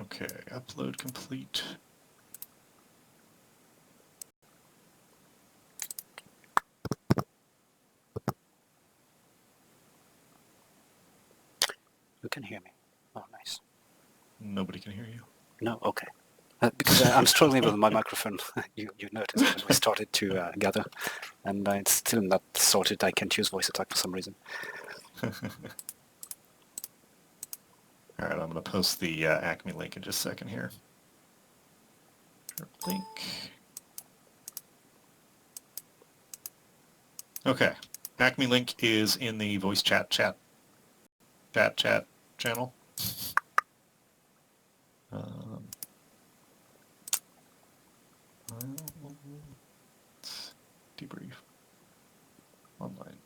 Okay, upload complete. You can hear me. Oh, nice. Nobody can hear you. No? Okay. Because I'm struggling with my microphone. You noticed when we started to gather, and it's still not sorted. I can't use voice attack for some reason. All right, I'm going to post the Acme link in just a second here. Link. Okay, Acme link is in the voice chat channel. Debrief. Online.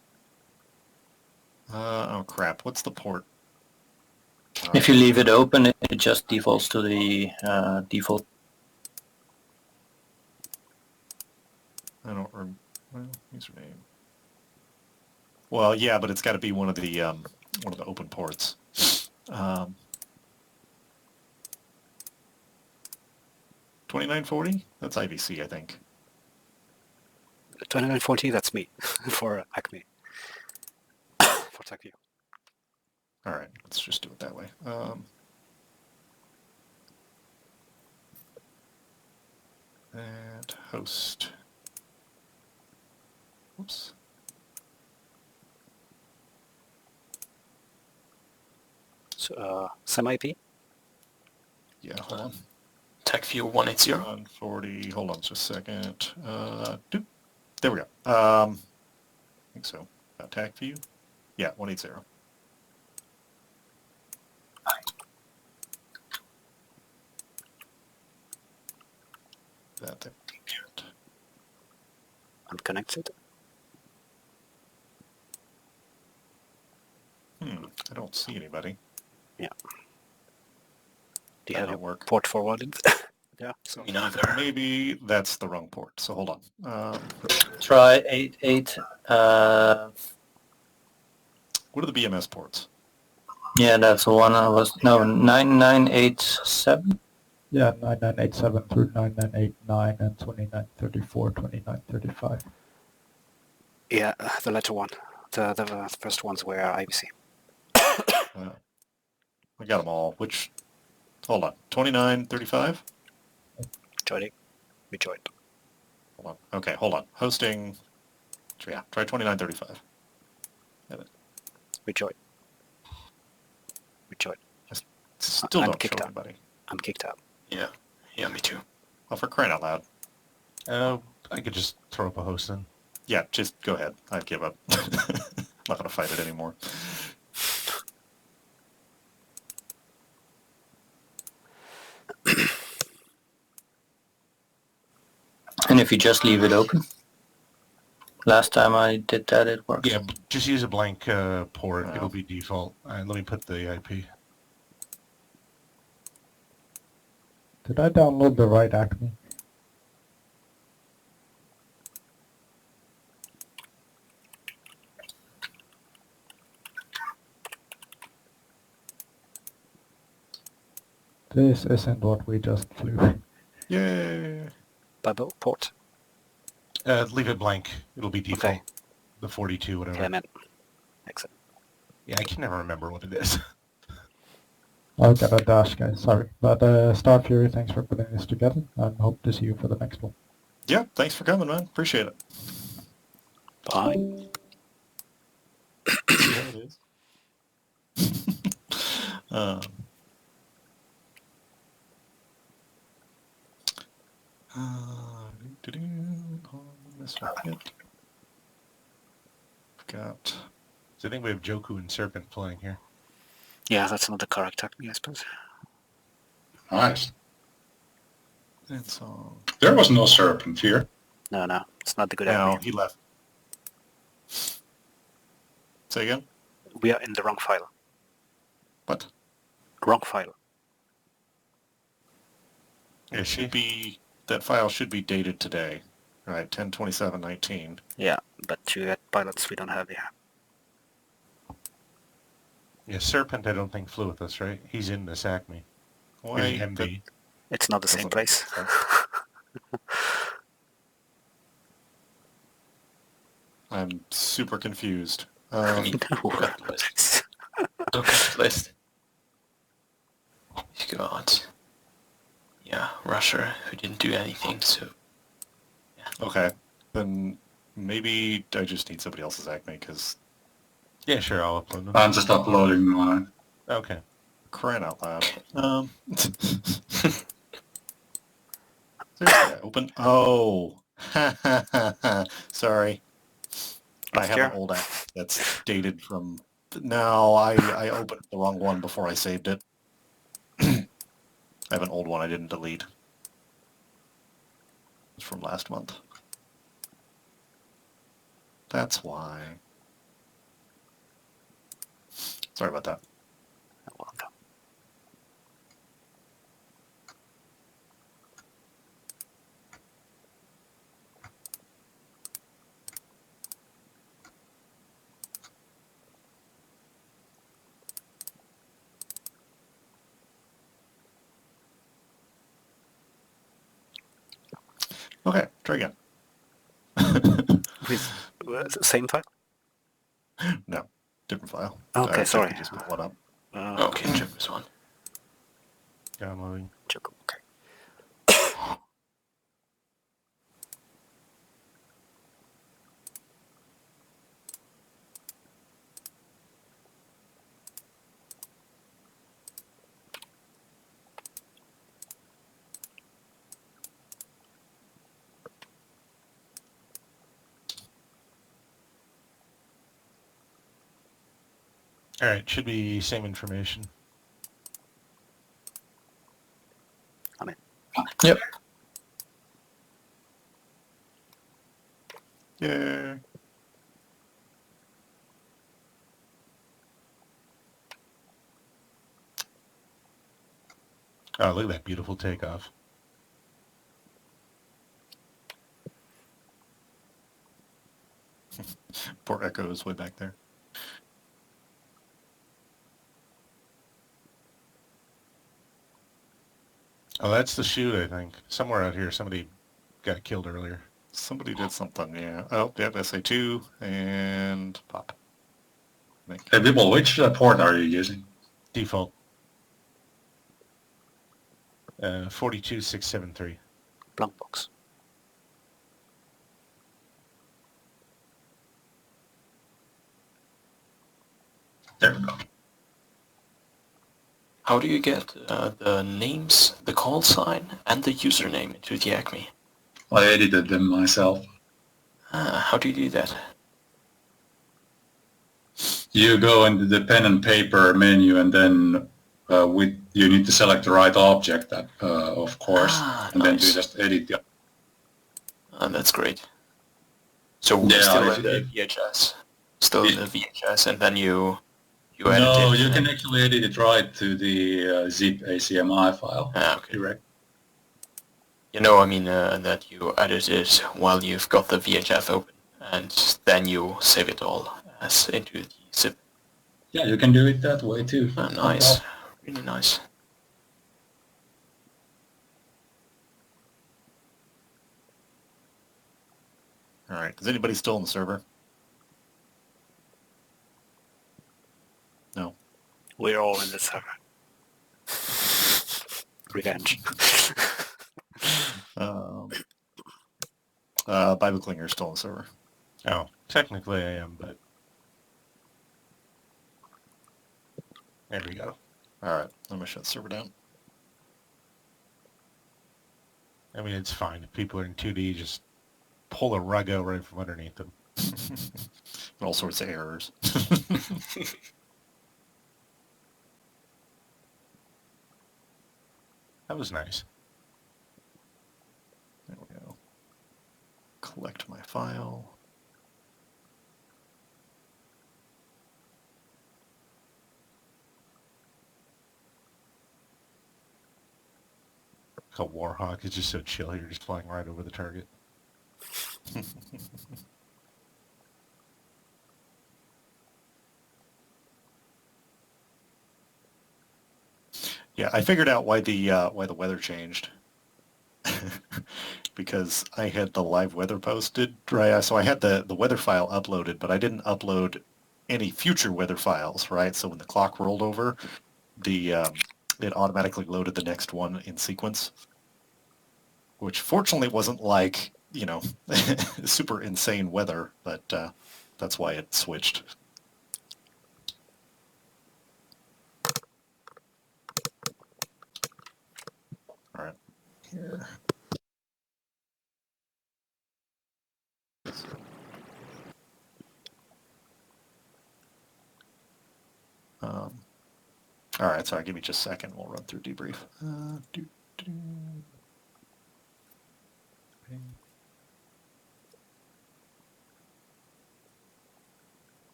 Oh crap, what's the port? If you leave it open, it just defaults to the default. I don't remember. Well, username. Well, yeah, but it's got to be one of the open ports. 2940? That's IVC, I think. 2940, that's me for Acme. For TechView. All right, let's just do it that way. And host. Oops. So, semi-IP? Yeah, hold on. Tech view 180. 140, hold on just a second. Doop. There we go. I think so. Attack view? Yeah, 180. That Unconnected? I don't see anybody. Yeah. Do you That have don't your work. port forwarded? Yeah. So Me neither. Maybe that's the wrong port, so hold on. Try 88. What are the BMS ports? Yeah, that's the one I was... No, 9987? Yeah, 9987 through 9989 and 2934, 2935. yeah, the latter one. The first ones were IBC. We got them all. Which? Hold on. 2935? Joining. We joined. Hold on. Okay, hold on. Hosting. Yeah, try 2935. We joined. We joined. Still I'm don't kicked show out. anybody. I'm kicked out. Yeah. Yeah, me too. Oh, for crying out loud. I could just throw up a host then. Yeah, just go ahead. I give up. I'm not going to fight it anymore. And if you just leave it open? Last time I did that, it worked. Yeah, just use a blank port. It'll be default. Let me put the IP. Did I download the right Acme? This isn't what we just flew. Yay! Bubble port. Leave it blank. It'll be default. Okay. The 42, whatever. Okay, I'm in. Excellent. Yeah, I can never remember what it is. I'll get a dash, guys. Sorry. But Starfury, thanks for putting this together, and hope to see you for the next one. Yeah, thanks for coming, man. Appreciate it. Bye. There it is. This one hit. Got. So I think we have Joku and Serpent playing here. Yeah, that's not the correct Acme, I suppose. Nice. It's on. There was no Serpent here. No, it's not the good No, Acme. he left. Say again? We are in the wrong file. What? Wrong file. It should be, that file should be dated today, right? 10/27/19. Yeah, but to get pilots we don't have here. Yeah, Serpent I don't think flew with us, right? He's in this Acme. Why? In MB. It's not the same place. I'm super confused. Look at the list. Look at the list. You got, yeah, Russia, who didn't do anything, so... Yeah. Okay, then maybe I just need somebody else's Acme, because... Yeah, sure, I'll upload them. I'm just uploading mine. Okay. Crying out loud. Seriously, open. Oh, sorry. I have an old app that's dated from. No, I opened the wrong one before I saved it. I have an old one I didn't delete. It's from last month. That's why. Sorry about that. Welcome. Okay, try again. With same file? No, different file. Okay, sorry. Just pull one up. Okay, check this one. Downloading. Okay. All right, should be same information. I'm in. Yep. Yeah. Oh, look at that beautiful takeoff. Poor Echo is way back there. Oh, that's the shoot, I think. Somewhere out here, somebody got killed earlier. Somebody did something, yeah. Oh, yeah, SA2 and pop. Hey, people, which port are you using? Default. 42673. Blank box. There we go. How do you get the names, the call sign, and the username into the Acme? I edited them myself. How do you do that? You go into the pen and paper menu, and then you need to select the right object, of course, and then you just edit the. That's great. So we're still in the VHS, and then you edit it. No, you can actually edit it right to the zip ACMI file. Okay. Direct. You know, I mean that you edit it while you've got the VHF open, and then you save it all as into the zip. Yeah, you can do it that way too. Nice, really nice. All right, is anybody still on the server? No. We're all in the server. Revenge. Bible Clinger is still on the server. Oh, technically I am, but... There we go. All right, I'm going to shut the server down. I mean, it's fine. If people are in 2D, just pull a rug out right from underneath them. All sorts of errors. That was nice. There we go. Collect my file. A Warhawk is just so chill. You're just flying right over the target. Yeah, I figured out why the weather changed. Because I had the live weather posted, right? So I had the weather file uploaded, but I didn't upload any future weather files, right? So when the clock rolled over, it automatically loaded the next one in sequence, which fortunately wasn't like, you know, super insane weather, but that's why it switched. All right. Here. All right, sorry, give me just a second. We'll run through debrief.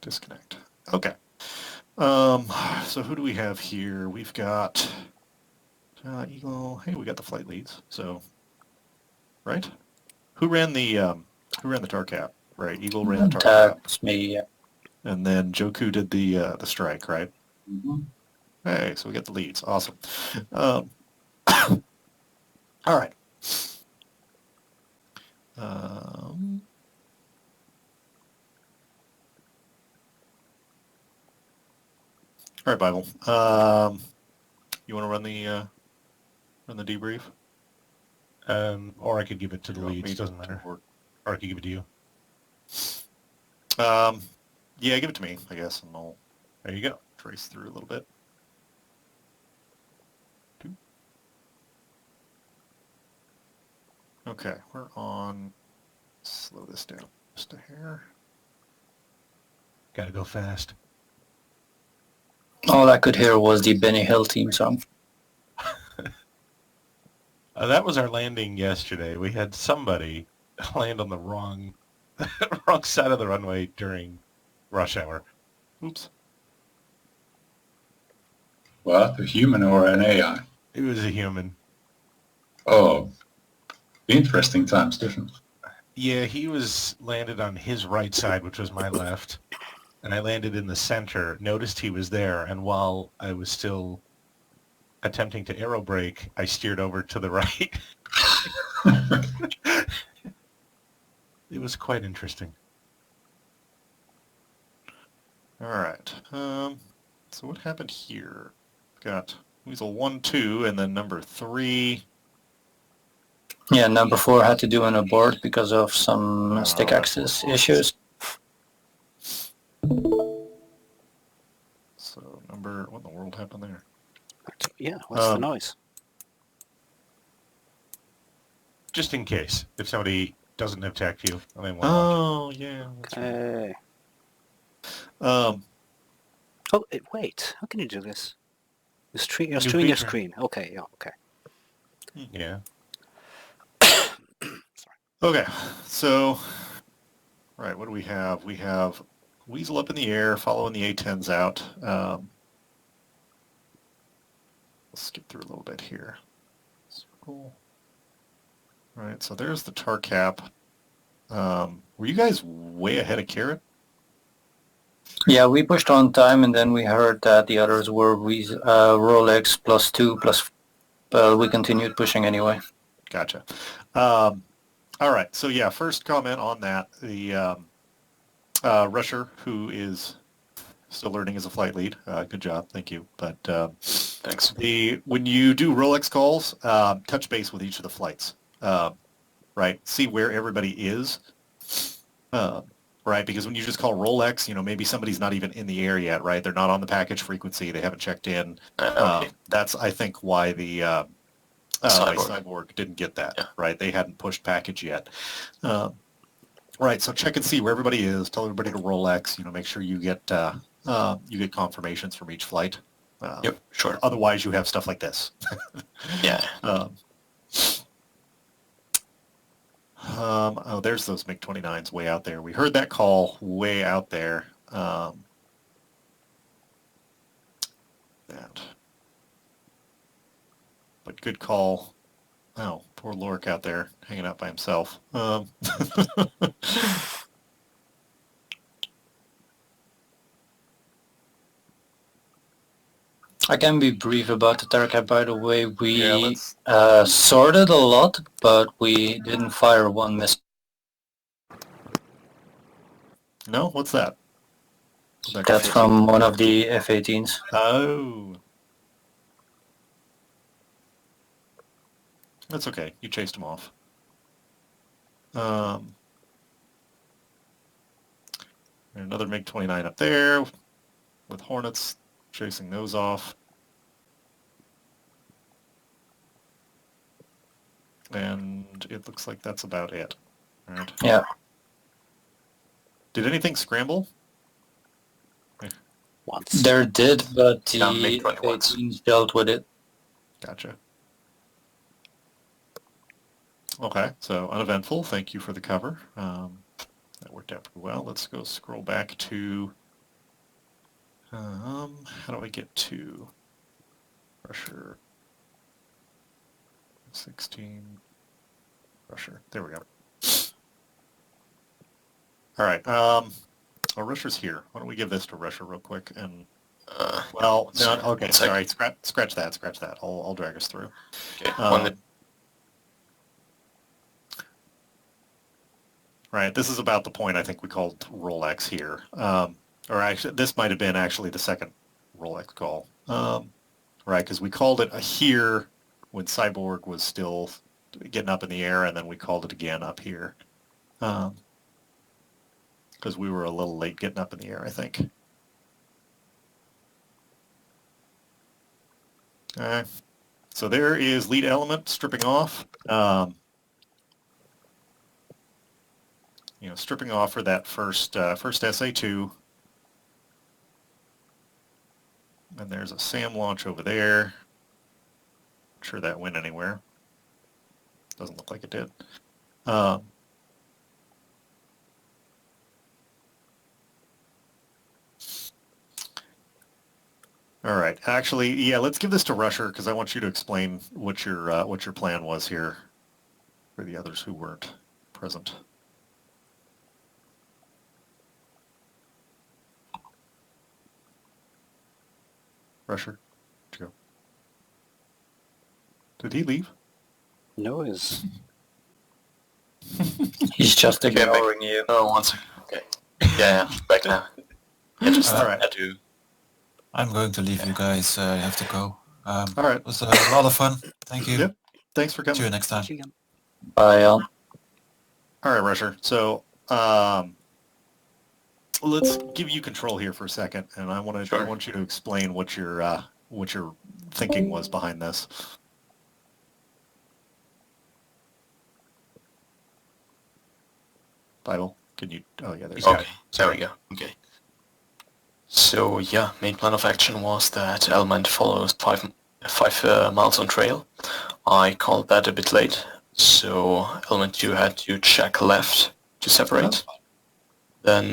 Disconnect. Okay. So who do we have here? We've got Eagle. Hey, we got the flight leads. So, right? Who ran the TARCAP? Right, Eagle ran the TARCAP. That's me. Yeah. And then Joku did the strike, right? Hey, so we get the leads. Awesome. All right. All right, Bible. You want to run the debrief? Or I could give it to the leads. Doesn't matter. Or I could give it to you. Yeah, give it to me, I guess, and I'll There you go. trace through a little bit. Okay, we're on. Slow this down just a hair. Gotta go fast. All I could hear was the Benny Hill theme song. That was our landing yesterday. We had somebody land on the wrong side of the runway during rush hour. Oops. What? A human or an AI? It was a human. Oh, interesting times, definitely. Yeah, he was landed on his right side, which was my left, and I landed in the center, noticed he was there, and while I was still attempting to aero brake, I steered over to the right. It was quite interesting. All right. So what happened here? Got Weasel 1, 2, and then number 3. Yeah, number 4 had to do an abort because of some stick axis issues. So what in the world happened there? Yeah, what's the noise? Just in case, if somebody doesn't attack you, and they want Oh, yeah. That's Okay. right. Oh, wait. How can you do this? You're streaming your screen. Okay, yeah, okay. Yeah. Okay, so, right, what do we have? We have Weasel up in the air, following the A-10s out. We'll skip through a little bit here. Circle. All right, so there's the tar cap. Were you guys way ahead of Carrot? Yeah, we pushed on time, and then we heard that the others were Rolex +2 plus. We continued pushing anyway. Gotcha. All right, so yeah, first comment on that. The rusher, who is still learning as a flight lead, good job, thank you. But thanks. When you do Rolex calls, touch base with each of the flights, right? See where everybody is. Right, because when you just call Rolex, maybe somebody's not even in the air yet, right? They're not on the package frequency. They haven't checked in. Okay. That's, I think, why the Cyborg didn't get that, right? They hadn't pushed package yet. Right, so check and see where everybody is. Tell everybody to Rolex. Make sure you get confirmations from each flight. Yep, sure. Otherwise, you have stuff like this. Yeah. Oh, there's those MiG-29s way out there. We heard that call way out there. That. But good call. Oh, poor Lorik out there hanging out by himself. I can be brief about the Tarkat, by the way. We sorted a lot, but we didn't fire one missile. No? What's that? That's from one of the F-18s. Oh. That's okay. You chased him off. Another MiG-29 up there with Hornets chasing those off. And it looks like that's about it. All right. Yeah. Did anything scramble? Once. There did, but the F-18s dealt with it. Gotcha. Okay, so uneventful. Thank you for the cover. That worked out pretty well. Let's go scroll back to... how do I get to Rusher 16? Rusher. There we go. All right. Rusher's here. Why don't we give this to Rusher real quick, and Well, no, okay, sorry, scratch that. I'll drag us through. Okay, right, this is about the point I think we called Rolex here. Or actually, this might have been actually the second Rolex call. Right, because we called it a here when Cyborg was still getting up in the air, and then we called it again up here. Because we were a little late getting up in the air, I think. All right. So there is lead element stripping off. Stripping off for that first SA2. And there's a SAM launch over there. Not sure that went anywhere. Doesn't look like it did. All right. Actually, yeah, let's give this to Rusher because I want you to explain what your plan was here for the others who weren't present. Rusher, go. Did he leave? No, he's just ignoring you. Oh, 1 second. Okay. Yeah, back now. Yeah, just all right. had to. I'm going to leave you guys. I have to go. All right. It was a lot of fun. Thank you. Yep. Thanks for coming. See you next time. Bye, Jan. All right, Rusher. So let's give you control here for a second, and I want you to explain what your thinking was behind this. Bible, can you? Oh yeah, there's. Okay, there we go. Okay. So yeah, main plan of action was that element follows 5 miles on trail. I called that a bit late, so element 2 had to check left to separate. Then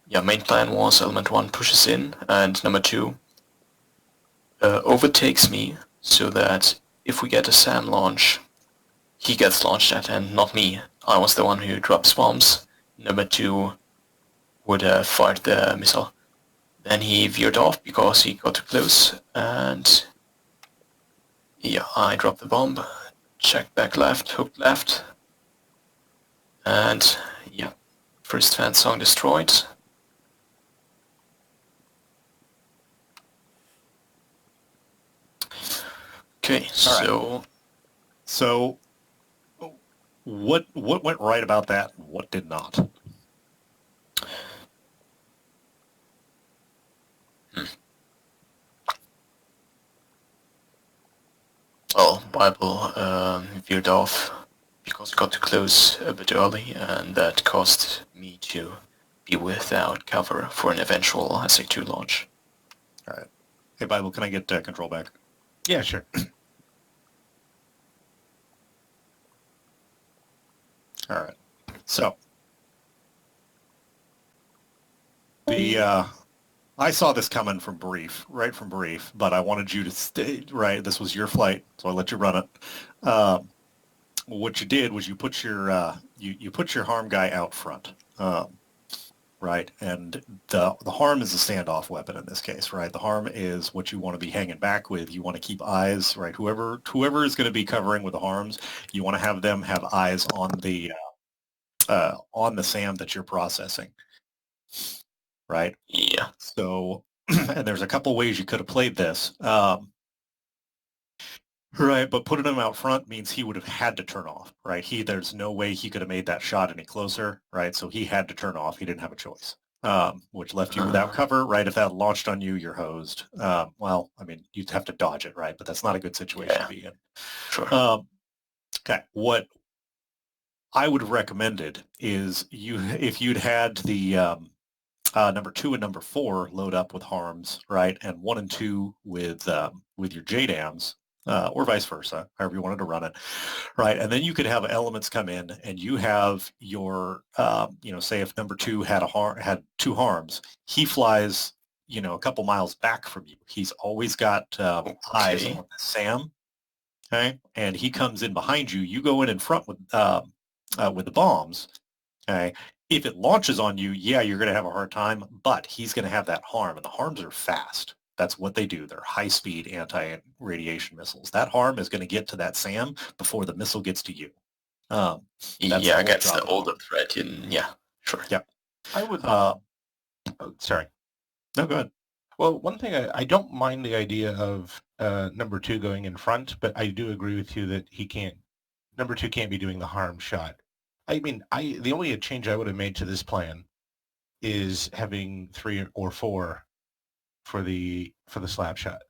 yeah, main plan was element 1 pushes in and number 2 overtakes me, so that if we get a SAM launch, he gets launched at and not me. I was the one who drops bombs. Number 2 would have fired the missile. Then he veered off because he got too close, and yeah, I dropped the bomb, checked back left, hooked left, and yeah, first fan song destroyed. Okay, so what went right about that? And what did not? Well, Bible veered off because it got too close a bit early, and that caused me to be without cover for an eventual SA2 launch. All right. Hey, Bible, can I get control back? Yeah, sure. All right. So the I saw this coming from brief, but I wanted you to stay right. This was your flight, so I let you run it. What you did was you put your you put your harm guy out front, right? And the harm is a standoff weapon in this case, right? The harm is what you want to be hanging back with. You want to keep eyes, right? Whoever is going to be covering with the harms, you want to have them have eyes on the SAM that you're processing. Right? Yeah. So, and there's a couple ways you could have played this. Right, but putting him out front means he would have had to turn off, right? There's no way he could have made that shot any closer, right? So he had to turn off. He didn't have a choice, which left you without cover, right? If that launched on you, you're hosed. Well, I mean, you'd have to dodge it, right? But that's not a good situation to be in. Sure. Okay, what I would have recommended is if you'd had the number 2 and number 4 load up with harms, right, and 1 and 2 with your JDAMs, or vice versa, however you wanted to run it, right, and then you could have elements come in, and you have your, say if number 2 had had 2 harms, he flies, a couple miles back from you. He's always got eyes on the SAM, okay, and he comes in behind you. You go in front with the bombs, okay. If it launches on you, yeah, you're going to have a hard time, but he's going to have that harm, and the harms are fast. That's what they do. They're high-speed anti-radiation missiles. That harm is going to get to that SAM before the missile gets to you. Yeah, against the older threat. Yeah, sure. Yeah. I would... sorry. No, go ahead. Well, one thing, I don't mind the idea of number 2 going in front, but I do agree with you that number 2 can't be doing the harm shot. I mean, the only change I would have made to this plan is having 3 or 4 for the slap shot.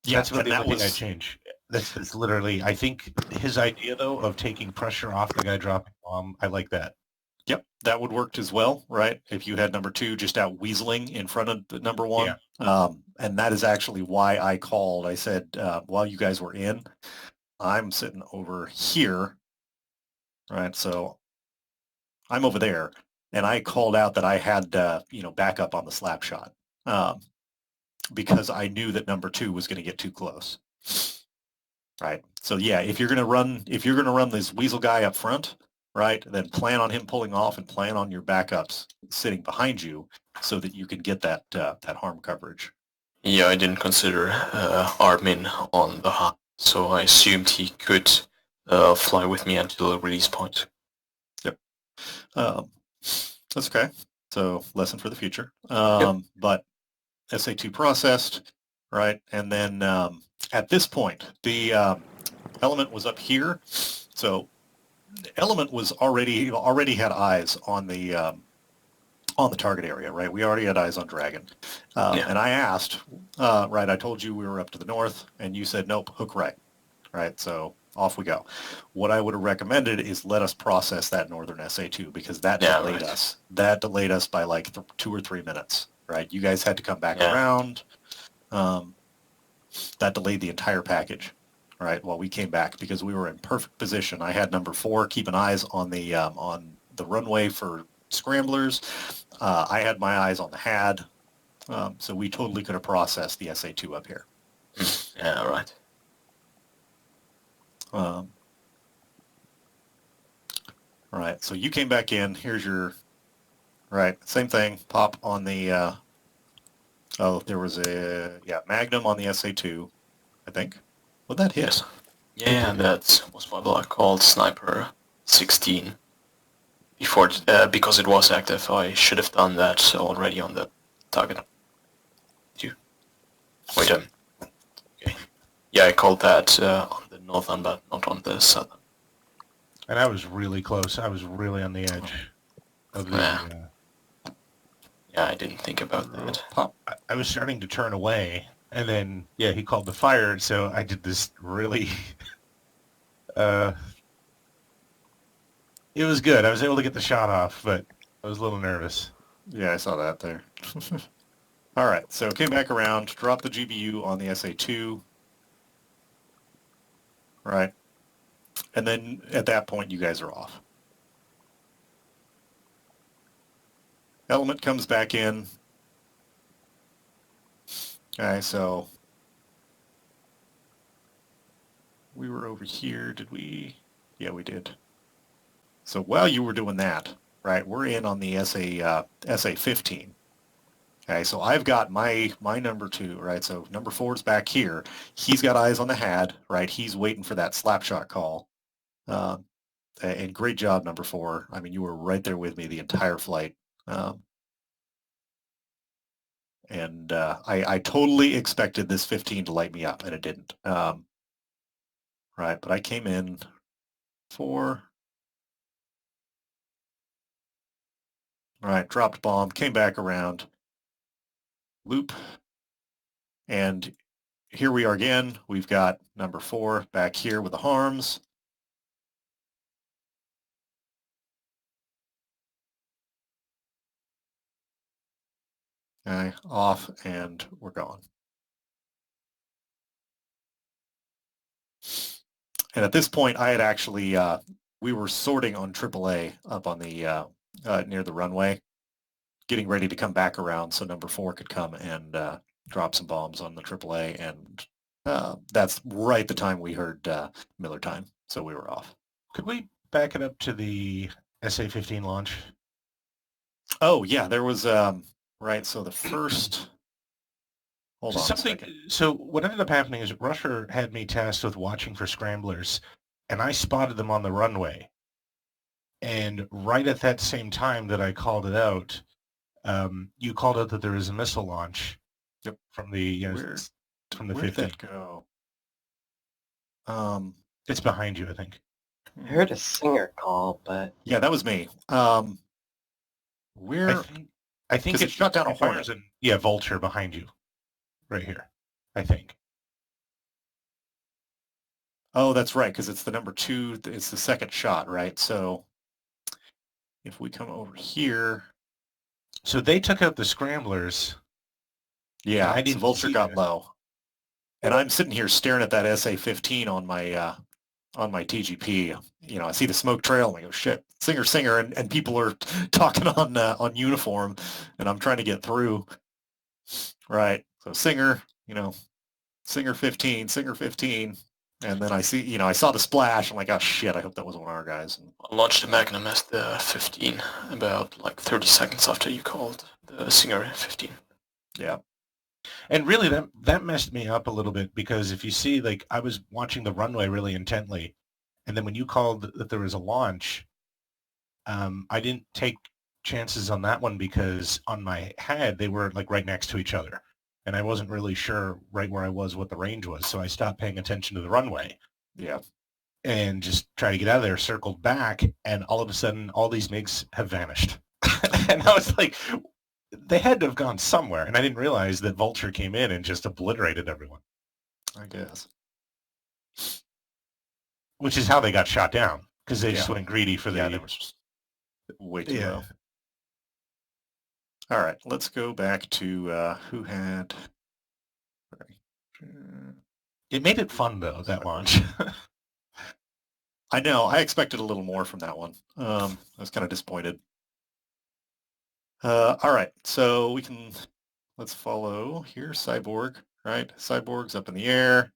Yeah, that's about the only thing I change. That's literally, I think his idea though of taking pressure off the guy dropping bomb, I like that. Yep, that would work as well, right? If you had number 2 just out weaseling in front of the number 1. Yeah. And that is actually why I called. I said, while you guys were in, I'm sitting over here, right? So I'm over there, and I called out that I had, backup on the slap shot because I knew that number 2 was going to get too close, right? So yeah, if you're going to run this weasel guy up front, right, then plan on him pulling off and plan on your backups sitting behind you so that you can get that harm coverage. Yeah, I didn't consider Armin on the high, so I assumed he could fly with me until the release point. Yep. That's okay. So lesson for the future. But SA2 processed, right? And then at this point, the element was up here. So element was already had eyes on the target area, right? We already had eyes on Dragon. And I asked, right, I told you we were up to the north, and you said, nope, hook right, right? So off we go. What I would have recommended is let us process that northern SA2 because that delayed us. That delayed us by like 2 or 3 minutes, right? You guys had to come back around. That delayed the entire package, right, while we came back because we were in perfect position. I had number 4 keeping eyes on the runway for scramblers. I had my eyes on the HAD, so we totally could have processed the SA2 up here. Yeah, right. Right, so you came back in. Here's your, right, same thing. Pop on the, there was a, Magnum on the SA2, I think. Would that hit? Yes. Yeah, that was what I called Sniper 16. Before, because it was active, I should have done that already on the target. Wait, okay. Yeah, I called that on the northern, but not on the southern. And I was really close. I was really on the edge of the... Yeah, I didn't think about that. I was starting to turn away, and then, he called the fire, so I did this really... It was good. I was able to get the shot off, but I was a little nervous. Yeah, I saw that there. All right, so came back around, dropped the GBU on the SA2. Right. And then at that point, you guys are off. Element comes back in. Okay, so we were over here. Did we? Yeah, we did. So while you were doing that, right, we're in on the SA-15. Okay, so I've got my number 2, right? So number 4 is back here. He's got eyes on the HAD, right? He's waiting for that slapshot call. And great job, number 4. I mean, you were right there with me the entire flight. And I totally expected this 15 to light me up, and it didn't. Right, but I came in 4. All right, dropped bomb, came back around, loop, and here we are again. We've got number 4 back here with the harms. Okay, off, and we're gone. And at this point, I had actually, we were sorting on AAA up on the, near the runway, getting ready to come back around so number 4 could come and drop some bombs on the AAA, and that's right the time we heard Miller time, so we were off. Could we back it up to the SA-15 launch? Oh yeah, there was right. So the first. Hold on a second. So what ended up happening is Rusher had me tasked with watching for scramblers, and I spotted them on the runway. And right at that same time that I called it out, you called out that there was a missile launch. Yep. From the from the 15. Where'd that go? It's behind you, I think. I heard a singer call, but yeah, that was me. Where? I think it shot down a Hornet. Yeah, Vulture behind you, right here. I think. Oh, that's right, because it's the number 2. It's the second shot, right? So if we come over here, so they took out the scramblers. Yeah, I didn't. Vulture got low, and I'm sitting here staring at that SA-15 on my TGP. You know, I see the smoke trail, and I go, "Shit, singer," and people are talking on uniform, and I'm trying to get through. Right, so singer, singer 15, and then I see, I saw the splash. I'm like, oh shit, I hope that wasn't one of our guys. I launched the Magnum as the 15 about like 30 seconds after you called the Singer 15. Yeah. And really, that messed me up a little bit, because if you see, like, I was watching the runway really intently, and then when you called that there was a launch, I didn't take chances on that one, because on my head they were like right next to each other, and I wasn't really sure right where I was, what the range was, so I stopped paying attention to the runway. Yeah. And just try to get out of there, circled back, and all of a sudden all these MiGs have vanished. And I was like, they had to have gone somewhere, and I didn't realize that Vulture came in and just obliterated everyone. I guess. Which is how they got shot down, because they just went greedy for the... Yeah, they were just way too low. All right, let's go back to who had... It made it fun, though, that launch. I know. I expected a little more from that one. I was kind of disappointed. All right, so let's follow here, Cyborg, right? Cyborg's up in the air.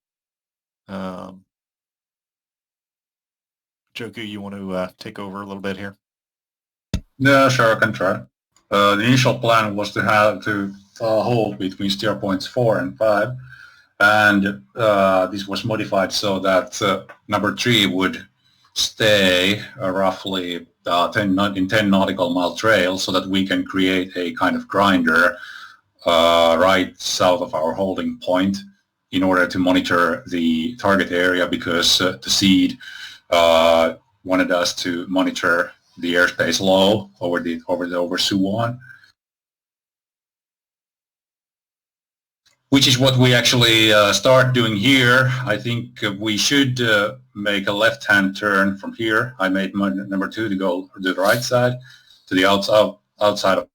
Joku, you want to take over a little bit here? Yeah, sure, I can try. The initial plan was to hold between steer points 4 and 5, and this was modified so that number 3 would stay roughly 10 nautical mile trail, so that we can create a kind of grinder right south of our holding point in order to monitor the target area, because the SEAD wanted us to monitor the airspace low over Suwon, which is what we actually start doing here. I think we should make a left-hand turn from here. I made my number 2 to go to the right side, to the outside of.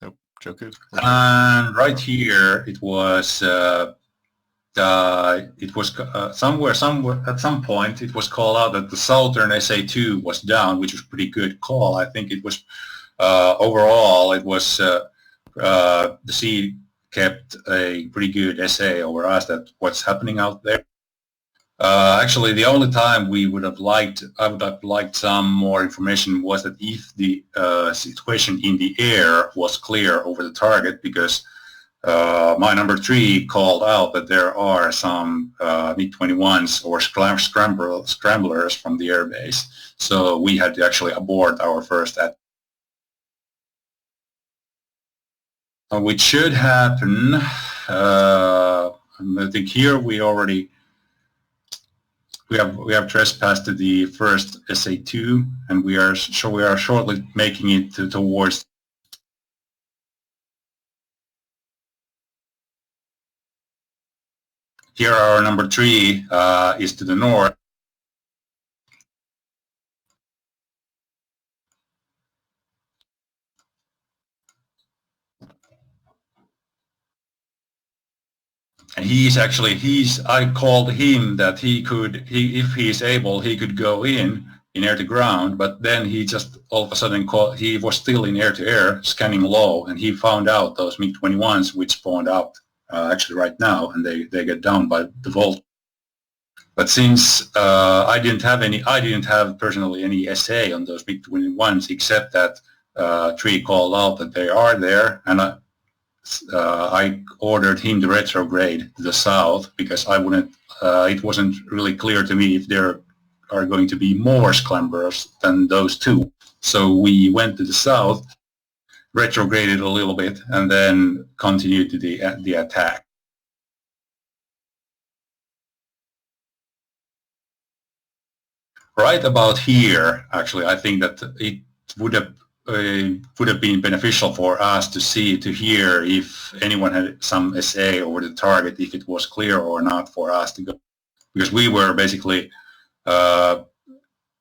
Nope, Joku. And right here, it was somewhere at some point it was called out that the southern SA2 was down, which was a pretty good call. I think it was overall it was the sea kept a pretty good SA over us, that what's happening out there. Actually, the only time I would have liked some more information was that if the situation in the air was clear over the target, because my number 3 called out that there are some MiG-21s or scramblers from the airbase, so we had to actually abort our first attack. Which should happen. I think here we have trespassed to the first SA2, and we are shortly making it towards. Here our number 3 is to the north. And I called him that if he is able, he could go in air to ground, but then he just all of a sudden he was still in air to air scanning low, and he found out those MiG-21s which spawned out actually right now, and they get down by default. But since I didn't have personally any SA on those between ones, except that Tree called out that they are there, and I ordered him to retrograde to the south because I wouldn't. It wasn't really clear to me if there are going to be more sclamberers than those two. So we went to the south, retrograded a little bit, and then continued to the attack. Right about here, actually, I think that it would have been beneficial for us to hear if anyone had some SA over the target, if it was clear or not for us to go, because we were basically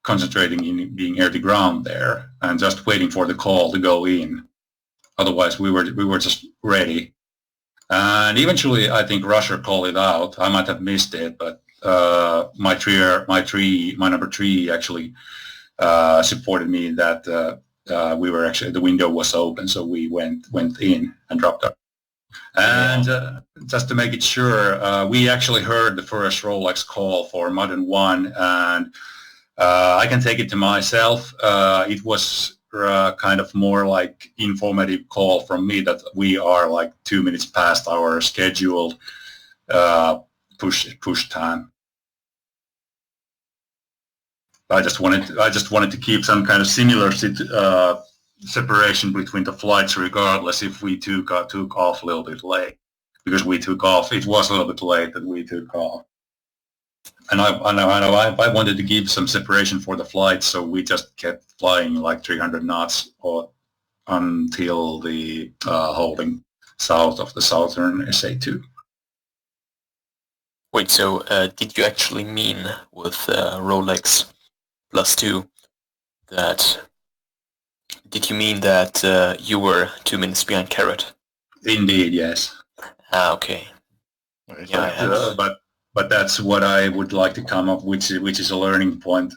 concentrating in being air to ground there and just waiting for the call to go in. Otherwise, we were just ready. And eventually, I think Rusher called it out. I might have missed it, but my number 3 actually supported me that we were actually, the window was open, so we went in and dropped up. And just to make it sure, we actually heard the first Rolex call for Modern 1, and I can take it to myself. It was kind of more like informative call from me that we are like 2 minutes past our scheduled push time. I just wanted to keep some kind of similar separation between the flights, regardless if we took off a little bit late, because we took off. It was a little bit late that we took off, and I wanted to give some separation for the flights, so we just kept flying like 300 knots until the holding south of the southern SA2. Wait, so did you actually mean with Rolex +2 that, did you mean that you were 2 minutes behind Carrot? Indeed, yes. Ah, okay. Yeah, but that's what I would like to come up with, which is a learning point,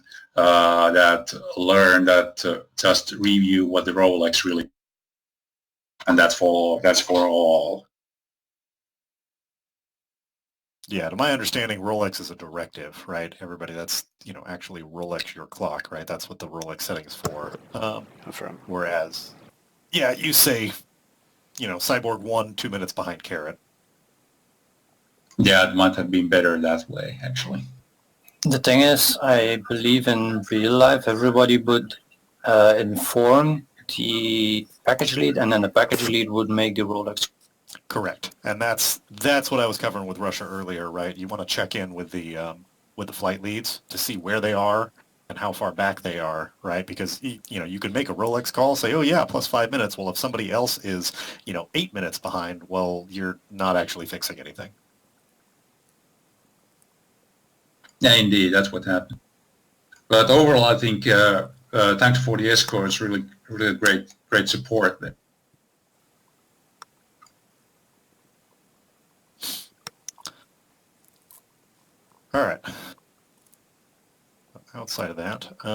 just review what the Rolex really, and that's for all. Yeah, to my understanding, Rolex is a directive, right? Everybody, that's, actually Rolex your clock, right? That's what the Rolex setting is for. Whereas, yeah, you say, Cyborg 1, 2 minutes behind Carrot. Yeah, it might have been better that way, actually. The thing is, I believe in real life, everybody would inform the package lead, and then the package lead would make the Rolex. Correct, and that's what I was covering with Russia earlier, right? You want to check in with the flight leads to see where they are and how far back they are, right? Because you can make a Rolex call, say, oh yeah, +5 minutes. Well, if somebody else is 8 minutes behind, well, you're not actually fixing anything. Yeah, indeed, that's what happened. But overall, I think thanks for the escorts, really great support there. All right. Outside of that, we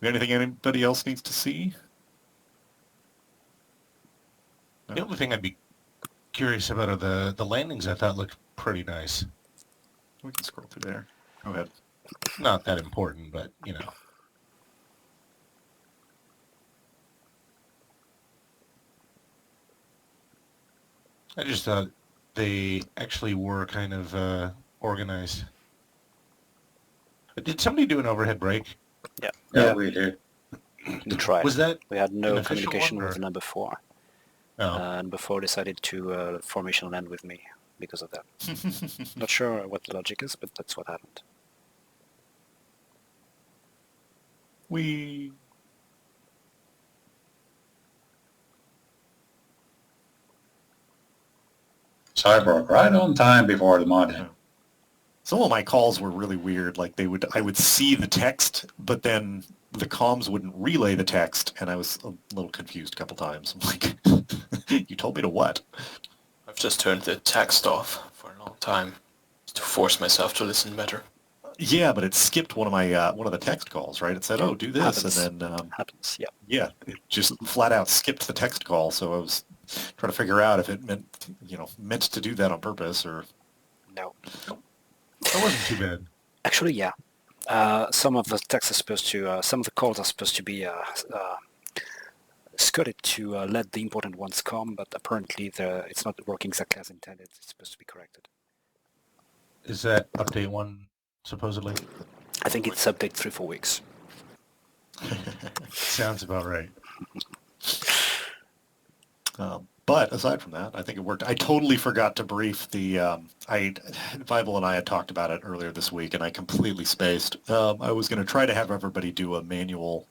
got anything anybody else needs to see? No? The only thing I'd be curious about are the landings. I thought looked pretty nice. We can scroll through there. Go ahead. Not that important, but I just thought they actually were kind of organized. But did somebody do an overhead break? Yeah, we did. We tried. Was that we had no an official communication one, or? with number 4. Oh. And number 4 decided to formation land with me because of that. Not sure what the logic is, but that's what happened. Cyborg right on time before the mod. Some of my calls were really weird. Like I would see the text, but then the comms wouldn't relay the text, and I was a little confused a couple times. I'm like, you told me to what? I've just turned the text off for a long time to force myself to listen better. Yeah, but it skipped one of the text calls, right? It said, "Oh, do this," Happens. and then happens. Yeah. Yeah, it just flat out skipped the text call. So I was trying to figure out if it meant to do that on purpose or no. That wasn't too bad. Actually, yeah. Some of the text is supposed to, some of the calls are supposed to be skirted to let the important ones come, but apparently it's not working exactly as intended. It's supposed to be corrected. Is that update 1 supposedly? I think it's update 3-4 weeks. Sounds about right. But aside from that, I think it worked. I totally forgot to brief the, Bible and I had talked about it earlier this week, and I completely spaced. I was going to try to have everybody do a manual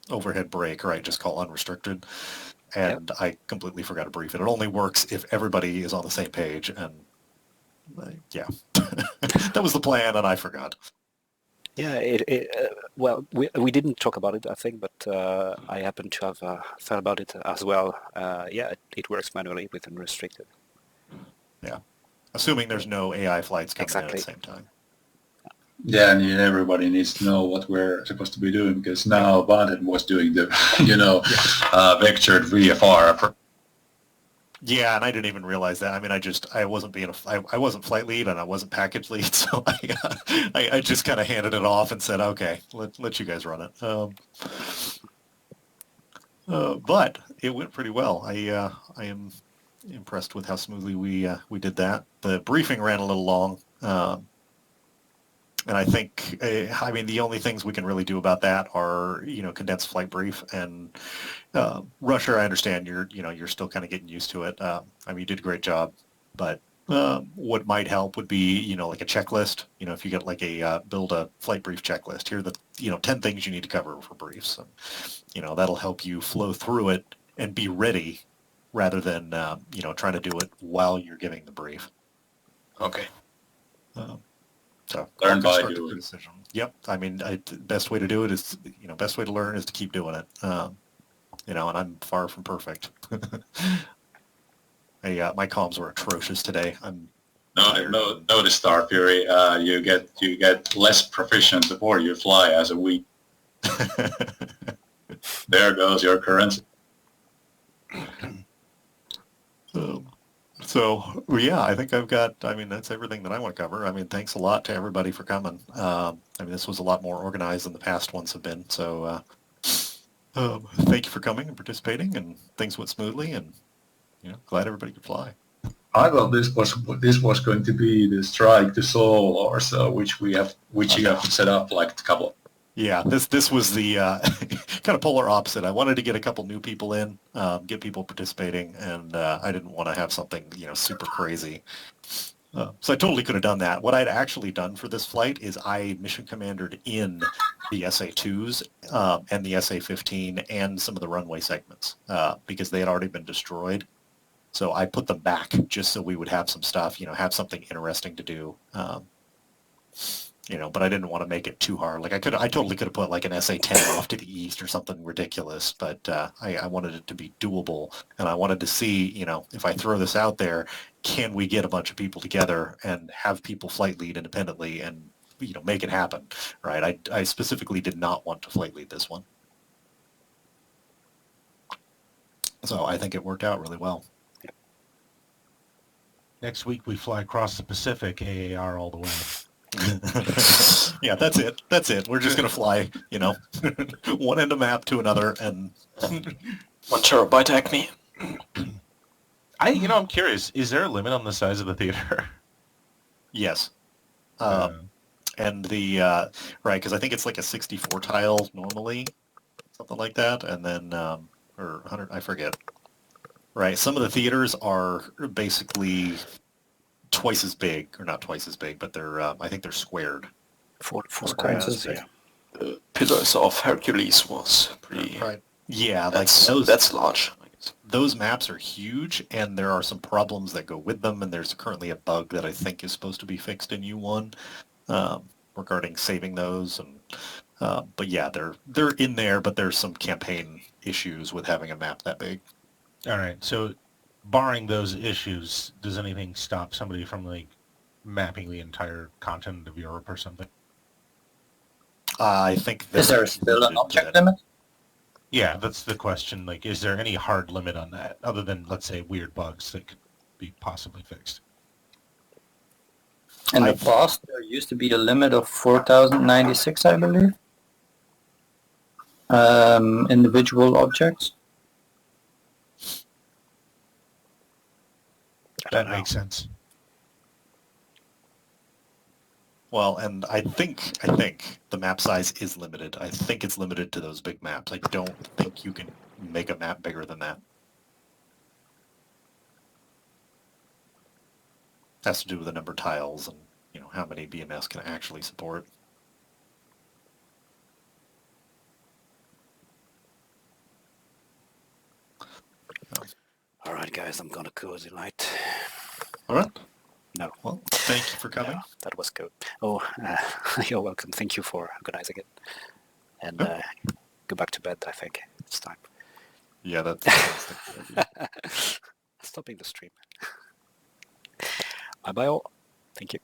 overhead break, or I just call unrestricted, and I completely forgot to brief it. It only works if everybody is on the same page, and yeah, that was the plan, and I forgot. Yeah, well, we didn't talk about it, I think, but I happen to have thought about it as well. Yeah, it works manually with unrestricted. Yeah, assuming there's no AI flights coming in at the same time. Yeah, and everybody needs to know what we're supposed to be doing, because now Bonded was doing the, vectored VFR. Yeah, and I didn't even realize that. I mean, I wasn't I wasn't flight lead and I wasn't package lead, so I just kind of handed it off and said, okay, let you guys run it. But it went pretty well. I am impressed with how smoothly we did that. The briefing ran a little long, and I think, the only things we can really do about that are, condensed flight brief and Rusher. I understand you're still kind of getting used to it. You did a great job, but what might help would be, like a checklist. If you get like build a flight brief checklist. Here are the 10 things you need to cover for briefs, and that'll help you flow through it and be ready, rather than trying to do it while you're giving the brief. Okay. So learn by doing. Decision. Yep. Best way to do it is, best way to learn is to keep doing it. And I'm far from perfect. My comms were atrocious today. Notice Starfury. You get less proficient the more you fly as a week. There goes your currency. So yeah, I think I've got, that's everything that I want to cover. Thanks a lot to everybody for coming. This was a lot more organized than the past ones have been. So thank you for coming and participating, and things went smoothly, and glad everybody could fly. I thought this was going to be the strike to Seoul or so, which you have set up like a couple. Yeah, this was the kind of polar opposite. I wanted to get a couple new people in, get people participating, and I didn't want to have something super crazy. So I totally could have done that. What I'd actually done for this flight is I mission commandered in the SA-2s and the SA-15 and some of the runway segments because they had already been destroyed. So I put them back just so we would have some stuff, have something interesting to do. But I didn't want to make it too hard. Like I totally could have put like an SA-10 off to the east or something ridiculous, but I wanted it to be doable, and I wanted to see, if I throw this out there, can we get a bunch of people together and have people flight lead independently and, make it happen, right? I specifically did not want to flight lead this one. So I think it worked out really well. Next week we fly across the Pacific, AAR all the way. Yeah, that's it. We're just going to fly, one end of map to another, and 1 terabyte Acme. I'm curious, is there a limit on the size of the theater? Yes. And the, right, because I think it's like a 64 tile normally, something like that, and then, or 100, I forget. Right, some of the theaters are basically twice as big, or not twice as big, but they're, I think they're squared. Four squares, yeah. The Pillars of Hercules was pretty... Right. Yeah, that's large. Those maps are huge, and there are some problems that go with them, and there's currently a bug that I think is supposed to be fixed in U1 regarding saving those. And but yeah, they're in there, but there's some campaign issues with having a map that big. All right, so barring those issues, does anything stop somebody from like mapping the entire continent of Europe or something? I think. Is there still an object limit? Yeah, that's the question. Like, is there any hard limit on that, other than, let's say, weird bugs that could be possibly fixed? In the past, there used to be a limit of 4,096, I believe. Individual objects. That makes sense. Well, and I think the map size is limited. I think it's limited to those big maps. I don't think you can make a map bigger than that. Has to do with the number of tiles and how many BMS can actually support. All right, guys, I'm gonna cozy night. All right. No. Well, thank you for coming. Yeah, that was good. Oh, you're welcome. Thank you for organizing it. And go back to bed, I think. It's time. Yeah, that's Stopping the stream. Bye-bye all. Thank you.